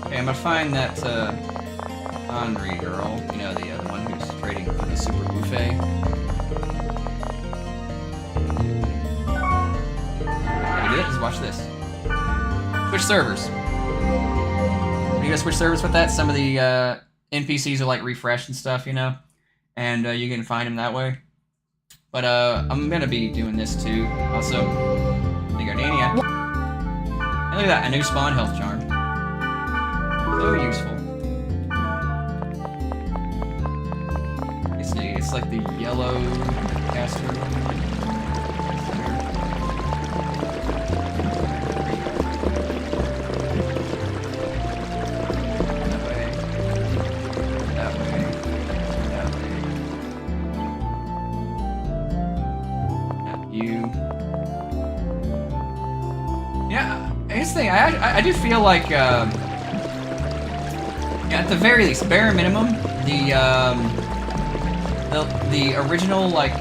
Okay, I'm gonna find that Henri girl, you know, the one who's trading for the super buffet. How to do it? Just watch this. Switch servers. You gotta switch servers with that. Some of the NPCs are like refreshed and stuff, you know, and you can find them that way. But I'm gonna be doing this too. Also, the Gardania. And look at that, a new spawn health charm. So useful. It's like the yellow caster. That way. That way. That way. Not you. Yeah, here's the thing. I do feel like, at the very least, bare minimum, the original, like,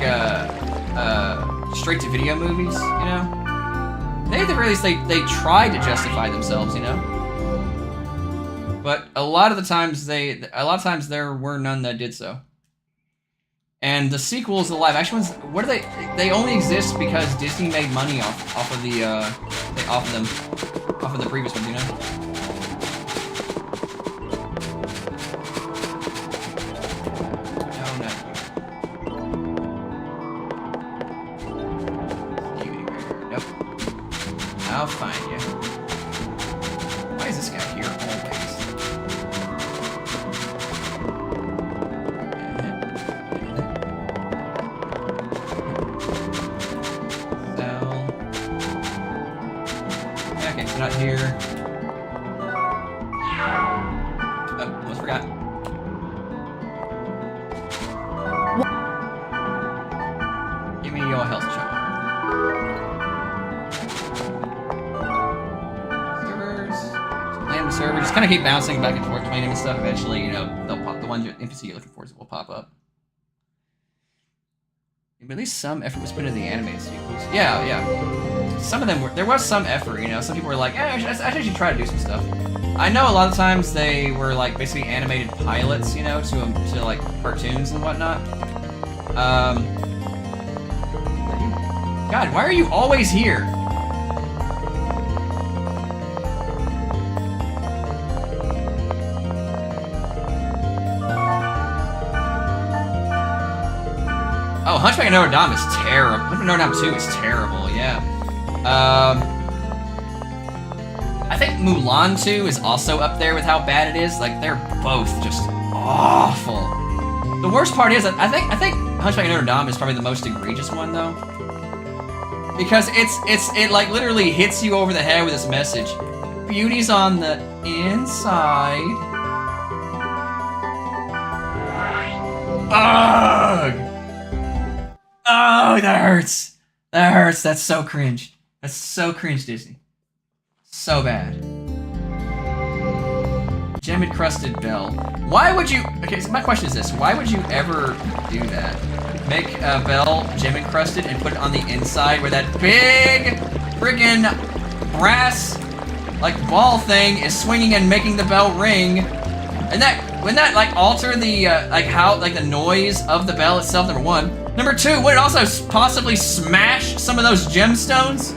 straight-to-video movies, you know? They, at the very least, they tried to justify themselves, you know? But a lot of the times, there were none that did so. And the sequels, the live-action ones, what are they? They only exist because Disney made money off of the previous ones, you know? I'll find you. Why is this guy here always? Sell. Okay, so not here. Oh, almost forgot. Give me your health charm. Server, just kind of keep bouncing back and forth between them and stuff. Eventually, you know, they'll pop. The ones NPC you're looking for will pop up. But at least some effort was put into the animated sequels. Yeah, yeah. Some of them were. There was some effort, you know. Some people were like, "Eh, I should try to do some stuff." I know a lot of times they were like basically animated pilots, you know, to like cartoons and whatnot. God, why are you always here? Oh, Hunchback of Notre Dame is terrible. Hunchback of Notre Dame 2 is terrible, yeah. I think Mulan 2 is also up there with how bad it is. Like, they're both just awful. The worst part is that I think Hunchback of Notre Dame is probably the most egregious one, though. Because it like literally hits you over the head with this message. Beauty's on the inside. Ugh! Oh, that hurts. That hurts. That's so cringe. That's so cringe, Disney. So bad. Gem encrusted bell. Why would you? Okay, so my question is this: why would you ever do that? Make a bell gem encrusted and put it on the inside where that big friggin' brass like ball thing is swinging and making the bell ring, and wouldn't that like alter the like how like the noise of the bell itself? Number one. Number two, would it also possibly smash some of those gemstones?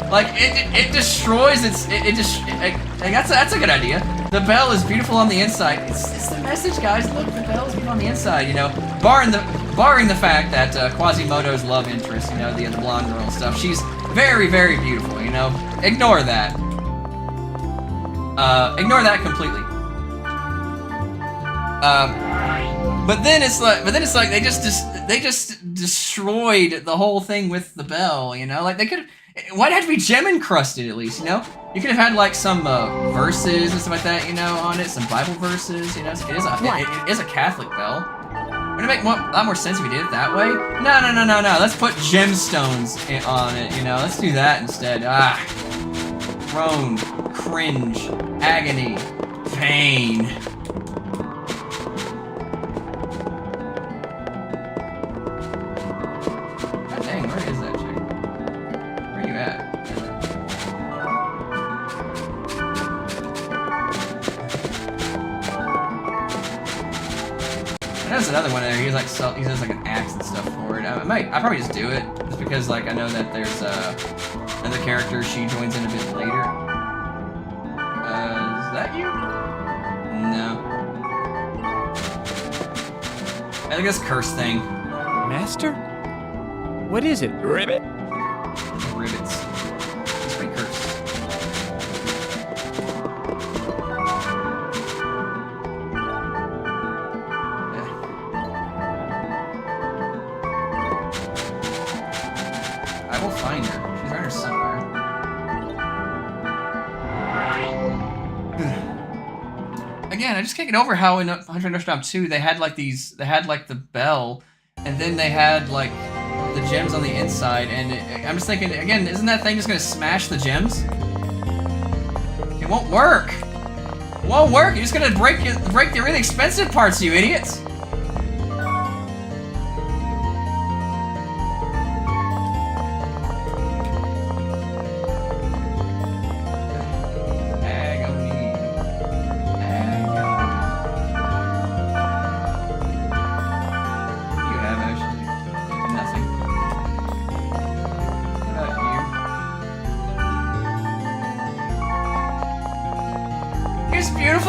Like it destroys its that's a good idea. The bell is beautiful on the inside. It's the message, guys. Look, the bell is beautiful on the inside. You know, barring the fact that Quasimodo's love interest, you know, the blonde girl and stuff, she's very, very beautiful. You know, ignore that. Ignore that completely. But then it's like they just destroyed the whole thing with the bell. You know, like they could. Why'd it have to be gem encrusted at least? You know, you could have had like some verses and stuff like that. You know, on it, some Bible verses. You know, it is a Catholic bell. Wouldn't it make a lot more sense if we did it that way? No. Let's put gemstones on it. You know, let's do that instead. Ah, groan, cringe, agony, pain. God dang, where is that chick? Where are you at? There's another one there. He has like an axe and stuff for it. I'll probably just do it just because like I know that there's another character. She joins in a bit later. Is that you? No. I think this curse thing. Master? What is it? Ribbit? Ribbits. It's pretty cursed. I will find her. She's around here somewhere. Again, I just can't get over how in 100 Notre Dame 2 they had like the bell, and then they had like the gems on the inside, and I'm just thinking again, isn't that thing just gonna smash the gems? It won't work. It won't work. You're just gonna break the really expensive parts, you idiots.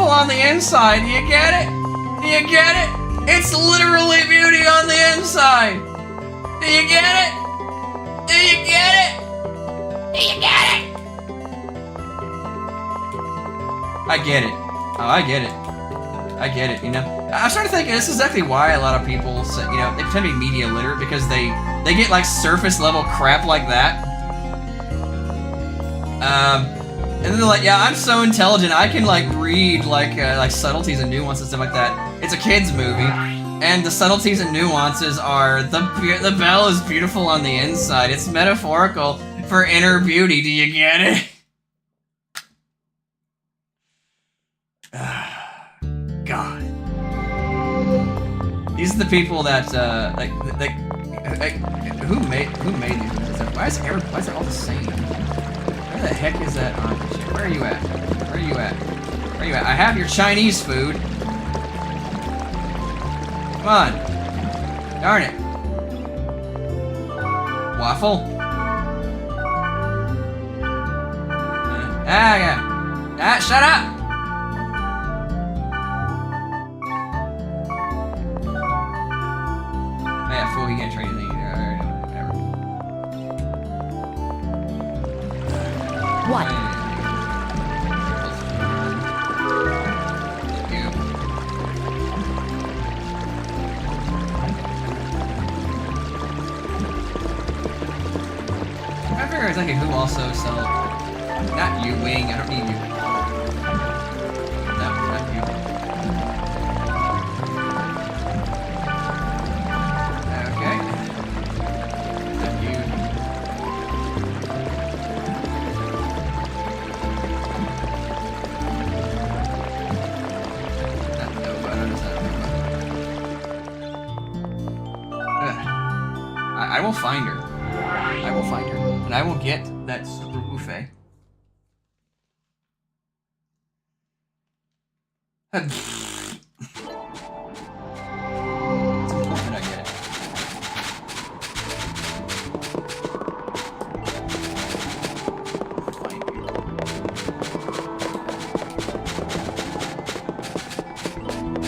On the inside, do you get it? Do you get it? It's literally beauty on the inside. Do you get it? Do you get it? Do you get it? I get it. Oh, I get it. I get it, you know? I was trying to think, this is exactly why a lot of people say, you know, they pretend to be media literate because they get like surface level crap like that. And then they're like, yeah, I'm so intelligent, I can like read like subtleties and nuances and stuff like that. It's a kid's movie, and the subtleties and nuances are the bell is beautiful on the inside. It's metaphorical for inner beauty. Do you get it? God, these are the people that who made these? Why is it all the same? Where the heck is that armpit chick? Where are you at? Where are you at? Where are you at? I have your Chinese food. Come on. Darn it. Waffle? Yeah. Shut up! thinking who also sells. Not you, Wing. I don't need you. No, not you. Okay. Not you. Not Nova. I don't understand. I will find her. I will find her. And I will get that super buffet. It's important I get it. Find you.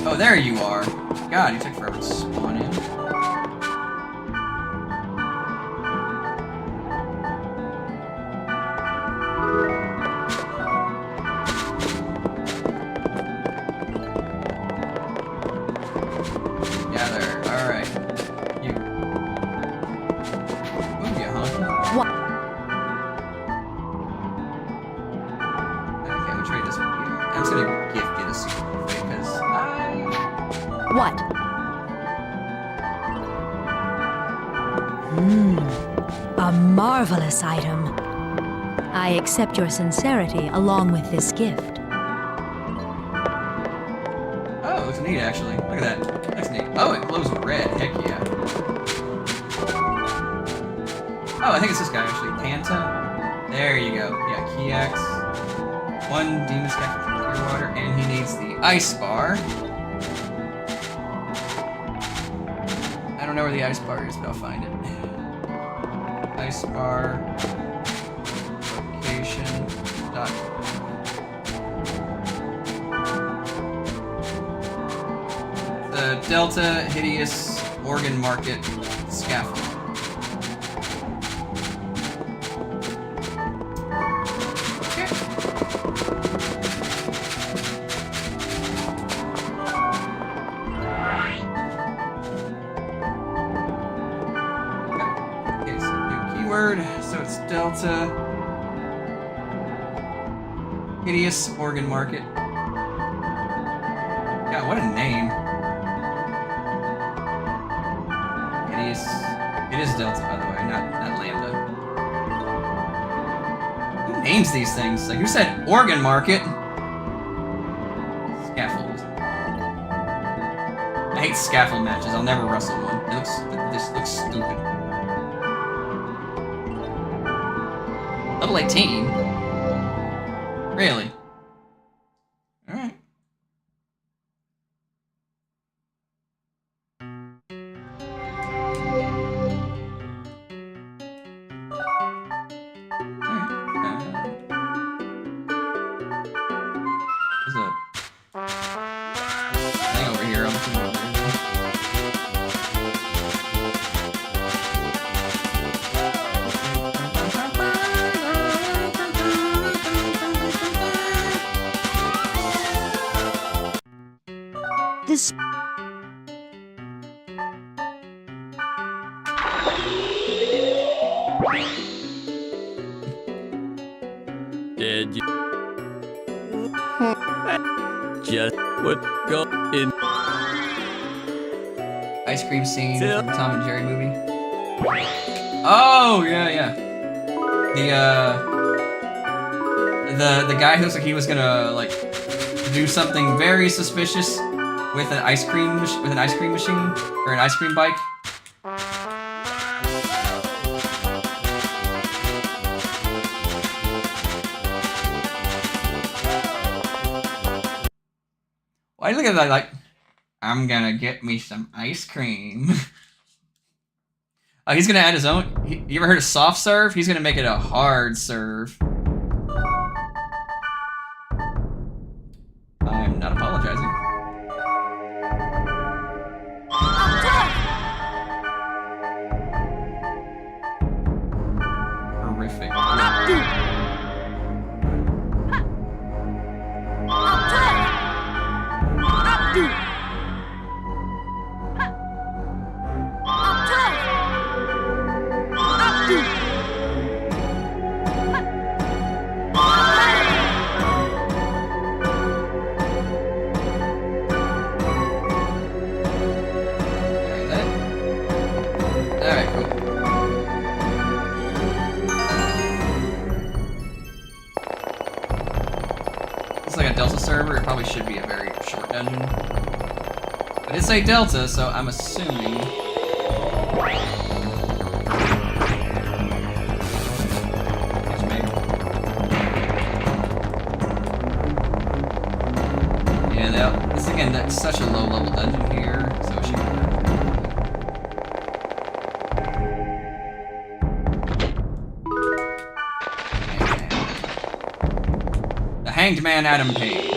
Oh, there you are. God, you took forever to spawn in. What? A marvelous item. I accept your sincerity along with this gift. Oh, it looks neat actually. Look at that. That's neat. Oh, it glows red. Heck yeah. Oh, I think it's this guy actually. Panta. There you go. Yeah, key X. One demon scaff for clear water, and he needs the ice bar. I don't know where the ice bar is, but I'll find it. Ice bar. Location. Dot. The Delta Hideous Organ Market Scaffold. So it's Delta Hideous Organ Market. God, what a name. Hideous. It is Delta, by the way, not Lambda. Who names these things? Like, who said Organ Market? Scaffold. I hate scaffold matches. I'll never wrestle one. This looks stupid. Level 18? Really? Alright. There's a thing over here. I'm looking over here. This... Did you just would go in Ice cream scene from the Tom and Jerry movie? Oh, yeah. The guy who looks like he was gonna like do something very suspicious with an ice cream machine or an ice cream bike. Why do you look at that like, I'm gonna get me some ice cream? He's gonna add his own. You ever heard of soft serve? He's gonna make it a hard serve. I'm not apologizing. Horrific. it's like a Delta server, it probably should be a very short dungeon. But it's a Delta, so I'm assuming. Yeah, this again, that's such a low level dungeon here, so it should be good. The Hanged Man Adam Page.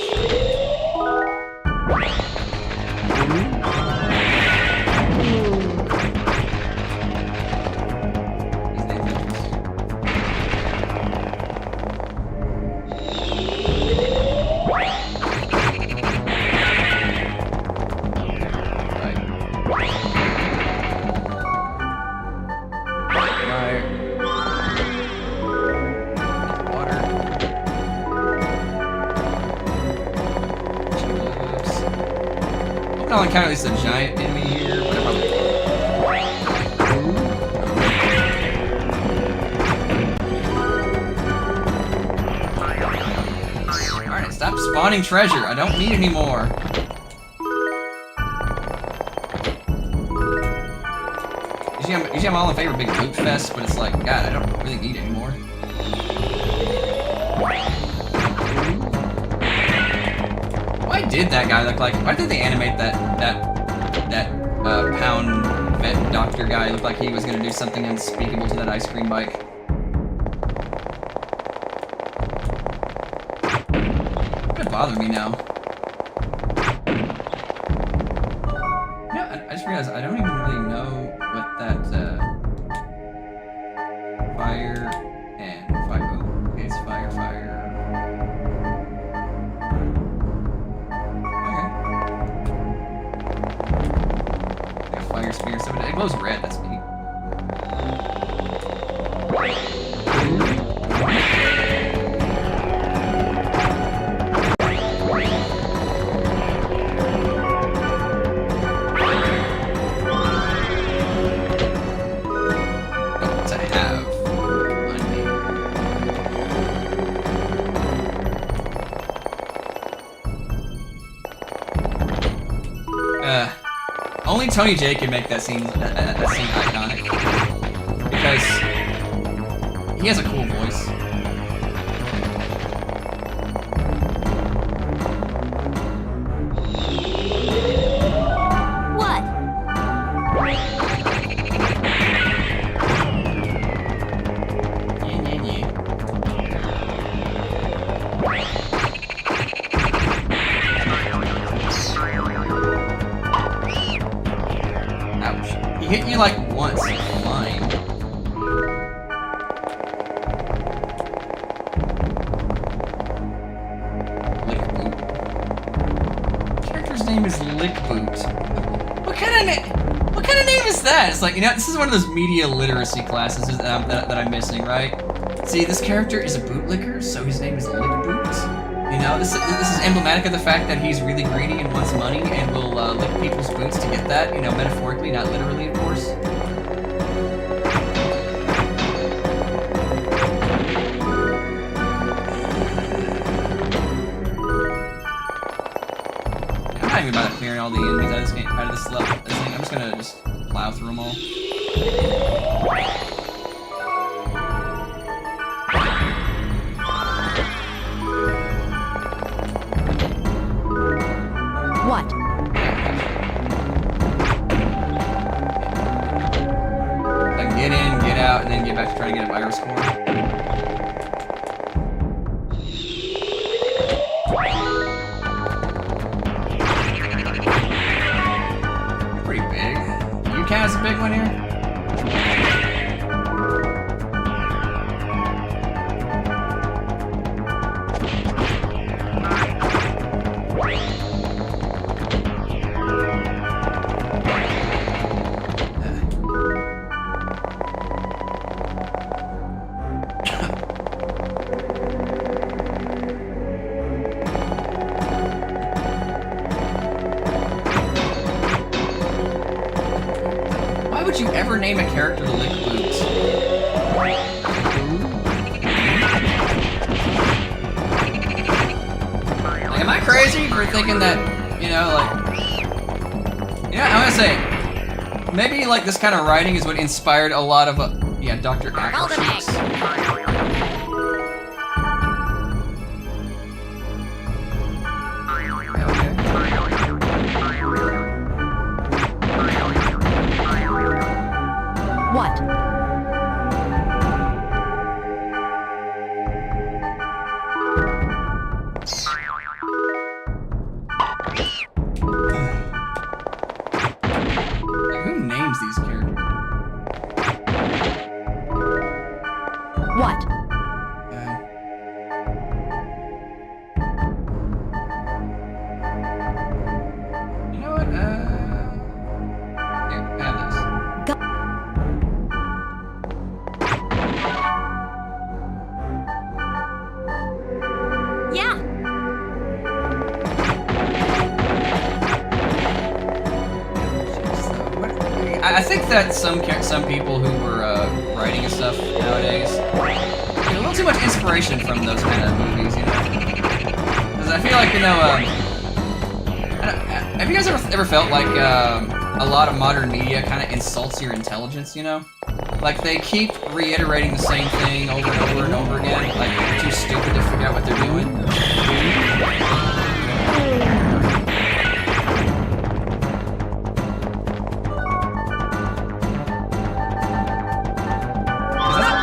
I'll encounter at least a giant enemy here, but I probably Alright, stop spawning treasure. I don't need any more. Usually I'm all in favor of big loot fest, but it's like, God, I don't really need any more. Why did that guy look like? Why did they animate that pound vet doctor guy look like he was gonna do something unspeakable to that ice cream bike? It bothers me now. Yeah, I just realized I don't even really know what that fire and fire. Oh, okay, it's fire. Fire spear, so it glows red, that's neat. Oh, to have on me. Only Tony J can make that scene iconic because he has a cool voice. What? Yeah. Ouch. He hit you like once. Fine. Lickboot. Character's name is Lickboot. What kind of name is that? It's like, you know, this is one of those media literacy classes that I'm missing, right? See, this character is a bootlicker, so his name is Lickboot. You know, this is emblematic of the fact that he's really greedy and wants money and will lick people's boots to get that, you know, metaphorically, not literally, of course. I'm not even about to clearing all the enemies out of this game, out of this level. This thing. I'm just gonna plow through them all. What? Like get in, get out, and then get back to trying to get a virus core. Pretty big. UCAS a big one here? Why would you ever name a character to lick boots? crazy for thinking that, you know, like... Yeah, I'm gonna say, maybe, like, this kind of writing is what inspired a lot of, yeah, Dr. Ackercheeks. What? Like, who names these characters? What? You know what? Here, I have this. Yeah. I think that some people who were writing and stuff nowadays get a little too much inspiration from those kind of movies, you know. Because I feel like, you know, have you guys ever felt like a lot of modern media kind of insults your intelligence, you know? Like they keep reiterating the same thing over and over and over again, like they're too stupid to figure out what they're doing.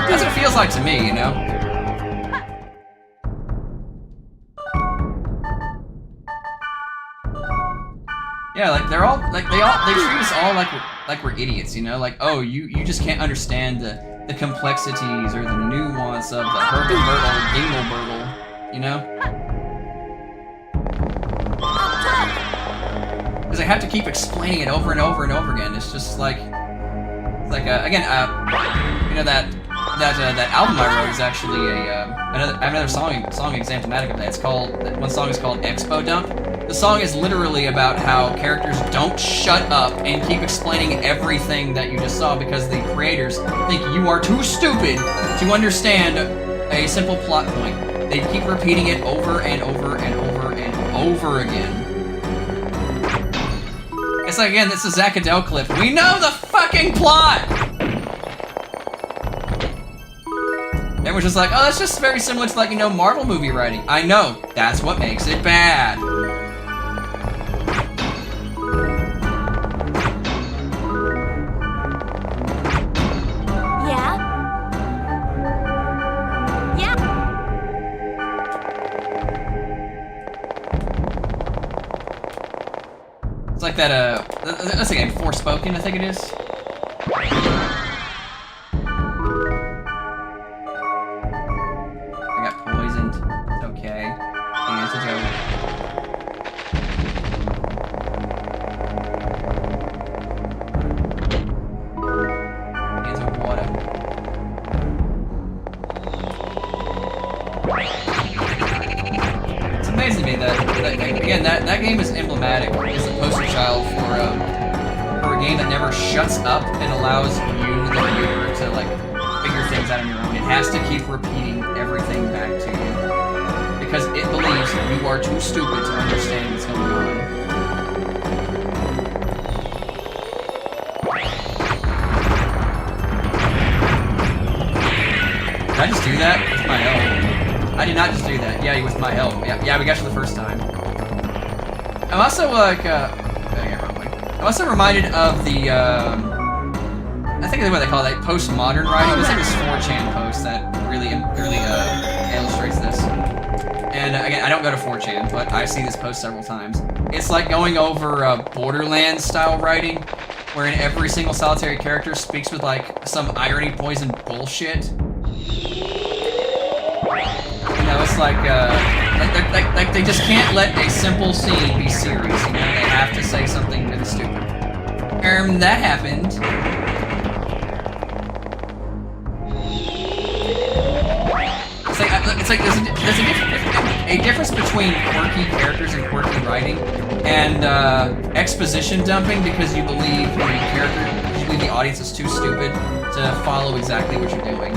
That's what it feels like to me, you know? Yeah, like they're all like they treat us all like we're idiots, you know? Like, oh, you just can't understand the complexities or the nuance of the hurtle-burtle, dingle-burtle, you know? Because I have to keep explaining it over and over and over again. It's just like, again, you know that album I wrote is actually another song example of that. It's called, one song is called Expo Dump. The song is literally about how characters don't shut up and keep explaining everything that you just saw because the creators think you are too stupid to understand a simple plot point. They keep repeating it over and over and over and over again. It's like, again, this is a Zach Adele clip. We know the fucking plot! Everyone's just like, oh, that's just very similar to, like, you know, Marvel movie writing. I know, that's what makes it bad. Yeah? Yeah? It's like that, that's a game, Forspoken, I think it is. That game is emblematic. It's a poster child for a game that never shuts up and allows you, the viewer, to like figure things out on your own. It has to keep repeating everything back to you because it believes you are too stupid to understand what's going on. Did I just do that with my help? I did not just do that. Yeah, with my help. Yeah, we got you the first time. I'm also like, I'm also reminded of the, I think that's what they call it, like postmodern writing. There's like this 4chan post that really illustrates this. And again, I don't go to 4chan, but I've seen this post several times. It's like going over Borderlands style writing, wherein every single solitary character speaks with like some irony poison bullshit. You know, it's like they just can't let a simple scene be serious, you know? They have to say something really stupid. That happened. It's like there's a difference between quirky characters and quirky writing, and exposition dumping because you believe the audience is too stupid to follow exactly what you're doing.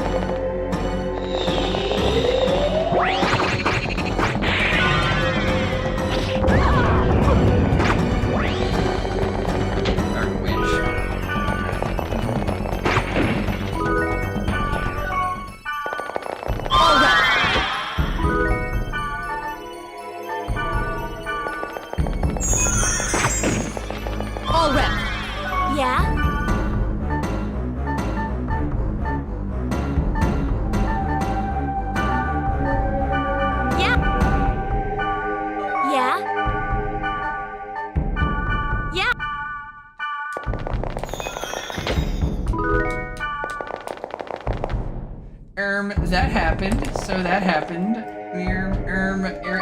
Yeah? Yeah? Yeah? Yeah? That happened. So that happened.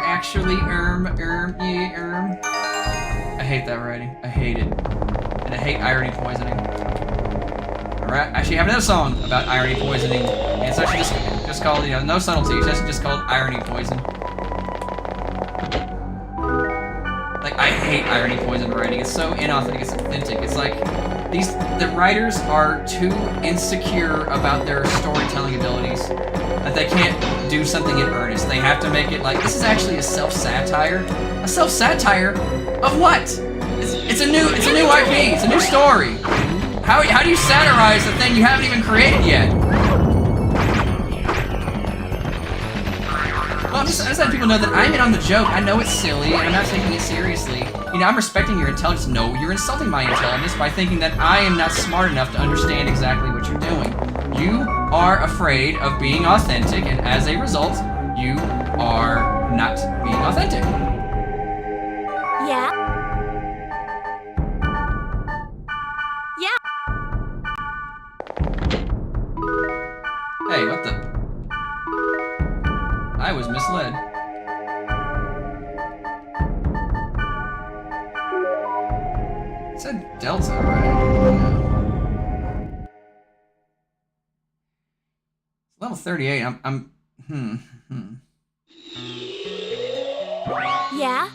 Actually, yeah, I hate that writing. I hate it. And I hate irony poisoning. Alright, I actually have another song about irony poisoning. And it's actually just called, you know, no subtlety. It's actually just called Irony Poison. Like, I hate irony poison writing. It's so inauthentic, it's authentic. It's like, the writers are too insecure about their storytelling abilities that they can't do something in earnest. They have to make it like, this is actually a self-satire. A self-satire of what? It's a new IP. It's a new story. How do you satirize the thing you haven't even created yet? Well, I'm just letting people know that I'm in on the joke. I know it's silly, and I'm not taking it seriously. You know, I'm respecting your intelligence. No, you're insulting my intelligence by thinking that I am not smart enough to understand exactly what you're doing. You are afraid of being authentic, and as a result, you are not being authentic. Yeah? Yeah? Hey, what the? I was misled. It said Delta, right? Yeah. Level 38, Yeah?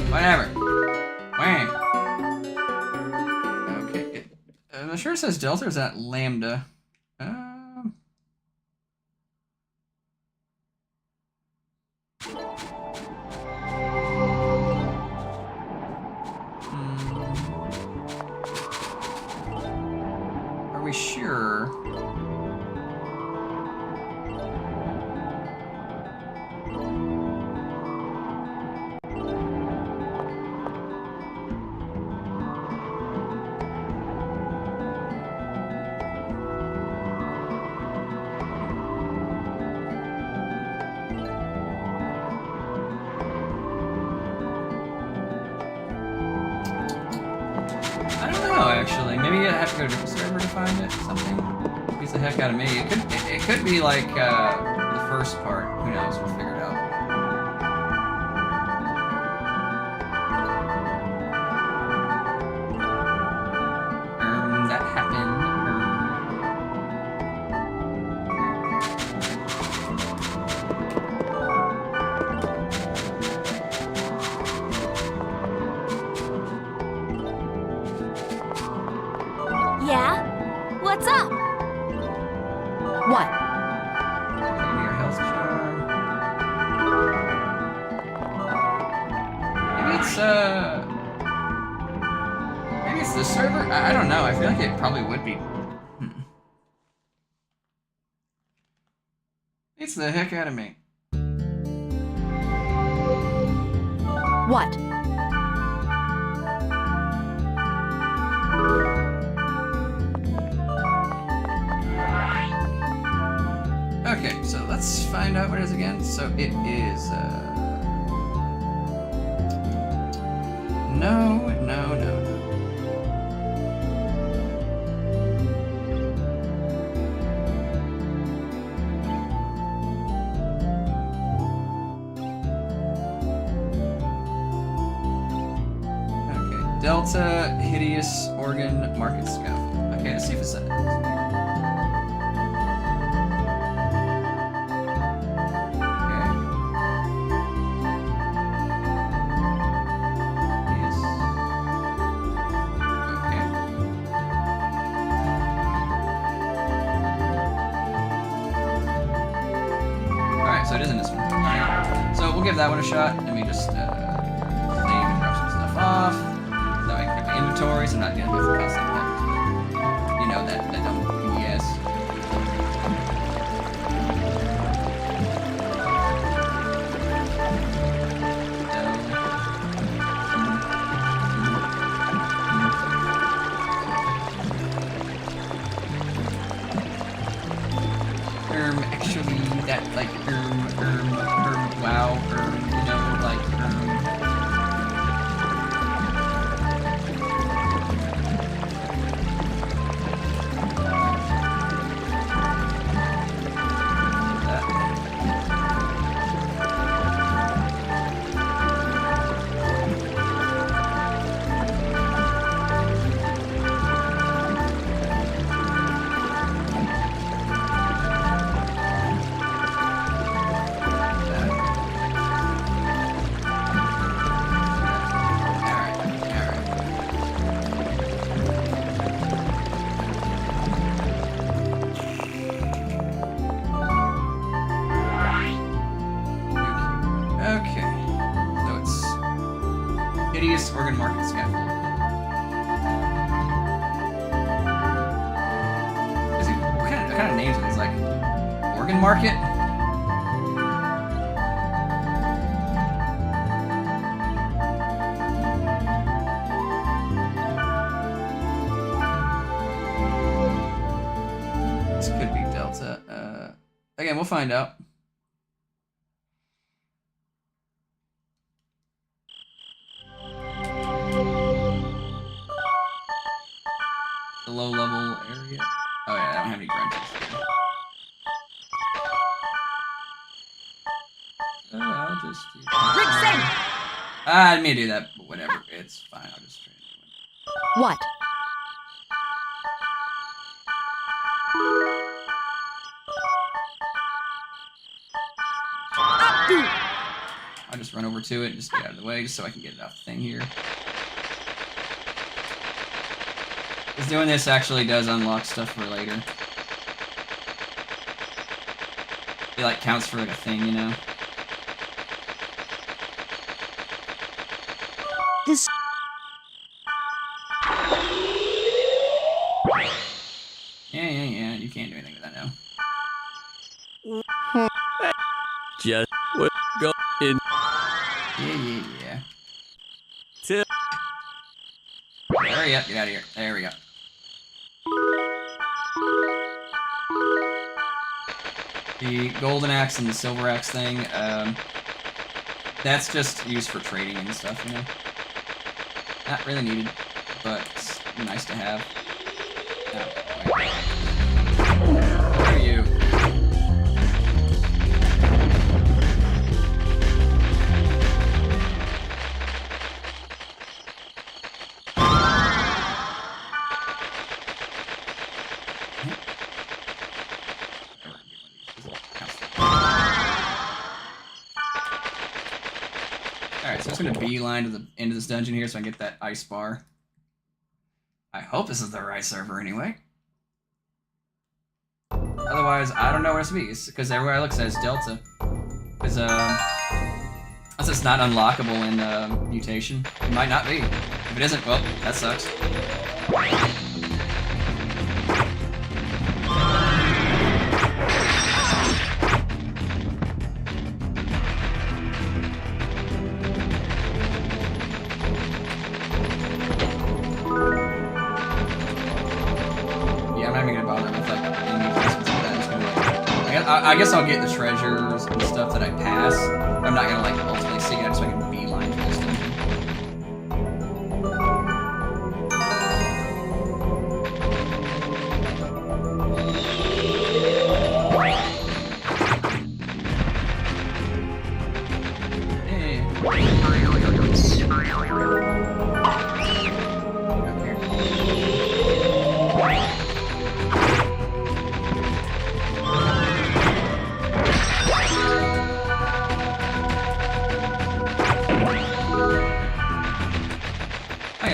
Whatever. Wham. Okay. I'm sure it says Delta, or is that Lambda? Are we sure? Actually, maybe I have to go to a different server to find it. Something beats the heck out of me. It could be like the first part. Who knows? We'll figure it out. That happened. Yeah? What's up? What? Give me your health charm. Maybe it's the server? I don't know. I feel like it probably would be. It's the heck out of me. What? Okay, so let's find out what it is again. So it is, no. Okay, Delta, Hideous, Organ, Market Scout. Okay, let's see if it's that. So it isn't this one. Alright. So we'll give that one a shot. Let me just save and drop some stuff off. So I can get my inventories. I'm not gonna do the constant thing. You know that dumb BS. that, like, wow, you know, like, hideous organ market scaffold. What kind of names are these? Like, organ market? This could be Delta. Again, we'll find out. The low level area. Oh yeah, I don't have any grudges. I'll just do I didn't mean to do that, but whatever. It's fine. I'll just try it. What? I'll just run over to it and just get out of the way just so I can get it off the thing here. Because doing this actually does unlock stuff for later. It like counts for like a thing, you know? This... Yeah, you can't do anything with that now. Just what go in Yeah. to Hurry up, get out of here. There we go. The golden axe and the silver axe thing, that's just used for trading and stuff, you know? Not really needed, but it's nice to have. Oh, wait. Where are you? Alright, so I'm just gonna beeline to the end of this dungeon here so I can get that ice bar. I hope this is the right server anyway. Otherwise, I don't know where it's to be, because everywhere I look says Delta. Because, unless it's not unlockable in, Mutation, it might not be. If it isn't, well, that sucks. I guess I'll get the treasures and stuff that I pass. I'm not gonna like ultimately seek it out so I can beeline for this dungeon.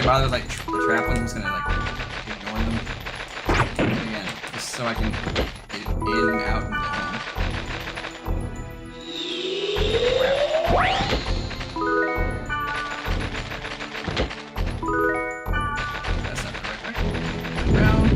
Bother with like the trap ones, I'm just gonna like ignore them. Again, just so I can get it in, out, and get home. That's not the right way. Round.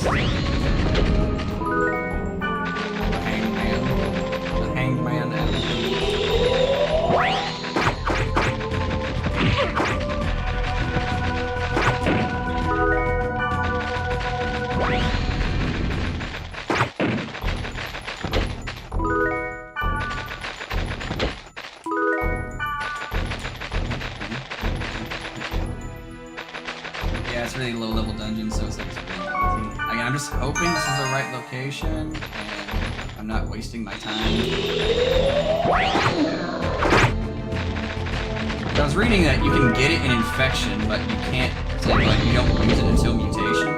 last. The hangman. The hangman. Yeah, it's really low level dungeon, so it's like pretty easy. Again, I'm just hoping this is the right location, and I'm not wasting my time. I was reading that you can get it in infection, but you can't, like, you don't use it until mutation.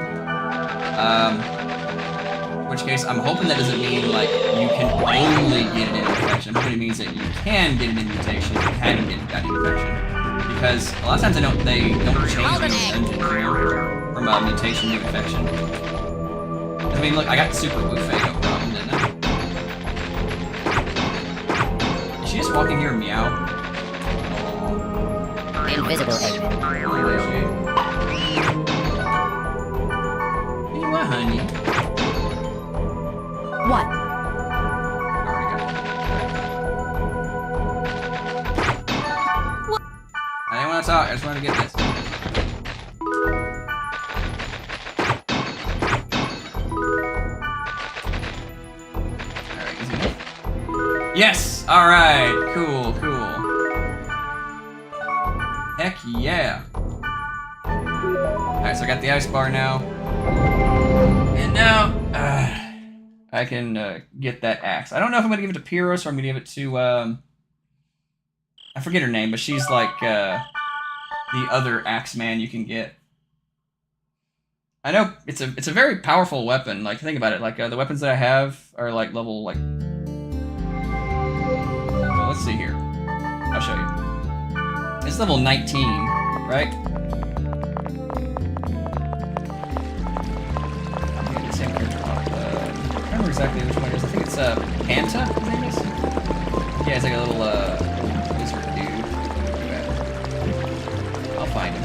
In which case, I'm hoping that doesn't mean, like, you can only get it in infection. I'm hoping it means that you can get it in mutation if you hadn't got it in infection. Because a lot of times they don't change the dungeons, you know, from mutation to infection. I mean, look, I got super buffet, no problem, didn't I? Did she just walk in here and meow? Invisible egg. Oh, there she is. Hey, what, honey? What? I didn't want to talk, I just wanted to get this. Alright, easy enough. Yes! Alright, cool, cool. Heck yeah. Alright, so I got the ice bar now. And now, I can get that axe. I don't know if I'm gonna give it to Pyros or I'm gonna give it to, I forget her name, but she's like, the other axe man you can get. I know it's a very powerful weapon. Like, think about it. Like, the weapons that I have are like level, like, well, let's see here. I'll show you. It's level 19, right? The same character. I don't remember exactly which one it is. I think it's Panta, his name is? Yeah, it's like a little wizard dude. I'll find him.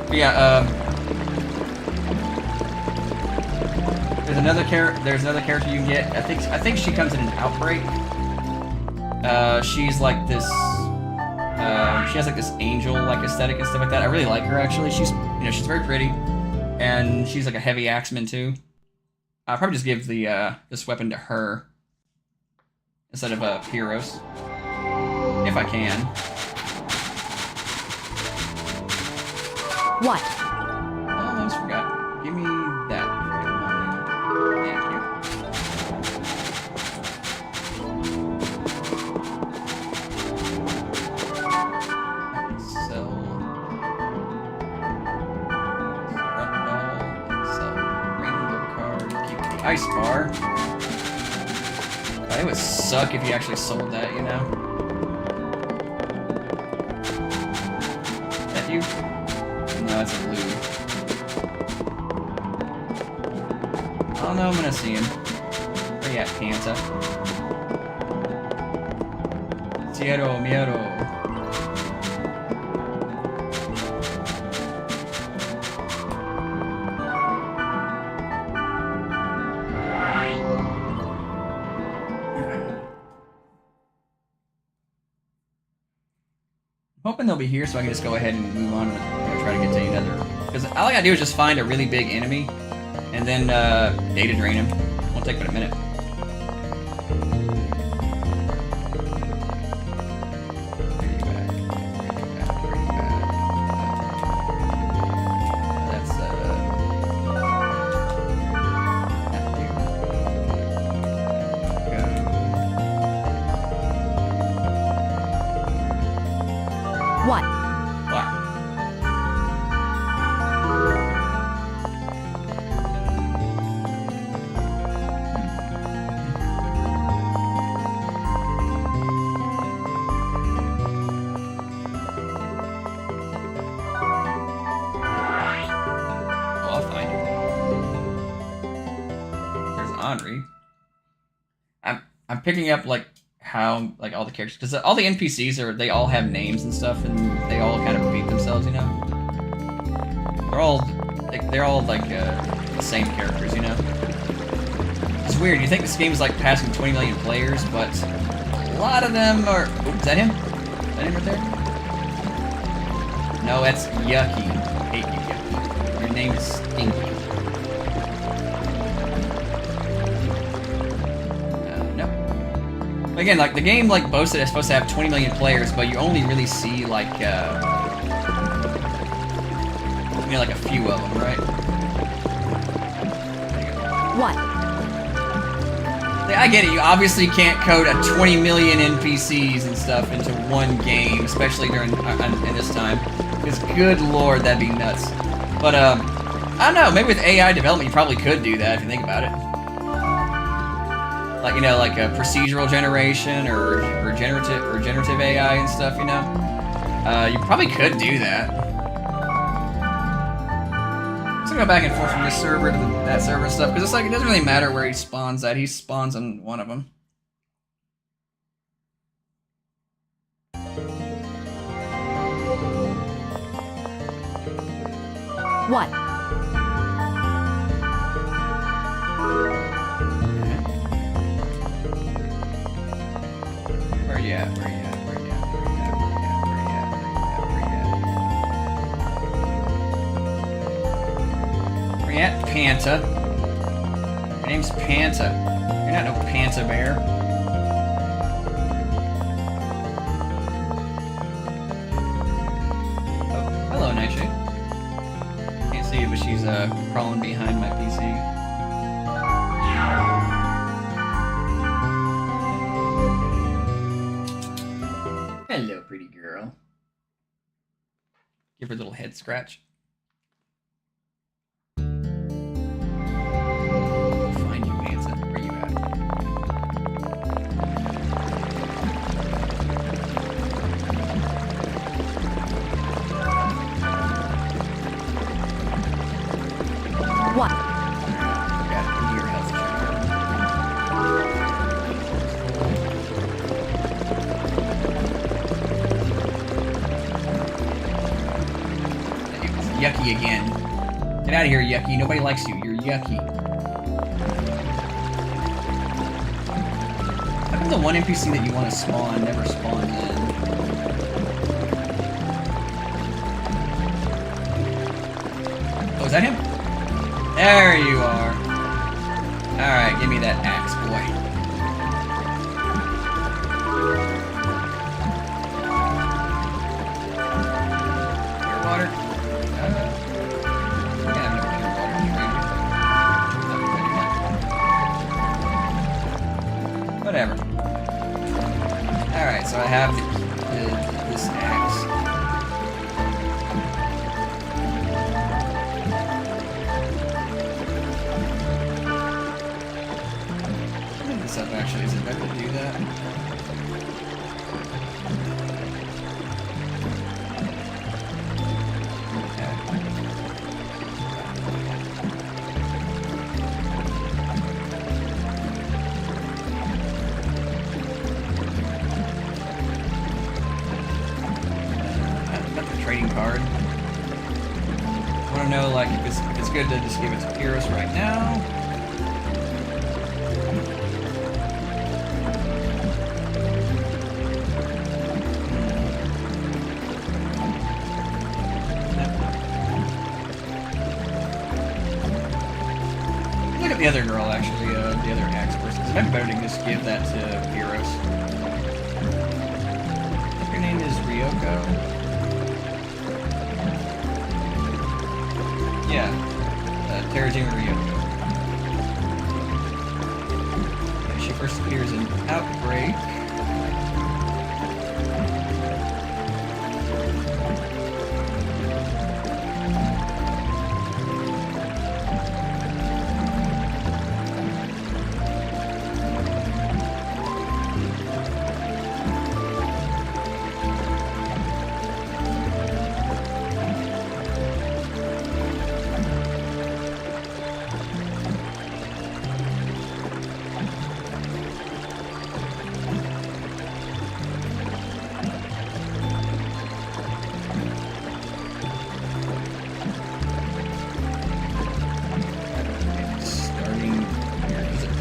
But yeah, there's another character you can get. I think she comes in an outbreak. She's like this. She has like this angel-like aesthetic and stuff like that. I really like her actually. She's very pretty, and she's like a heavy axeman too. I'll probably just give the this weapon to her instead of Pyros, if I can. What? Oh, I almost forgot. Give me that. Thank you. Sell. Sell. Rainbow card. Keep the ice bar. It would suck if you actually sold that, you know? Is that you? No, that's a blue. I don't know, I'm gonna see him. Where you at, Panta? Cielo, miedo. Hoping they'll be here so I can just go ahead and move on and try to get to another. Because all I gotta do is just find a really big enemy and then data drain him. Won't take but a minute. What? What? Well, I'll find you. There's Henri. I'm picking up like how like all the characters, because all the NPCs they all have names and stuff, and they all kind of repeat themselves, you know. They're all like the same characters, you know? It's weird, you think this game is like passing 20 million players, but a lot of them are... Oh, is that him? Is that him right there? No, that's Yucky. I hate you, Yucky. Your name is Stinky. No. Again, like, the game, like, boasted it's supposed to have 20 million players, but you only really see, like, you know, like a few of them, right? What? I get it, you obviously can't code a 20 million NPCs and stuff into one game, especially during in this time. Because good lord, that'd be nuts. But, I don't know, maybe with AI development you probably could do that if you think about it. Like, you know, like a procedural generation or generative AI and stuff, you know? You probably could do that. I'm gonna go back and forth from this server to that server and stuff, because it's like, it doesn't really matter where he spawns at. He spawns on one of them. What? Where you at? Where you at? Where you at? Where you at? Where you at? Panta. Your name's Panta. You're not no Panta bear. Oh, hello, Nightshade. Can't see it, but she's crawling behind my PC. Hello, pretty girl. Give her a little head scratch. Find you, Manson. Where you at? What? Got it. Your health Yucky again. Get out of here, Yucky. Nobody likes you. You're Yucky. How come the one NPC that you want to spawn never spawns in? Oh, is that him? There you are. Alright, give me that axe, boy. Whatever. Alright, so I have this axe. Let me look this up actually. Is it better to do that? Card. I want to know, like, if it's good to just give it to Pyrrhus right now. Look at the other girl, actually, the other axe person. It might be better to just give that to Pyrrhus. I think her name is Ryoko. Yeah, Terrajima Ryoko. Yeah, she first appears in Outbreak.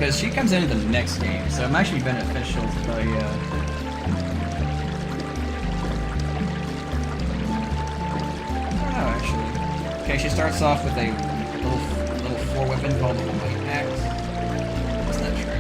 because she comes into the next game, so it might actually be beneficial if I, I don't know, actually. Okay, she starts off with a little four-weapon called the White Axe. That's not true.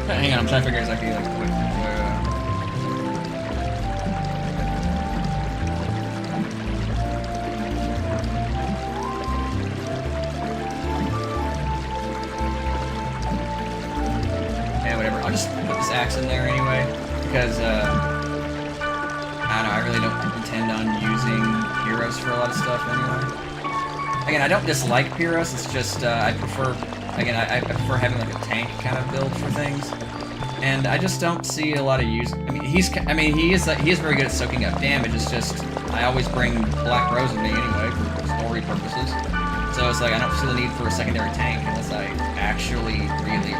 Hang on, I'm trying to figure out exactly like yeah, whatever. I'll just put this axe in there anyway, because I don't know. I really don't intend on using Pyros for a lot of stuff anyway. Again, I don't dislike Pyros. It's just I prefer. Again, I prefer having like a tank kind of build for things, and I just don't see a lot of use. I mean, he is very good at soaking up damage. It's just I always bring Black Rose with me anyway for story purposes. So it's like I don't see the need for a secondary tank unless I actually really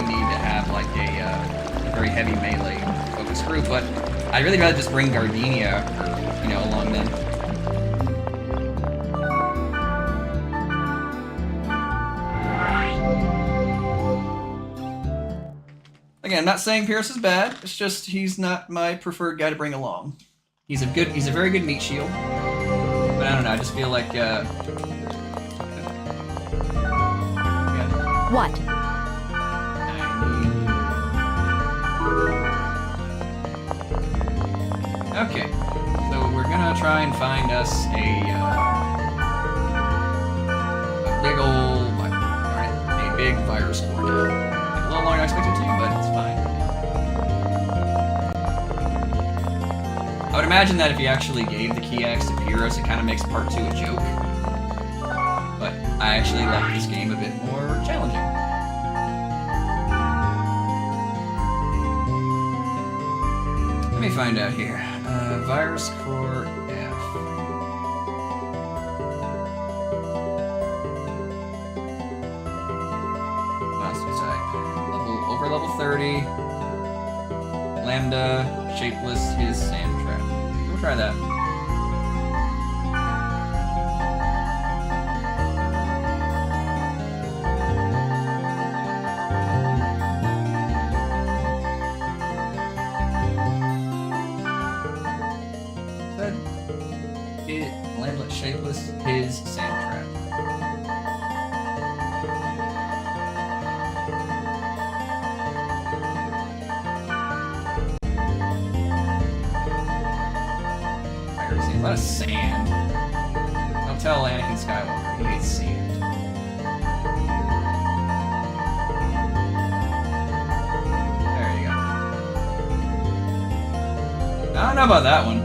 need to have like a very heavy melee focus group. But I'd really rather just bring Gardenia, along then. Again, I'm not saying Pierce is bad. It's just he's not my preferred guy to bring along. He's a very good meat shield. But I don't know. I just feel like yeah. What? Okay, so we're gonna try and find us a big virus core now. A little longer than I expected to, but it's fine. I would imagine that if you actually gave the key axe to Pyros, it kind of makes part 2 a joke. But I actually like this game a bit more challenging. Let me find out here. Virus core F. Monster type. Over level 30. Lambda, shapeless, his sand trap. We'll try that. Lambda, shapeless, his sand trap. A lot of sand. Don't tell Anakin Skywalker, he hates sand. There you go. I don't know about that one.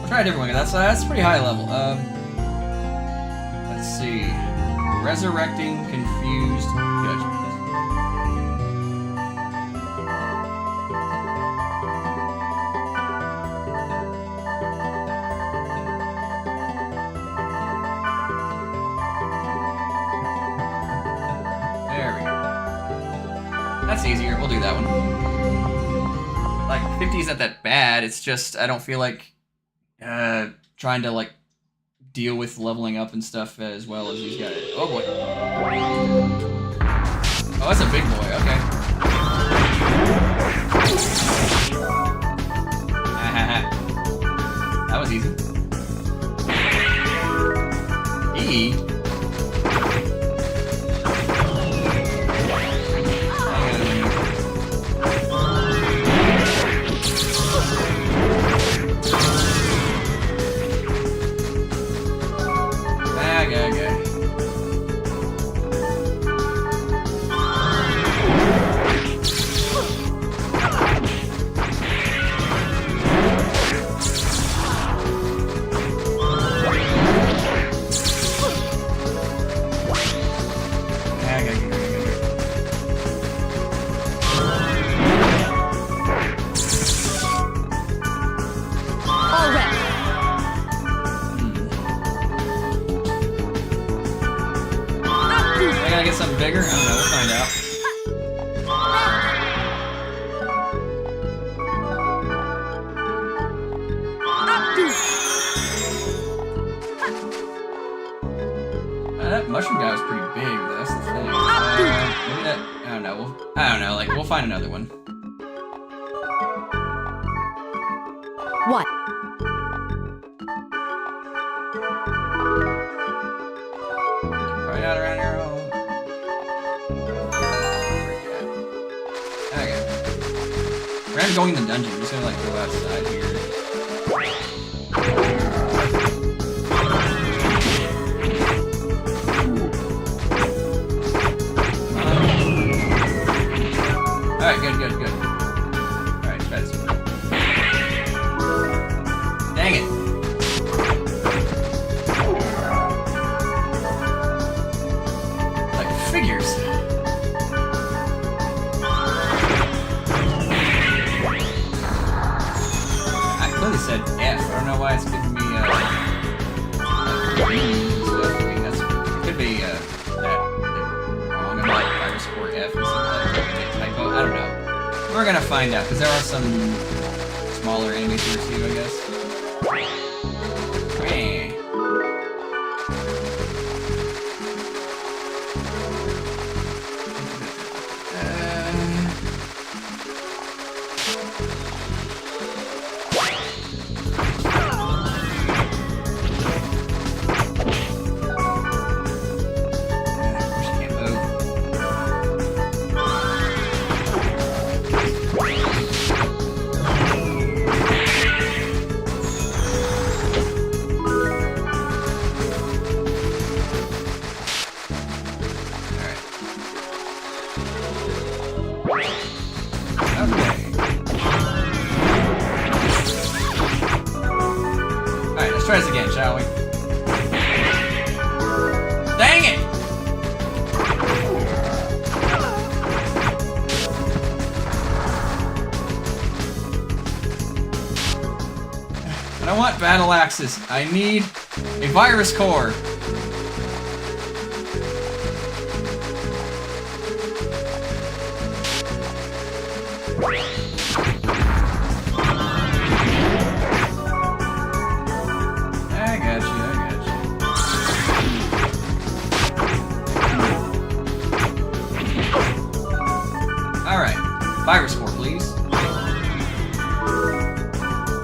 I'll try a different one. That's pretty high level. Let's see. Resurrecting Confused Judgment. There we go. That's easier. We'll do that one. Like, 50 is not that bad. It's just, I don't feel like trying to, like, deal with leveling up and stuff as well as these guys. Oh boy. Oh, that's a big boy. Okay. That was easy. E. get something bigger? I don't know, we'll find out. That mushroom guy was pretty big, though, that's the thing. Maybe that, I don't know, like, we'll find another one. What? Probably not around here. Okay. We're not going in the dungeon, we're just gonna, like, go outside here. Alright, good. Alright, that's it. Dang it. Like figures. I clearly said F. I don't know why it's giving me, green stuff. I mean, that's, it could be, that wrong about virus core F or something like that. Typo. I don't know. We're gonna find out, because there are some smaller enemies here too, I guess. Hey. Let's try this again, shall we? Dang it! I don't want battle axes. I need a virus core. Virus core, please. Are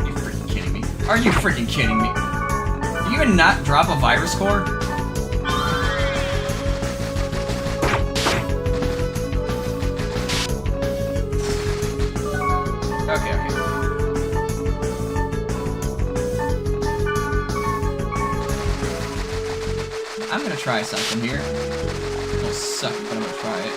you freaking kidding me? Are you freaking kidding me? Did you even not drop a virus core? Okay. I'm gonna try something here. It'll suck, but I'm gonna try it.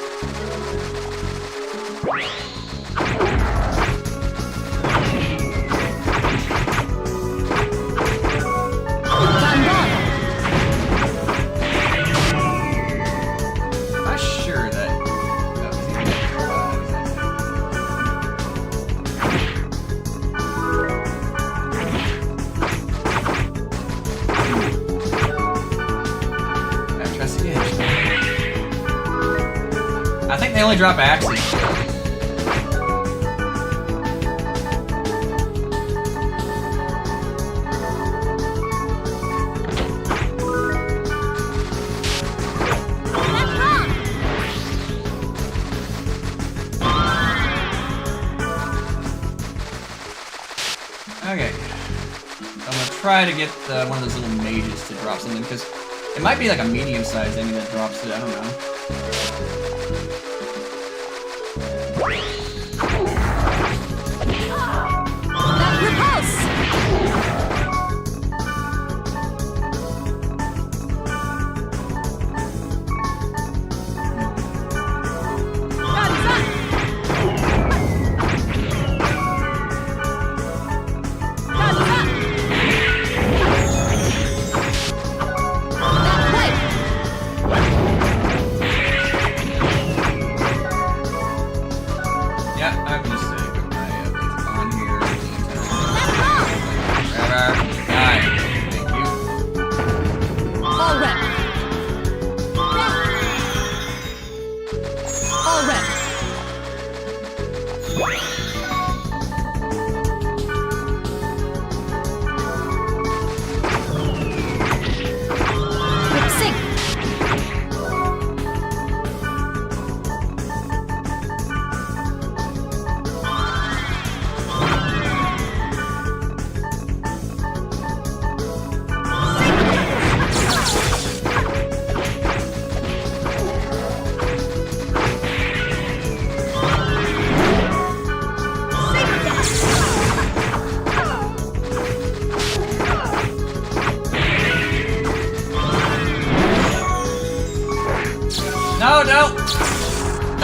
I'm sure that. I think they only drop axes. Okay, I'm gonna try to get one of those little mages to drop something, because it might be like a medium-sized enemy that drops it, I don't know.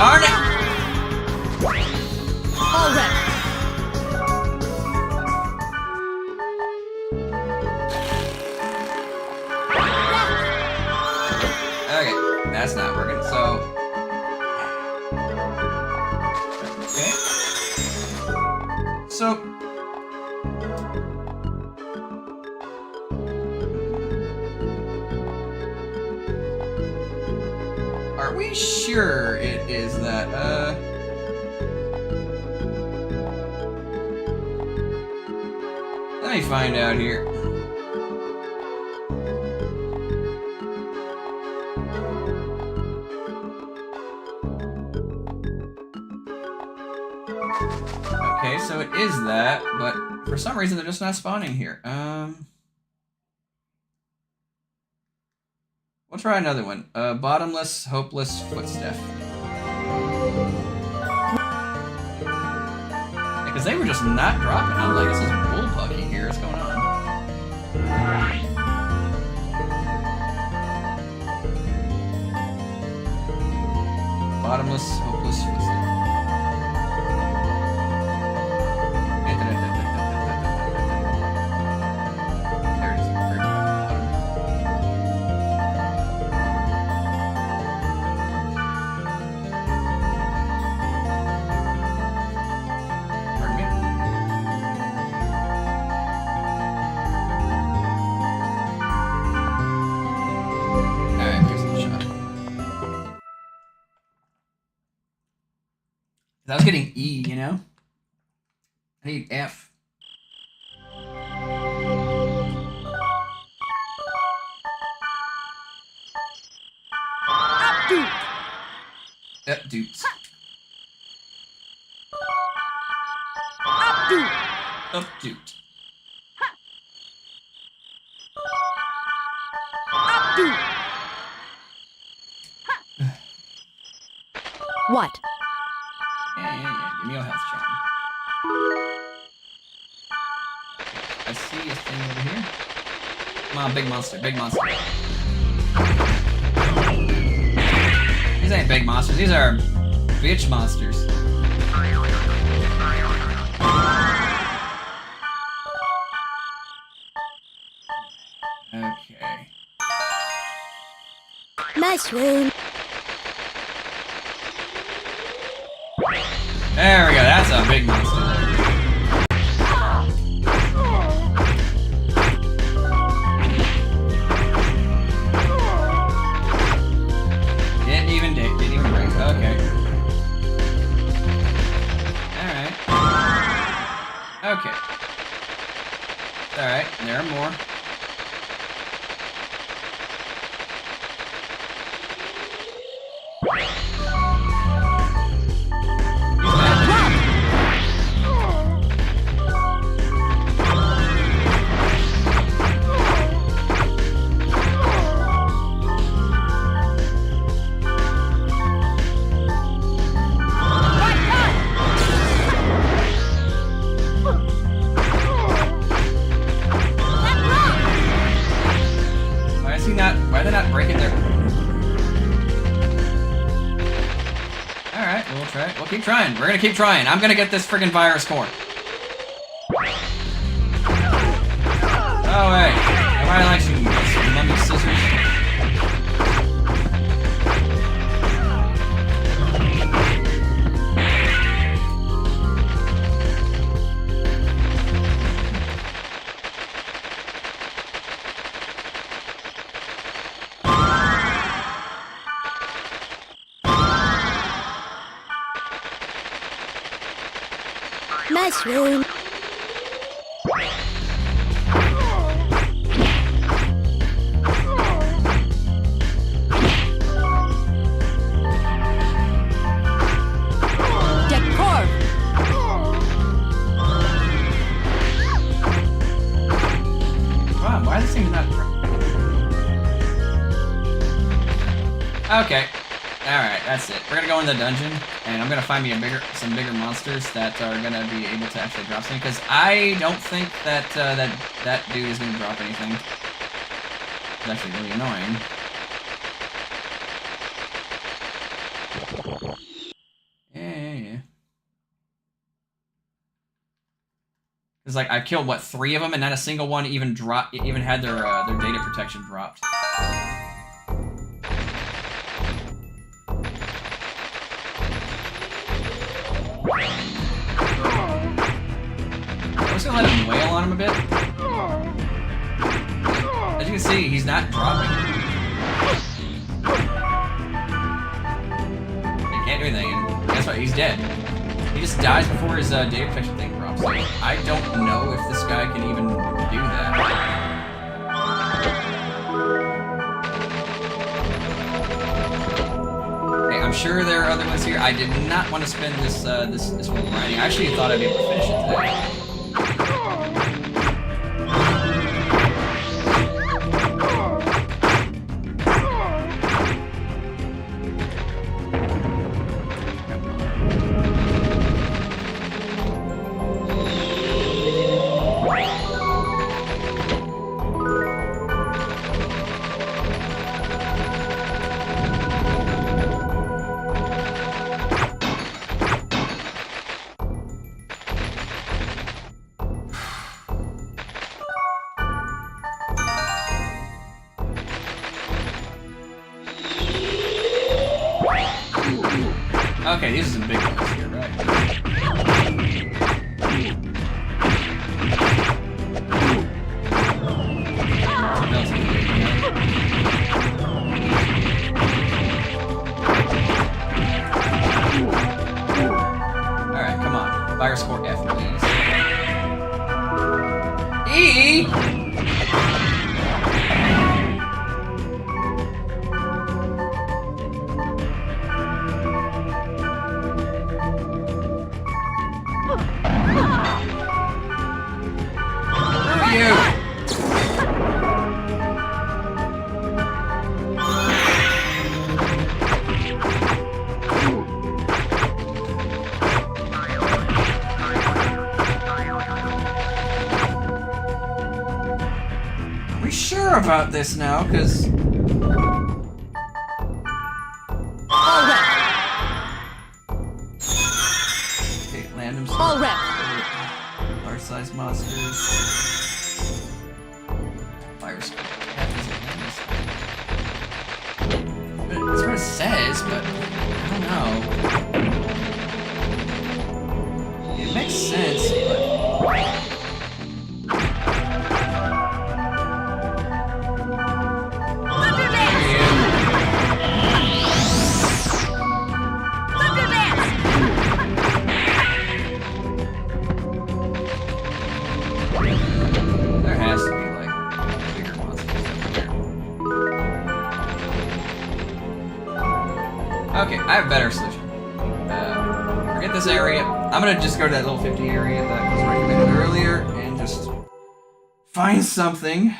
Darn it! All ready. Okay, that's not working, so... Okay. So... Are we sure it is that, Let me find out here. Okay, so it is that, but for some reason they're just not spawning here. We'll try another one. Bottomless, hopeless footstep. Because they were just not dropping. I'm like, this is bullpucky here. What's going on? Bottomless, hopeless footstep. There it is. Very bottom. Pardon me? Alright, here's the shot. I was getting E, you know? I need F. Dudes. Updoot. What? Yeah. Give me a health charm. I see a thing over here. Come on, big monster, big monster. These ain't big monsters, these are bitch monsters. Okay. Mushroom. There we go, that's a big monster there. Didn't even break. Okay. Alright. Okay. Alright, there are more. Why are they not breaking their... Alright, we'll try it. We'll keep trying. We're gonna keep trying. I'm gonna get this friggin' virus core. Oh, wait. Everybody likes you, mummy scissors. Mushroom. Decor. Wow, why does it seem not... Okay. Alright, that's it. We're gonna go in the dungeon, and I'm gonna find me some bigger monsters that are gonna be able to actually drop something, because I don't think that, that dude is gonna drop anything. It's actually really annoying. It's like I killed what 3 of them, and not a single one even had their data protection dropped. I'm just gonna let him wail on him a bit. As you can see, he's not dropping. He can't do anything, and guess what? He's dead. He just dies before his data protection thing drops. Like, I don't know if this guy can even do that. Okay, I'm sure there are other ones here. I did not want to spend this this one grinding. I actually thought I'd be able to finish it today. Okay, these are some big ones here, right? Alright, come on. Fire score F, please. E! About this now, because okay, land him some large size monsters. Fire score. That's what it says, but I don't know. It makes sense, but okay, I have a better solution. Forget this area. I'm gonna just go to that little 50 area that was recommended earlier and just find something.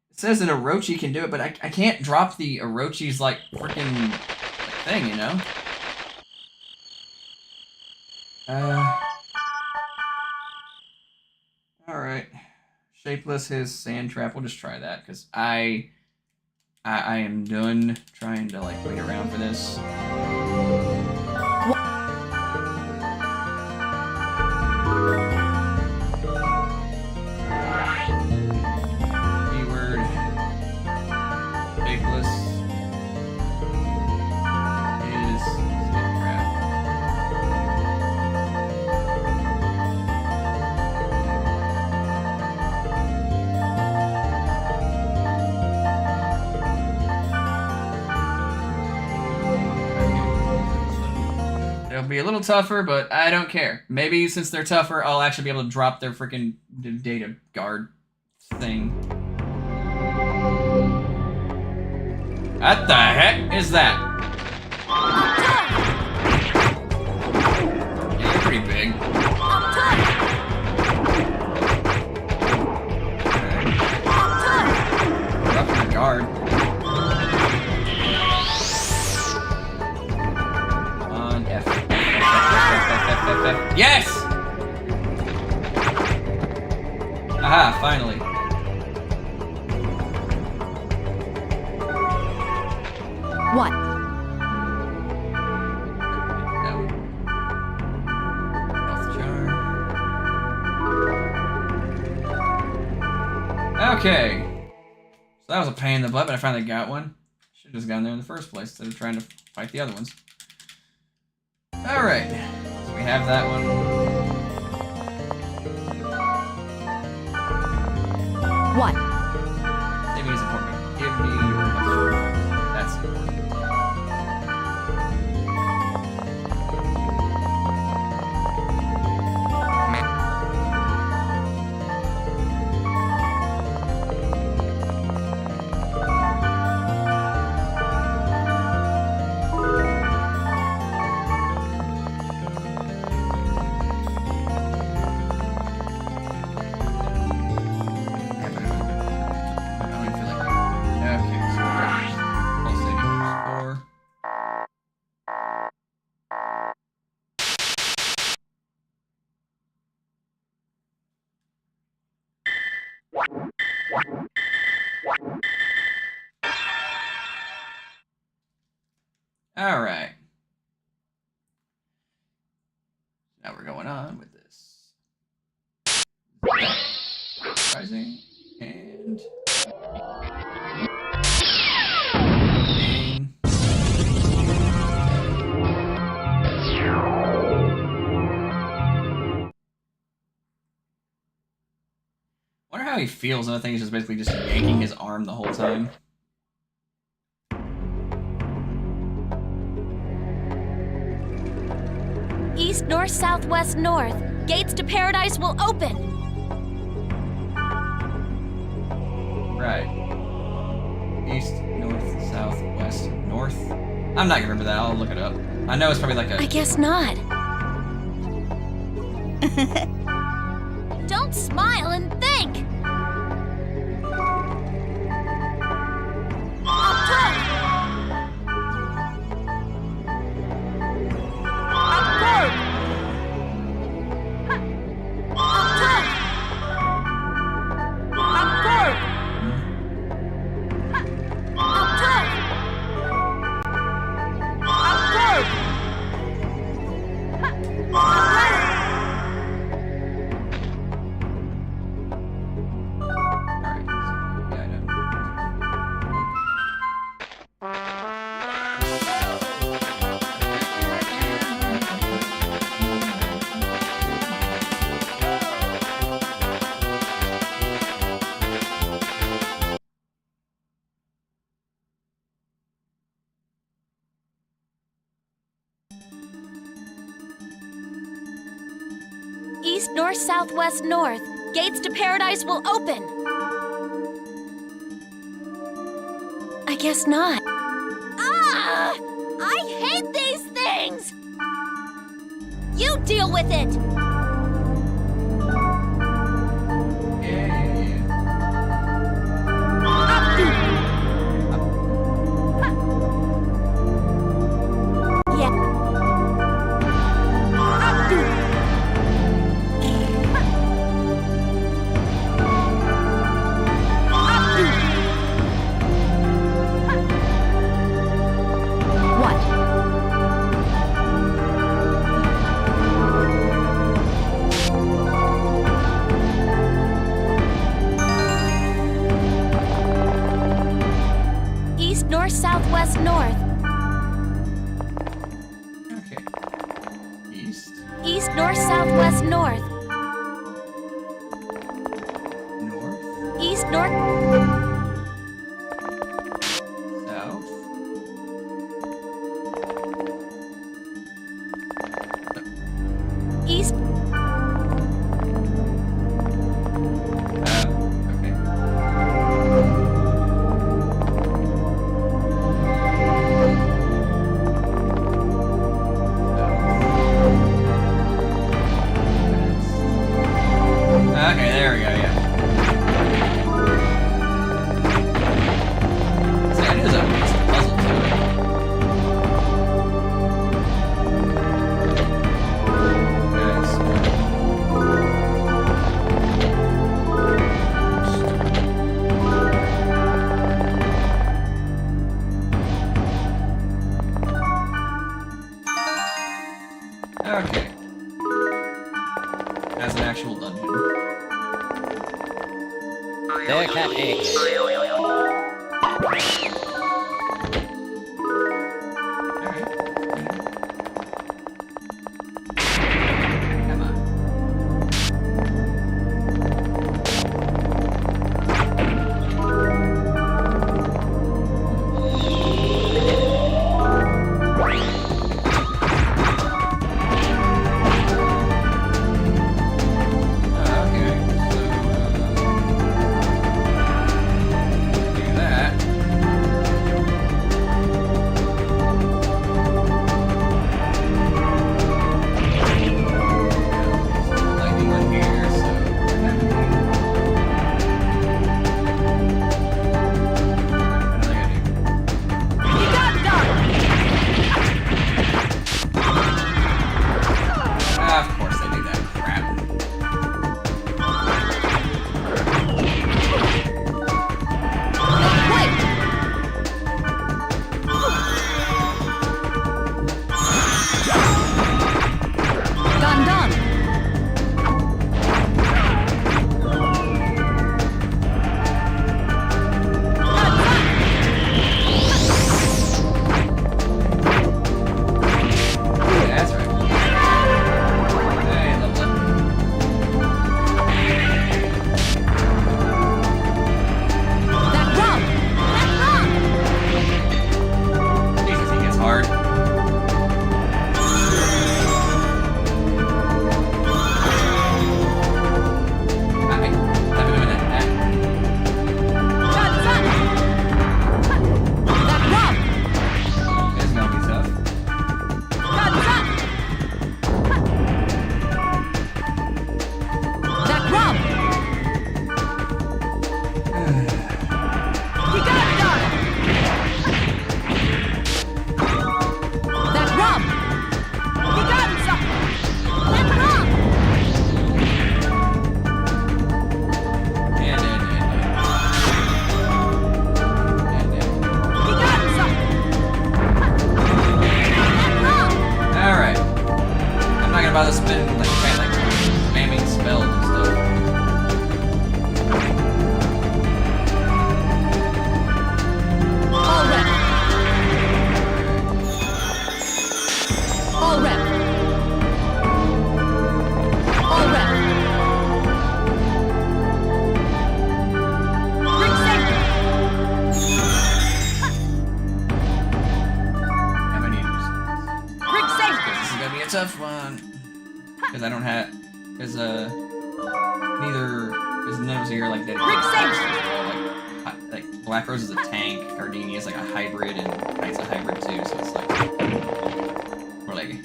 It says an Orochi can do it, but I can't drop the Orochi's like freaking thing, you know? Alright. Shapeless, his sand trap. We'll just try that, because I am done trying to like wait around for this. Keyword shapeless is sand trap. It'll be a little tougher, but I don't care. Maybe since they're tougher, I'll actually be able to drop their freaking data guard thing. What the heck is that? Yeah, you're pretty big. Dropping the guard. Yes! Aha, finally. What? Health charm. Okay. So that was a pain in the butt, but I finally got one. Should have just gone there in the first place instead of trying to fight the other ones. Alright. So we have that one. What? Saving is important. Give me your monster. That's important. Alright. Now we're going on with this. Rising and Bang. Wonder how he feels, and I think he's just basically just yanking his arm the whole time. East, north, south, west, north. Gates to paradise will open. Right. East, north, south, west, north. I'm not gonna remember that. I'll look it up. I know it's probably like a... I guess not. Don't smile and think. East, north, south, west, north. Gates to paradise will open. I guess not. Ah! I hate these things! You deal with it! Southwest north. Okay. East. East, north, southwest north. North. East, north. South. East. Okay, there we go, yeah. Come on. about to spin like kind of like spamming spells and stuff. All rep. All rep. All rep. Ring safe. How many years? Ring safe. This is gonna be a tough one. Because I don't have, because none of us here like dedicated. Like Black Rose is a tank, Gardini is like a hybrid, and Knight's a hybrid too. So it's like we're like.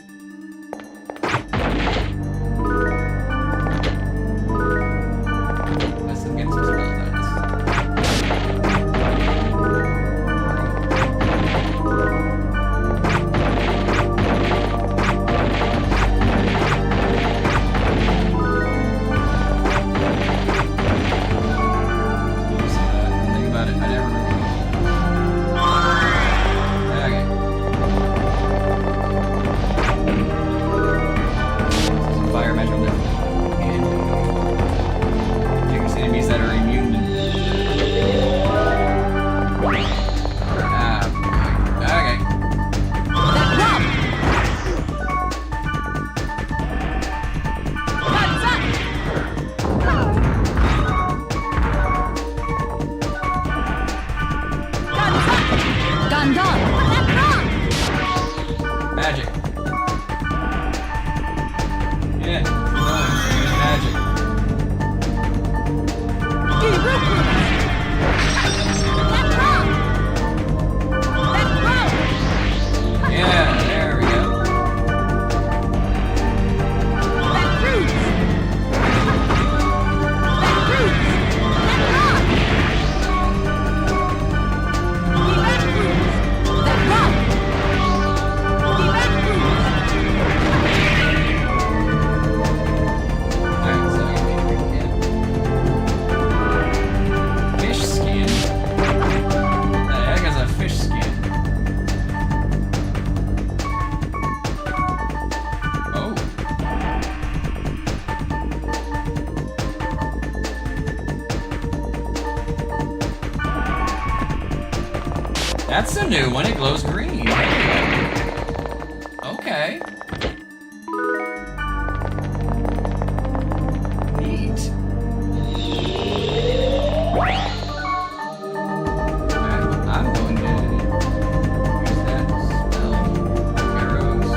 Let's get some spells out of this. That's a new one. It glows green. Okay. Neat. I'm going to use that spell. Arrows.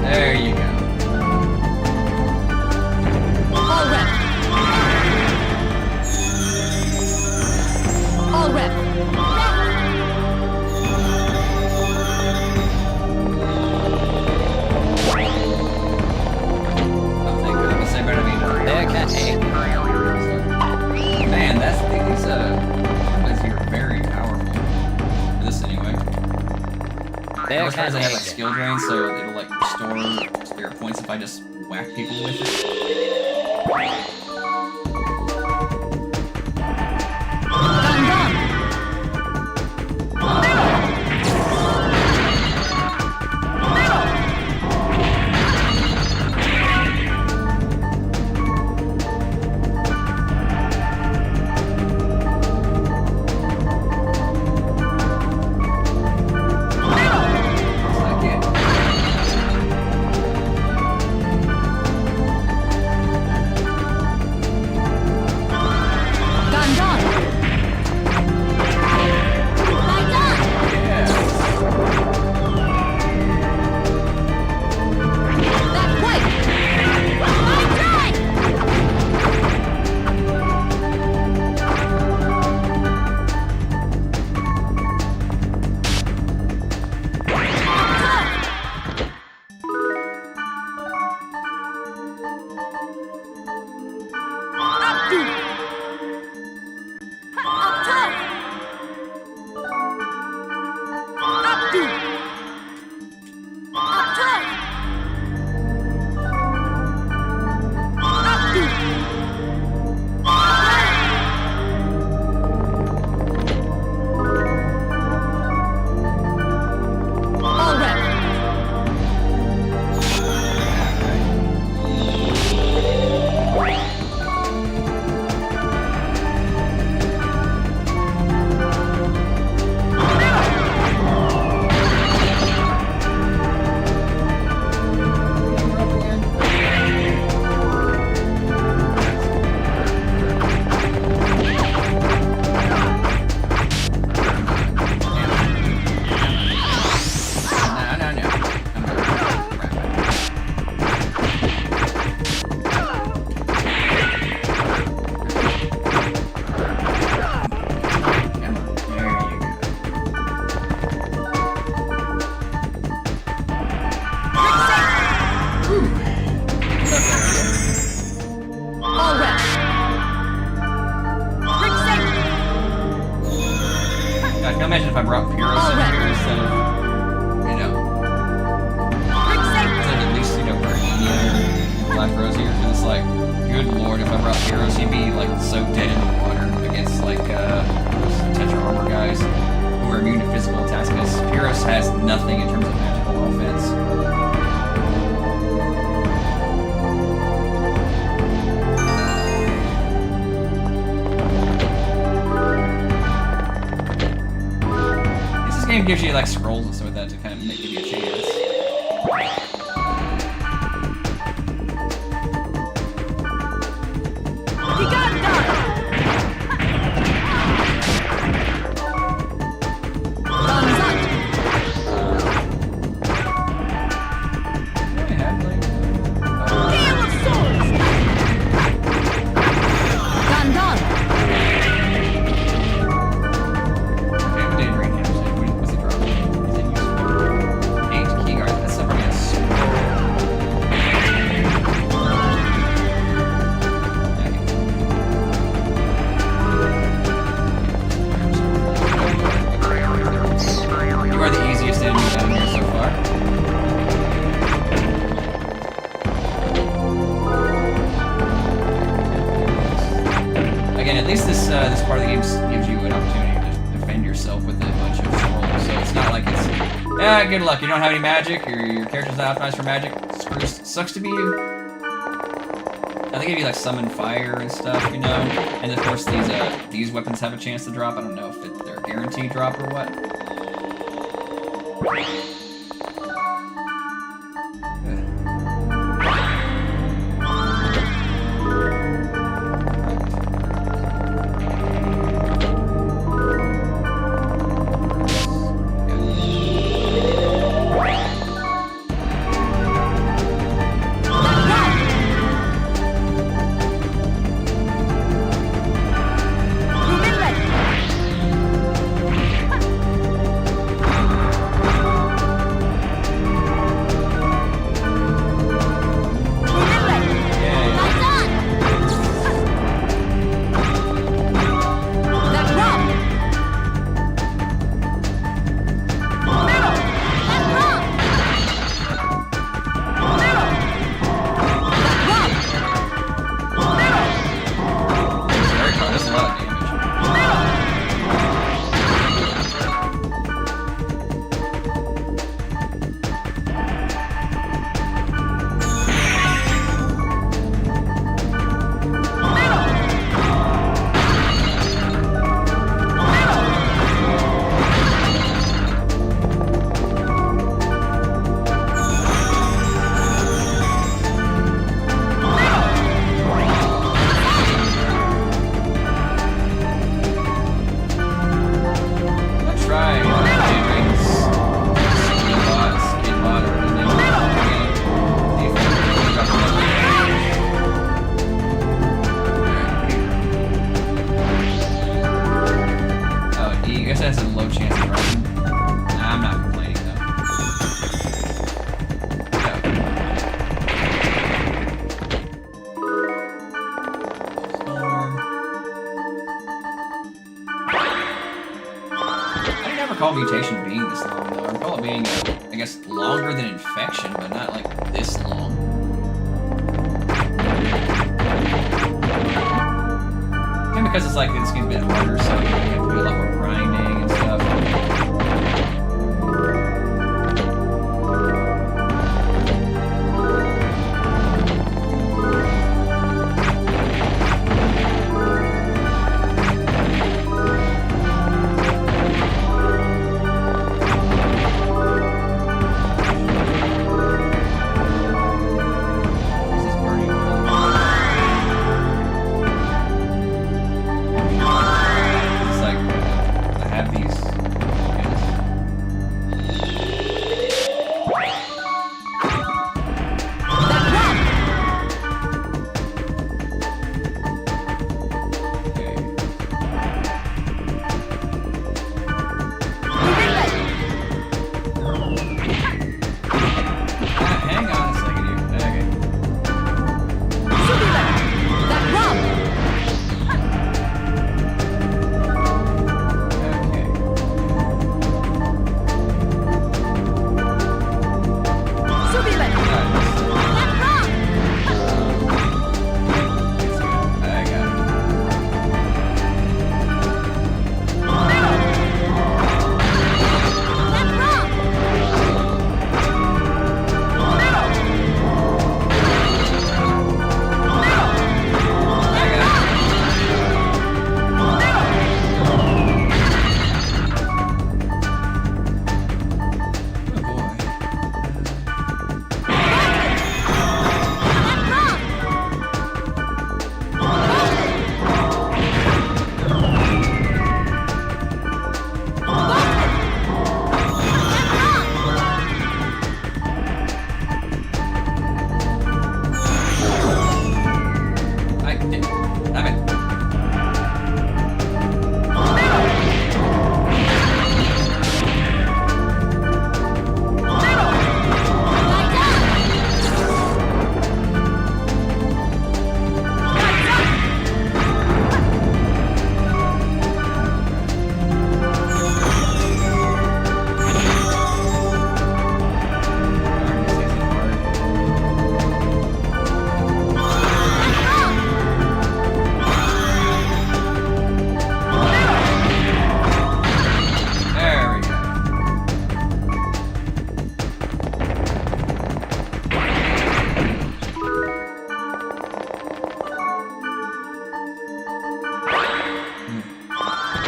There you go. All rep. All rep. Man, these weapons here are very powerful. For this anyway. Most times they have like skill drain, so it'll like restore spirit points if I just whack people with it. Done, done. Imagine if I brought Pyros in here instead of, you know, instead of at least, you know, Argenia or Black Rose here, because it's like, good lord, if I brought Pyros, he'd be, like, so dead in the water against, like, Tetra Armor guys who are immune to physical attacks, because Pyros has nothing in terms of magical offense. This game gives you like scrolls and stuff like that to kind of give you a chance. again, at least this this part of the game gives you an opportunity to defend yourself with a bunch of scrolls. So it's not like it's, good luck. You don't have any magic. Your character's not optimized for magic. Sucks to be you. They give you like summon fire and stuff, you know. And of course these weapons have a chance to drop. I don't know if they're guaranteed drop or what. Mutation being this long, though. I recall it being, I guess, longer than Infection, but not, like, this long. And because it's like, this game's a bit harder, so you have to do a lot more grinding and stuff.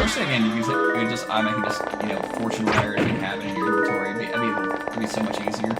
wish again you could just automatically just, you know, fortune wire if you have it in your inventory. It'd be so much easier.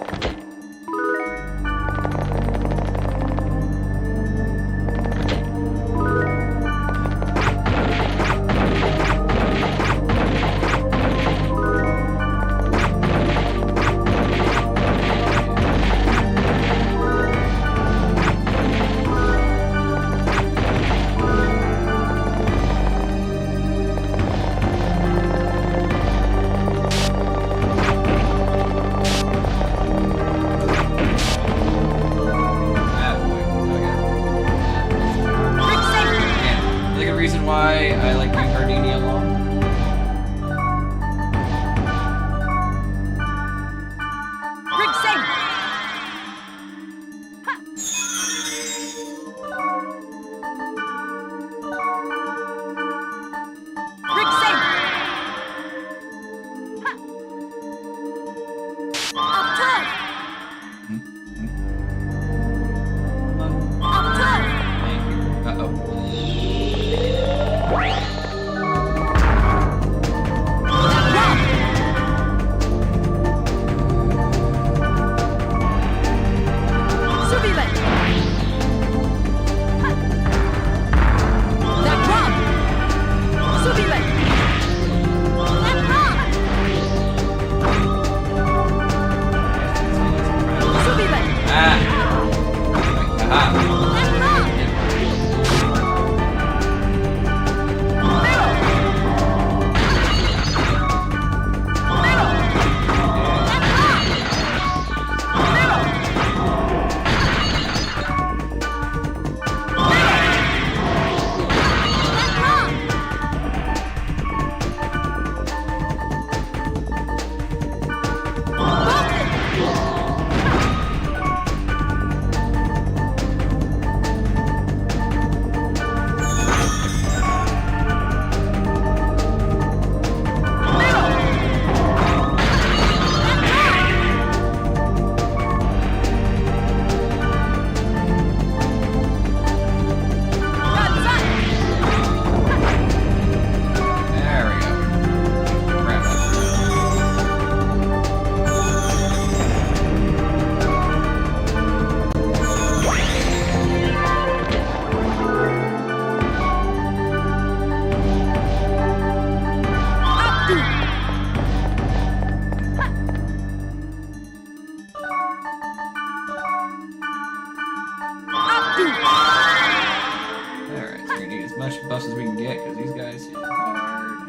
buffs as we can get, because these guys hit hard.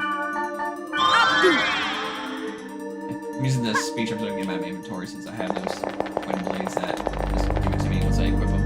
I'm using this speech up so I can get my inventory since I have those twin blades that just give it to me once I equip them.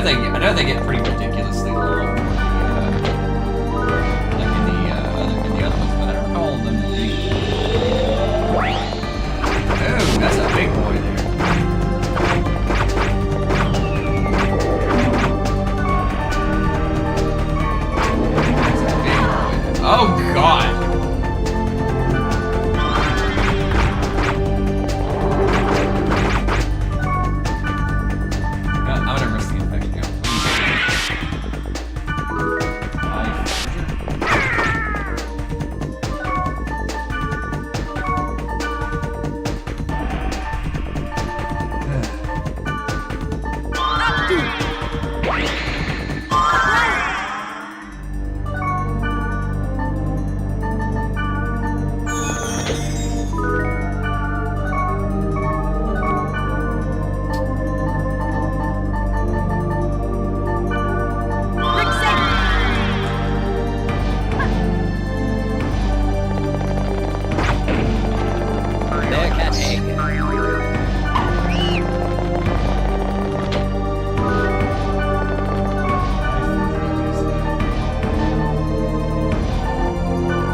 I know they get pretty ridiculously long, like in the other ones, but I don't recall them being. Oh, that's a big boy there. That's a big boy there. Oh God. egg.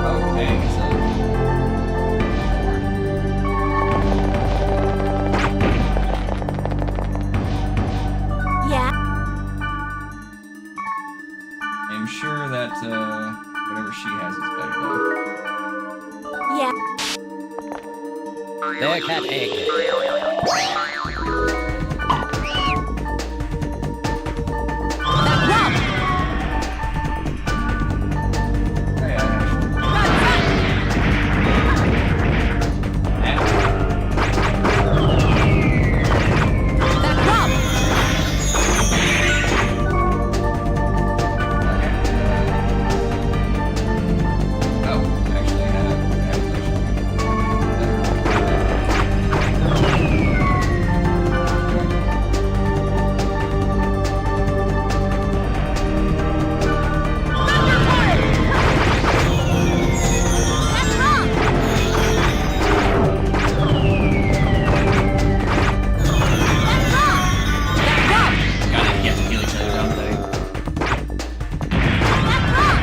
Okay, so Yeah. I'm sure that whatever she has is better though. Yeah. There, cat egg. That rum! Hey, Run, run! That rum! oh, actually, I That's wrong. That's wrong. That rum! gotta get to heal each other, don't they? That's wrong.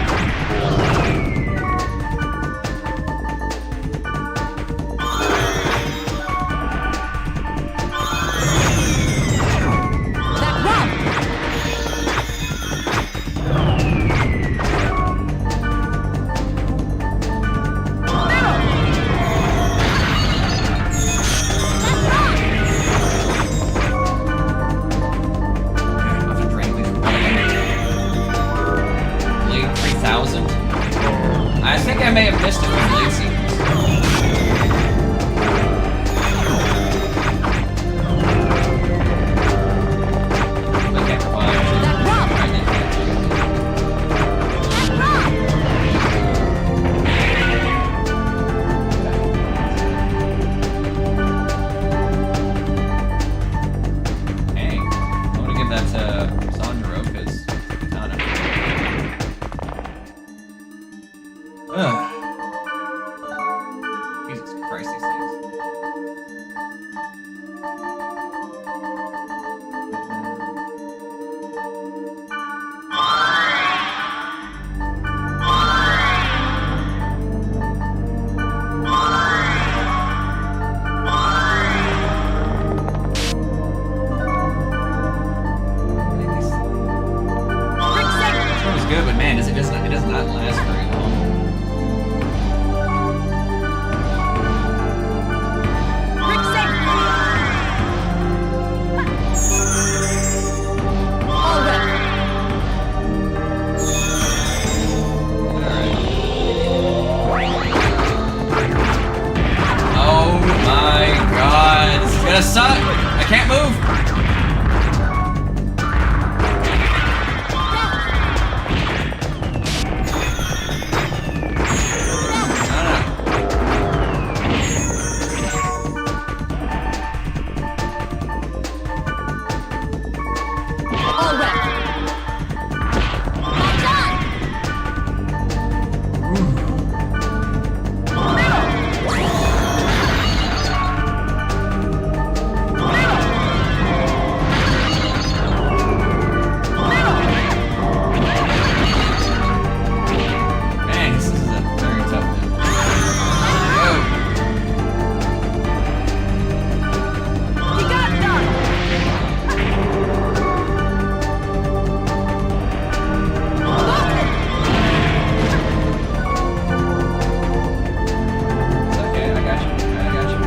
That rum! That's wrong. I'll have to drain these. Blade 3000? I think I may have missed a few blade sequences. Okay, fine. That rum! I did that. That's wrong. Hey, I want to give that to Sandro, because katana. Ugh. Jesus Christ, these things. Rig safe! This one was good, but man, it does not last very long. Rig safe! All ready. Oh my god, this is gonna suck! I can't move! All ready. That's done. Man, this is a very tough one. Oh, You got it done! it's okay, I got you. I got you.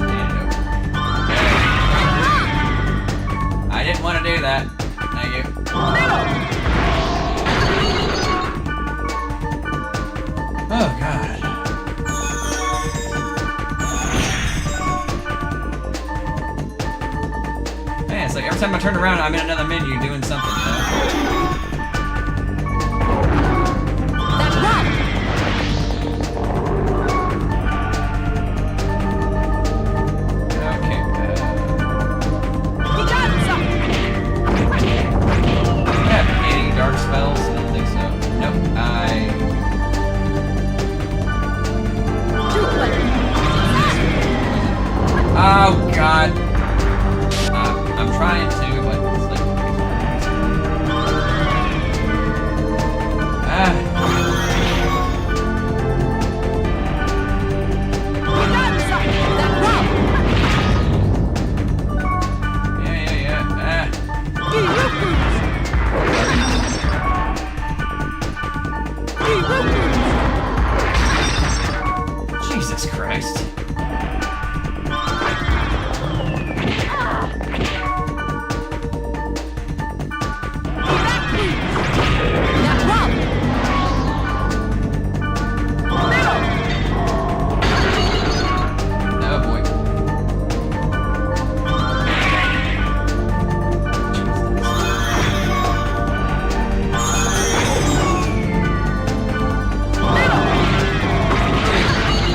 Okay. I didn't want to do that. Thank you. Oh god. Man, it's like every time I turn around, I'm in another menu doing something, you know? That rum! Okay. You got some! Do I have any dark spells? I don't think so. Nope. Too quick! God. I'm trying to, but it's like... We got some! That route! Yeah. Jesus Christ. That route! Oh boy.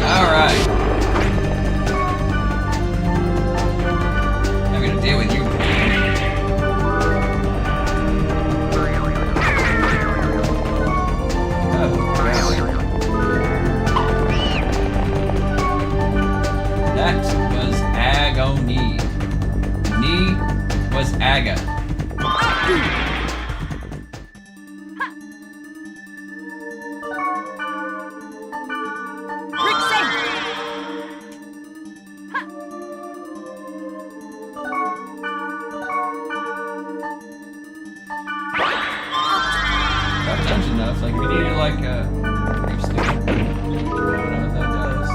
Alright. I'm gonna deal with you. That was agony. Knee was aga. Rick safe! That time's enough. Like, we needed like a gravestone. I don't know what that does.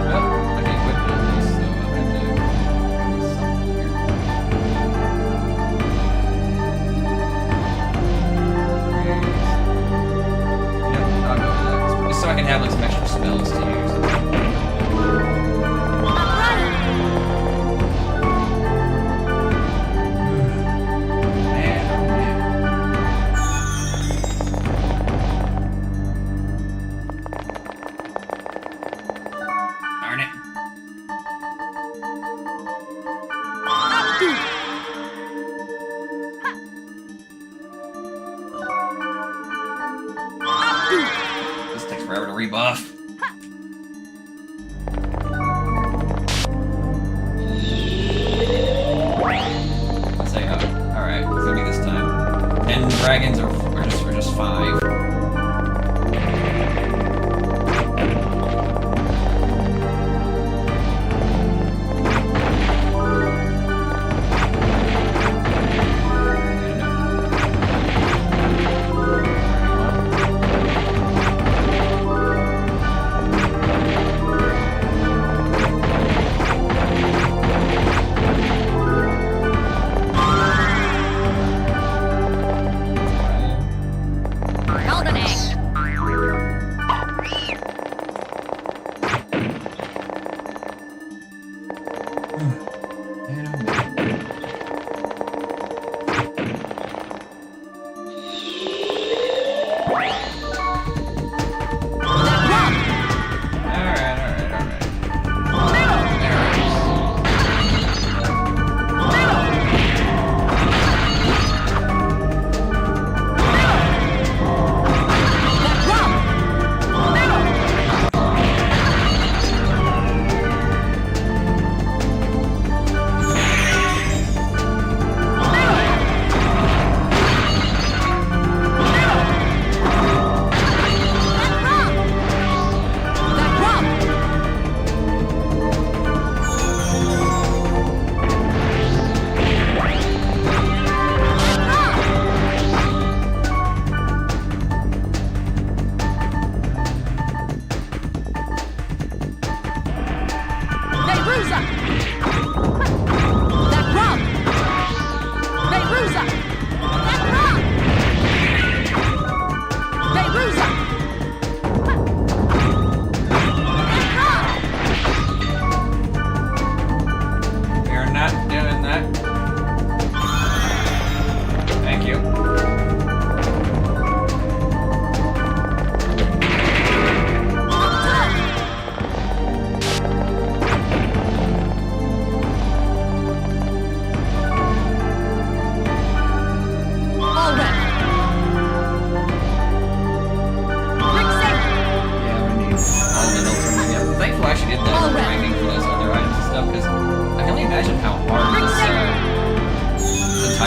Well, I can equip it at least, so I'll have to do something here. Yep, I'll go with that. Just so I can have like some extra spells to use. Man, oh man. Darn it. This takes forever to rebuff. Let's say, alright, it's gonna be this time. 10 dragons or just 5.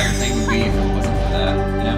entire thing would be if it wasn't for that, you know?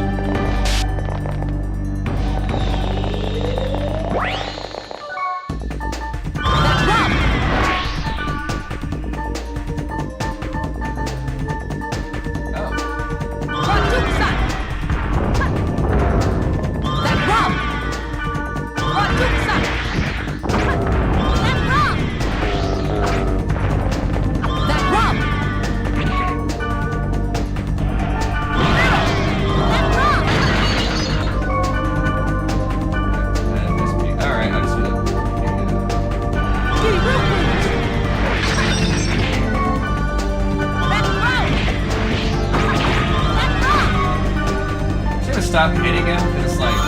Stop hitting him because like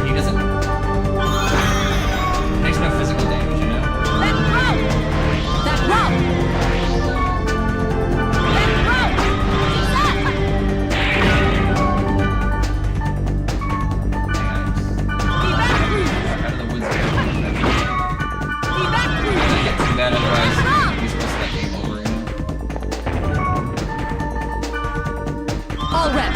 he doesn't. He takes no physical damage, you know. Out of the woods. Doesn't get too bad otherwise. He's supposed to game over, you know. All ready.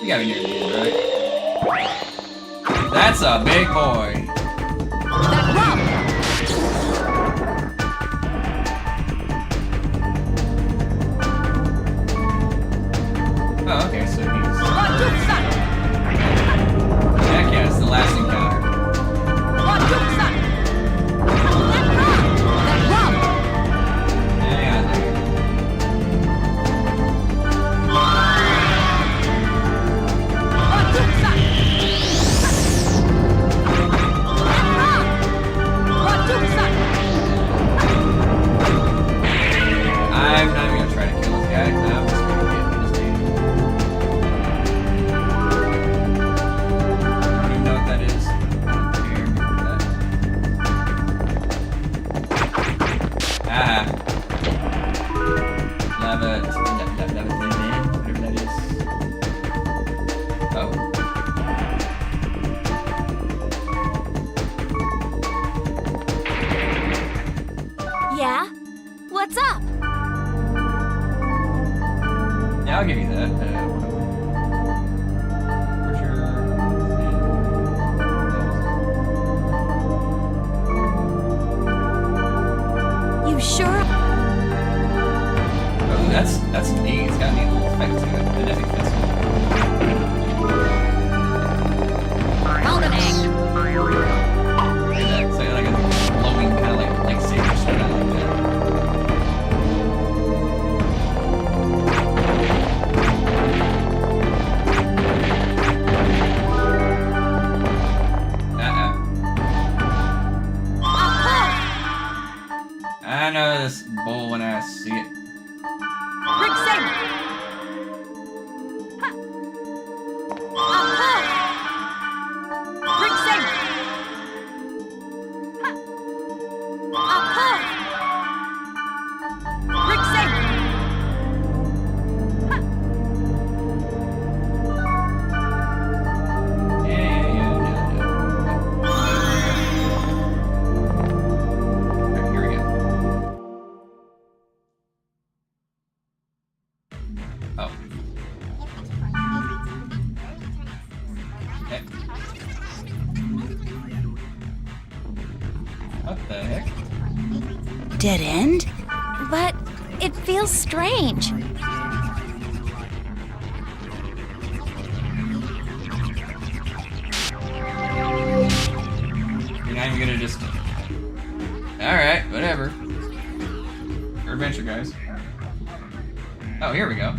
You gotta be near the end, right? That's a big boy. Oh, okay, so he's... Heck yeah, it's the last encounter. I'm not even gonna try to kill this guy. I'm just gonna get his name. I don't even know what that is. I don't care about that. Ah. Whatever that is. Oh. Yeah? What's up? Yeah, I'll give you that. Where's your... You sure? Oh, that's neat. It's got a neat little effect to it. It definitely fits me. Found an egg. Yeah, it's like a glowing kind of like saber sort of like that. I know this bull when I see it. Rick Saber. Rick Saber. Rick Saber. Alright, here we go. Oh. Okay. What the heck? Dead end? But it feels strange. gonna just... Alright, whatever. Your adventure, guys. Oh, here we go.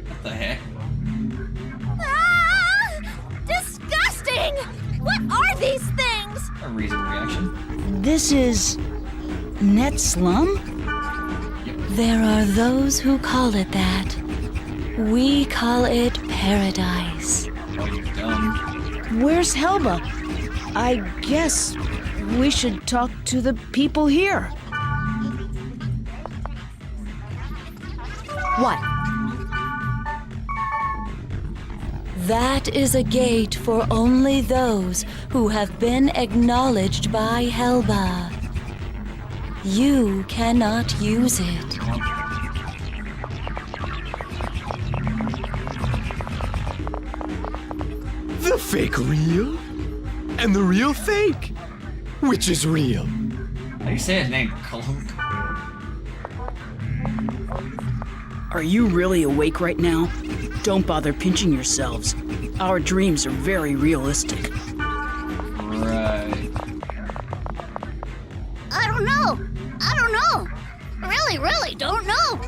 What the heck? Ah! Disgusting! What are these things? A reasonable reaction. This is... Net Slum? There are those who call it that. We call it paradise. Oh, you're dumb. Where's Helba? I guess we should talk to the people here. What? That is a gate for only those who have been acknowledged by Helba. You cannot use it. The fake real? And the real fake? Which is real? How do you say his name? Clunk? Are you really awake right now? Don't bother pinching yourselves. Our dreams are very realistic. Right. I don't know. I don't know. Really don't know.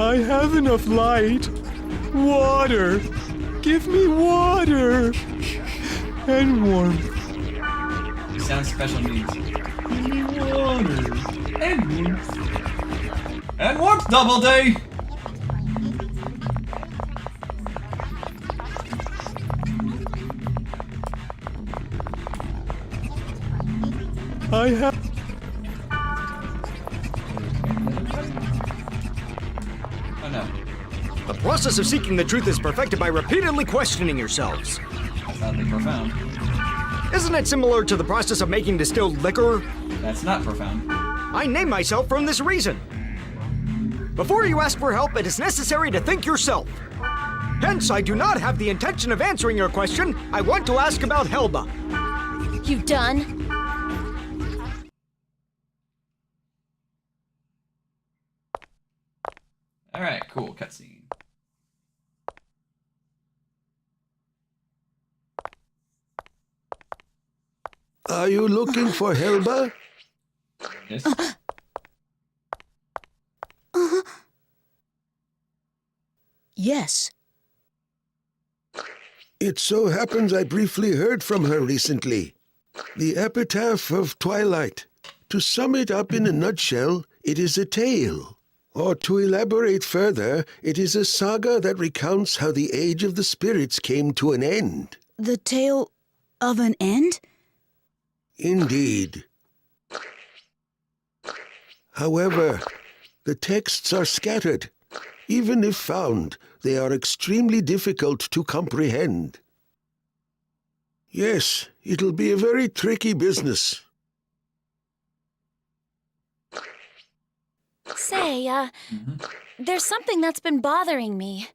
I have enough light. Water. Give me water. And warmth. He sounds special needs. Water. And warmth. And warmth, Double D! I have... Oh no. The process of seeking the truth is perfected by repeatedly questioning yourselves. That's oddly profound. Isn't it similar to the process of making distilled liquor? That's not profound. I name myself from this reason. Before you ask for help, it is necessary to think yourself. Hence, I do not have the intention of answering your question. I want to ask about Helba. You done? Alright, cool. Cutscene. Are you looking for Helba? Yes. Yes. It so happens I briefly heard from her recently. The epitaph of Twilight. To sum it up in a nutshell, it is a tale. Or to elaborate further, it is a saga that recounts how the Age of the Spirits came to an end. The tale of an end? Indeed. However, the texts are scattered. Even if found, they are extremely difficult to comprehend. Yes, it'll be a very tricky business. Say, there's something that's been bothering me.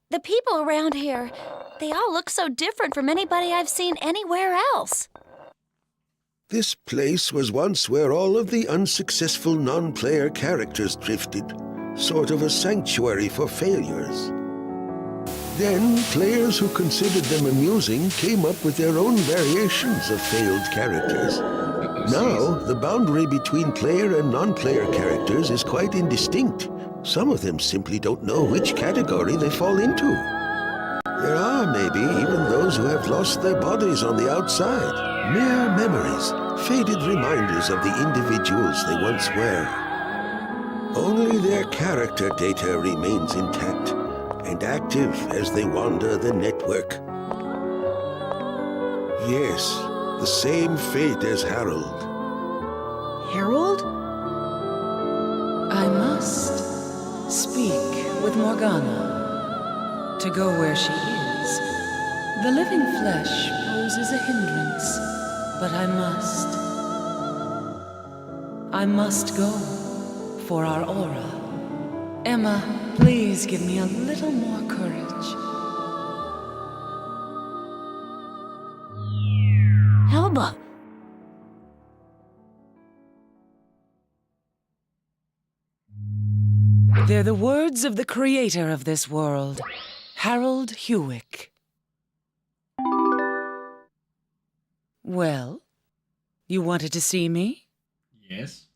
The people around here, they all look so different from anybody I've seen anywhere else. This place was once where all of the unsuccessful non-player characters drifted, sort of a sanctuary for failures. Then, players who considered them amusing came up with their own variations of failed characters. Now, the boundary between player and non-player characters is quite indistinct. Some of them simply don't know which category they fall into. There are, maybe, even those who have lost their bodies on the outside. Mere memories, faded reminders of the individuals they once were. Only their character data remains intact and active as they wander the network. Yes, the same fate as Harold. Harold? I must speak with Morgana to go where she is. The living flesh poses a hindrance, but I must go for our aura. Emma, please give me a little more courage. They're the words of the creator of this world, Harold Hewick. Well, you wanted to see me? Yes.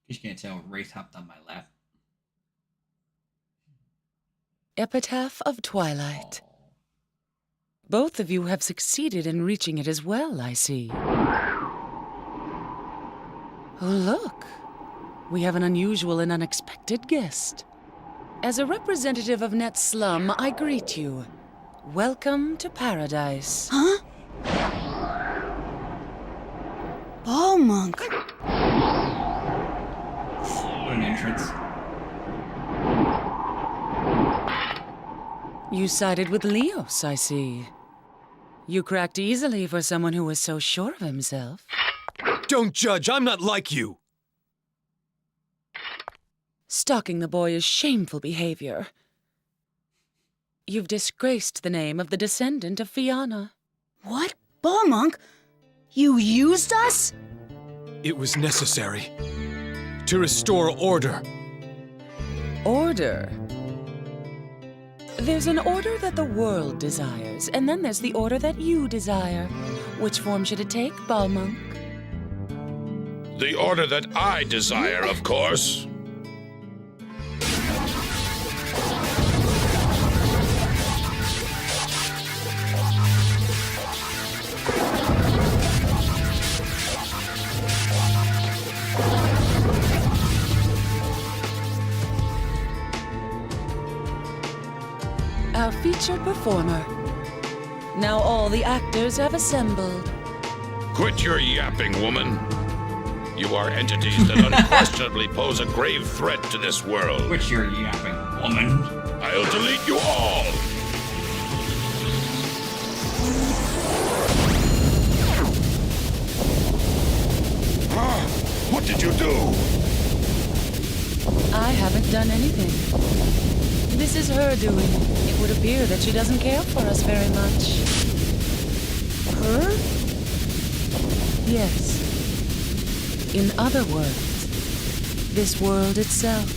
You can't tell, Wraith hopped on my lap. Epitaph of Twilight. Both of you have succeeded in reaching it as well, I see. Oh, look. We have an unusual and unexpected guest. As a representative of Net Slum, I greet you. Welcome to paradise. Huh? Ball monk. What an entrance. You sided with Leos, I see. You cracked easily for someone who was so sure of himself. Don't judge, I'm not like you. Stalking the boy is shameful behavior. You've disgraced the name of the descendant of Fianna. What? Ball monk? You used us? It was necessary. To restore order. Order? There's an order that the world desires, and then there's the order that you desire. Which form should it take, Ball Monk? The order that I desire, of course. Our featured performer. Now all the actors have assembled. Quit your yapping, woman. You are entities that unquestionably pose a grave threat to this world. Quit your yapping, woman. I'll delete you all. What did you do? I haven't done anything. This is her doing. It would appear that she doesn't care for us very much. Her? Yes. In other words, this world itself.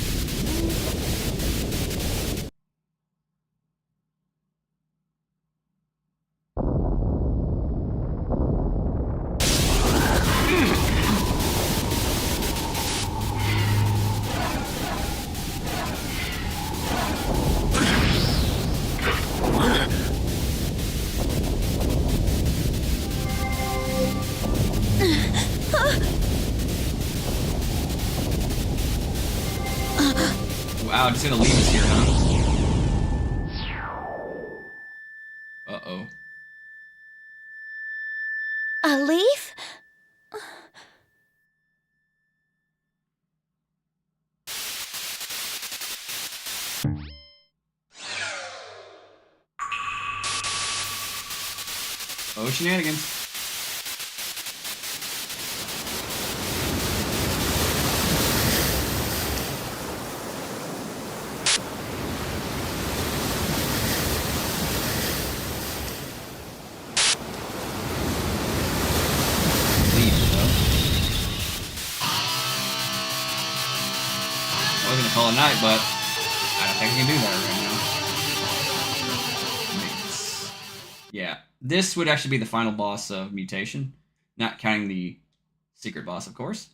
Wow, it's gonna leave us here, huh? Uh-oh. A leaf? Oh, shenanigans. I was gonna call it a night, but I don't think I can do that right now. Yeah, this would actually be the final boss of Mutation, not counting the secret boss, of course.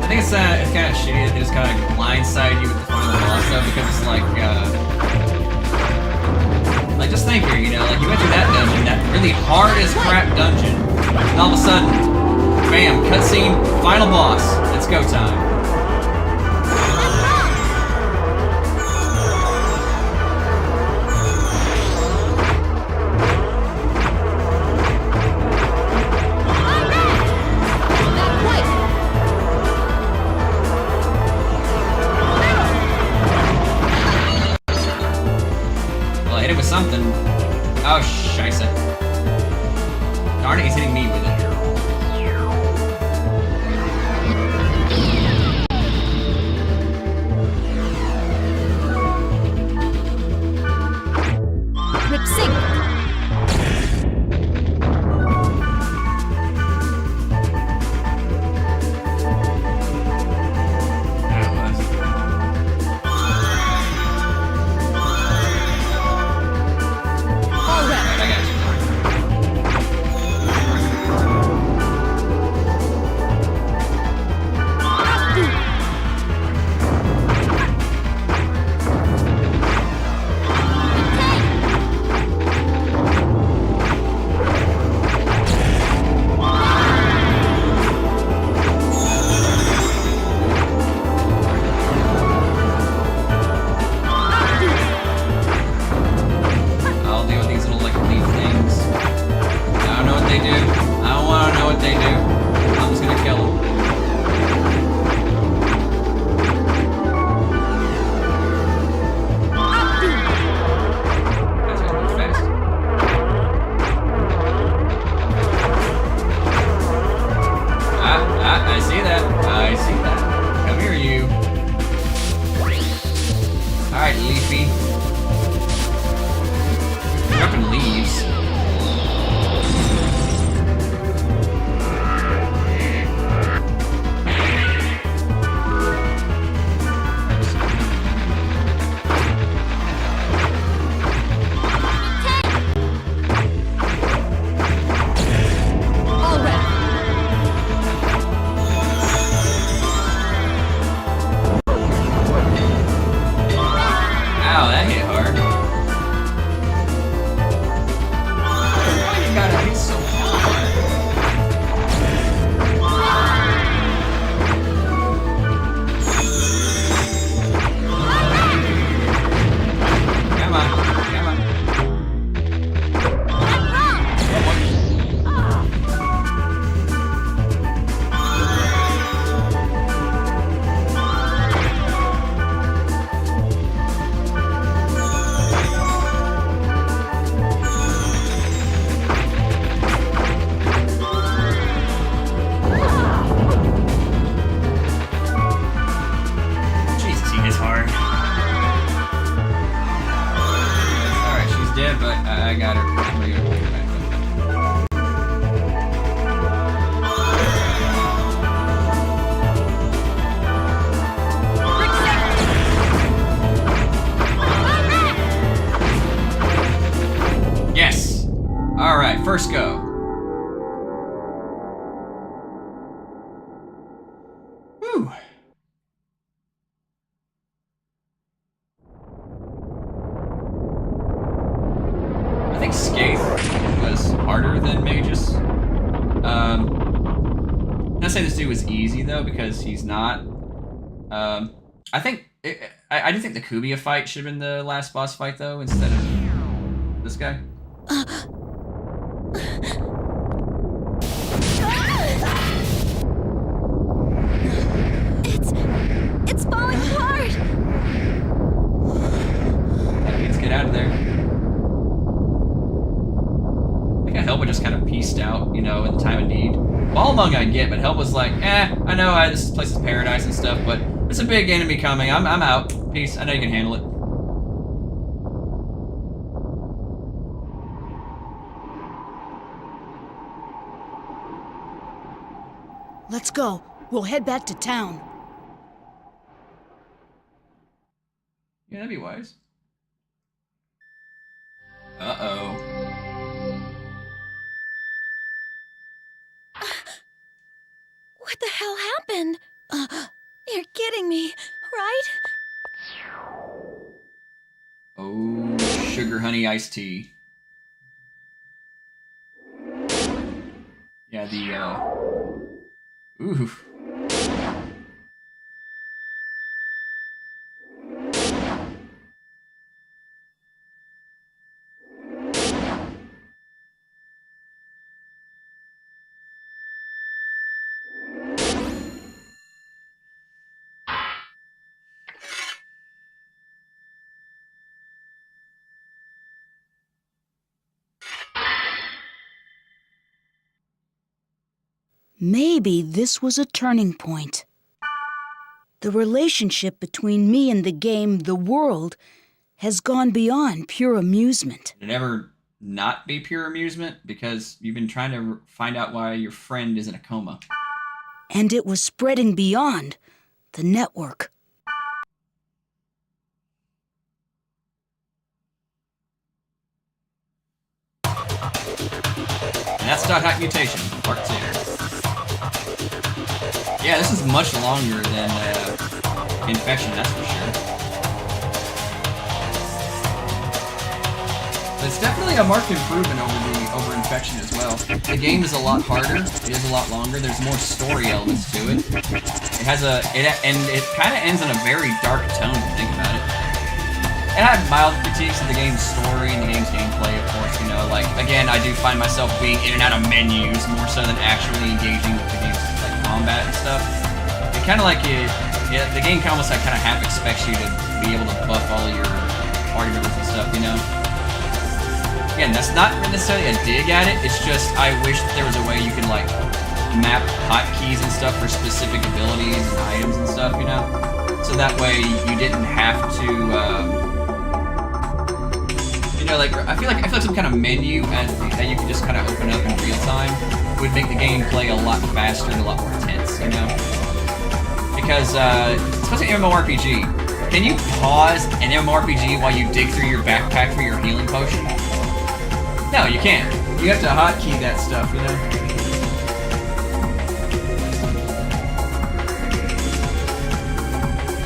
think it's kind of shitty that they just kind of blindside you with the final boss though, because it's like just think here, you know, like you went through that dungeon, that really hard as crap dungeon, and all of a sudden, bam, cutscene, final boss, it's go time. Something. Oh, scheisse. Darn it, he's hitting me with it. Rip sync. First go. Whew. I think Scathe was harder than Magus. Not saying this dude was easy though, because he's not. I think I do think the Kubia fight should have been the last boss fight though, instead of this guy. It's falling apart. Let's get out of there. I think Helba just kind of pieced out, you know, in the time of need. Balmung I get, but Helba's like, I know this place is paradise and stuff, but there's a big enemy coming. I'm out. Peace. I know you can handle it. Let's go. We'll head back to town. Yeah, that'd be wise. Uh-oh. What the hell happened? You're kidding me, right? Oh, sugar honey iced tea. Yeah, ooh. Maybe this was a turning point. The relationship between me and the game, the world, has gone beyond pure amusement. Did it ever not be pure amusement? Because you've been trying to find out why your friend is in a coma. And it was spreading beyond the network. And that's Hack Mutation, Part 2. Yeah, this is much longer than Infection, that's for sure. But it's definitely a marked improvement over Infection as well. The game is a lot harder, it is a lot longer, there's more story elements to it. It has and it kind of ends on a very dark tone if you think about it. And I have mild critiques of the game's story and the game's gameplay, of course, you know, like, again, I do find myself being in and out of menus more so than actually engaging with the game's, like, combat and stuff. It kind of like the game almost like kind of half expects you to be able to buff all of your party members and stuff, you know? Again, that's not necessarily a dig at it, it's just I wish that there was a way you could, like, map hotkeys and stuff for specific abilities and items and stuff, you know? So that way you didn't have to, you know, like, I feel like some kind of menu that you can just kind of open up in real time would make the game play a lot faster and a lot more intense, you know? Because, especially MMORPG, can you pause an MMORPG while you dig through your backpack for your healing potion? No, you can't. You have to hotkey that stuff, you know?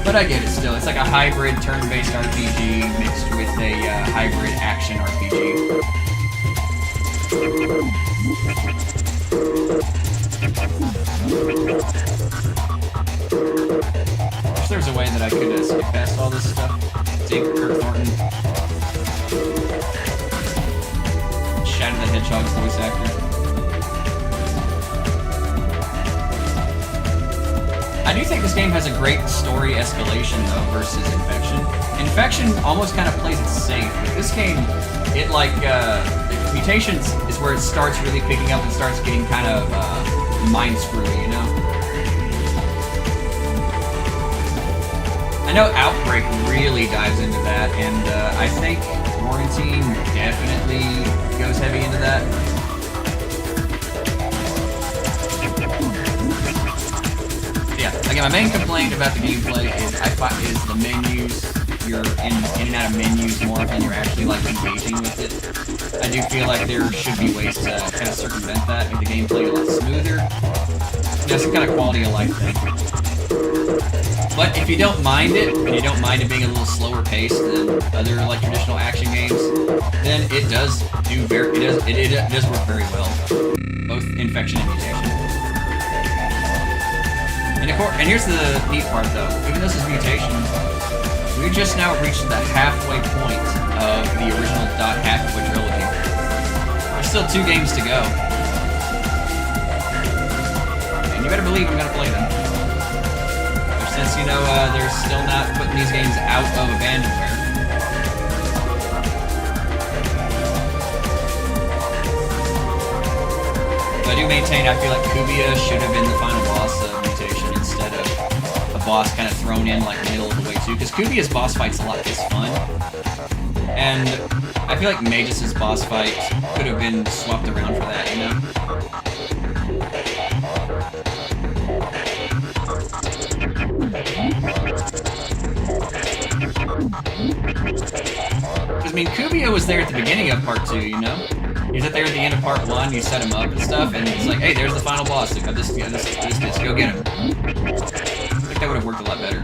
But I get it still. It's like a hybrid turn-based RPG mixed with a hybrid action RPG. Wish there was a way that I could skip past all this stuff. Take Kurt Thornton. Shadow the Hedgehog's voice actor. I do think this game has a great story escalation, though, versus Infection. Infection almost kind of plays it safe, but this game, it like, Mutations is where it starts really picking up and starts getting kind of, mind-screwy, you know? I know Outbreak really dives into that, and, I think Quarantine definitely goes heavy into that. Yeah, again, my main complaint about the gameplay is the menus. You're in and out of menus more than you're actually like engaging with it. I do feel like there should be ways to kind of circumvent that, make the gameplay a lot smoother. You know, some kind of quality of life thing. But if you don't mind it, and you don't mind it being a little slower paced than other like traditional action games, then it does do it does work very well, both Infection and Mutation. And here's the neat part though, even though this is Mutation, we just now reached the halfway point of the original Hack Quadrilogy. There's still 2 games to go. And you better believe I'm gonna play them. Since, you know, they're still not putting these games out of Abandonware. But I do maintain, I feel like Kubia should have been the final boss of Mutation instead of a boss kind of thrown in like middle of the way too, because Kubia's boss fight's a lot less fun. And I feel like Magus' boss fight could have been swapped around for that, you know? Because, I mean, Kubia was there at the beginning of Part 2, you know? He was there at the end of Part 1, you set him up and stuff, and it's like, hey, there's the final boss. Like, this, go get him. Like, that would have worked a lot better.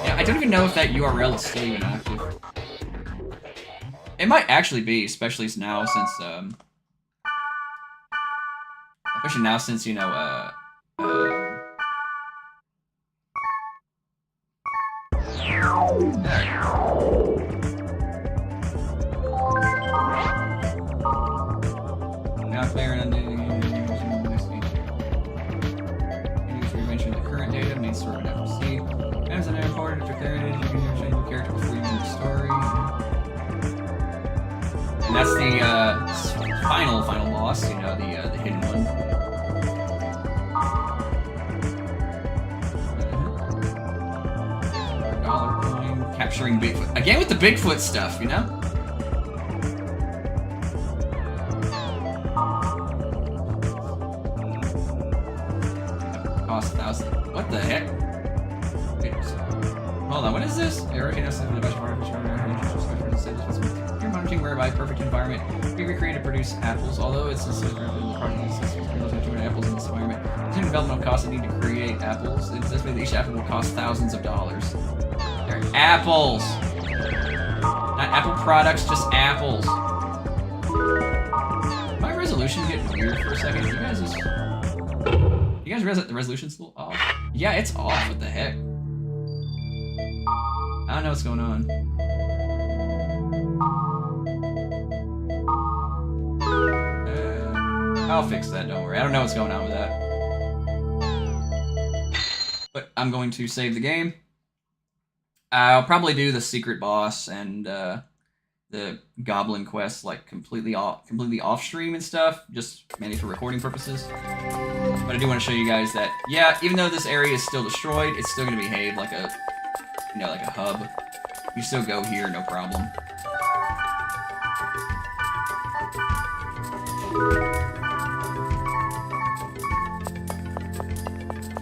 Yeah, I don't even know if that URL is still even active. It might actually be, especially now since, you know, now player and mention the current data, main story of FFC. As an important to declare it, you can change the character before you move the story. And that's the final boss, you know, the hidden one. $1 coin, capturing Bigfoot. Again with the Bigfoot stuff, you know? Cost 1,000. What the heck? Hold on, what is this? You're monitoring whereby perfect environment we recreate to produce apples, although it's a apples in this environment. There's no developmental costs that need to create apples. It's estimated that each apple will cost thousands of dollars. They're apples! Not Apple products, just apples. My resolution getting weird for a second. You guys realize that the resolution's still off? Yeah, it's off. What the heck? I don't know what's going on. I'll fix that, don't worry. I don't know what's going on with that. But I'm going to save the game. I'll probably do the secret boss and the goblin quest like completely off stream and stuff, just mainly for recording purposes. But I do want to show you guys that, yeah, even though this area is still destroyed, it's still going to behave like a, you know, like a hub. You still go here, no problem.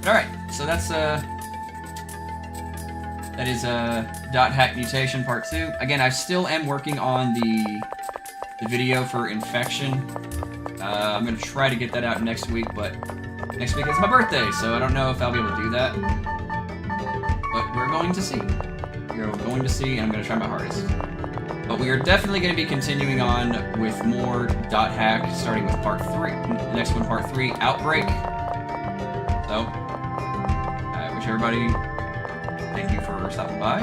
Alright, so that's, that is, Hack Mutation Part 2. Again, I still am working on the video for Infection. I'm gonna try to get that out next week, but next week is my birthday, so I don't know if I'll be able to do that. But we're going to see. We're going to see, and I'm gonna try my hardest. But we are definitely going to be continuing on with more .hack, starting with Part 3. The next one, Part 3, Outbreak. So, I wish everybody thank you for stopping by.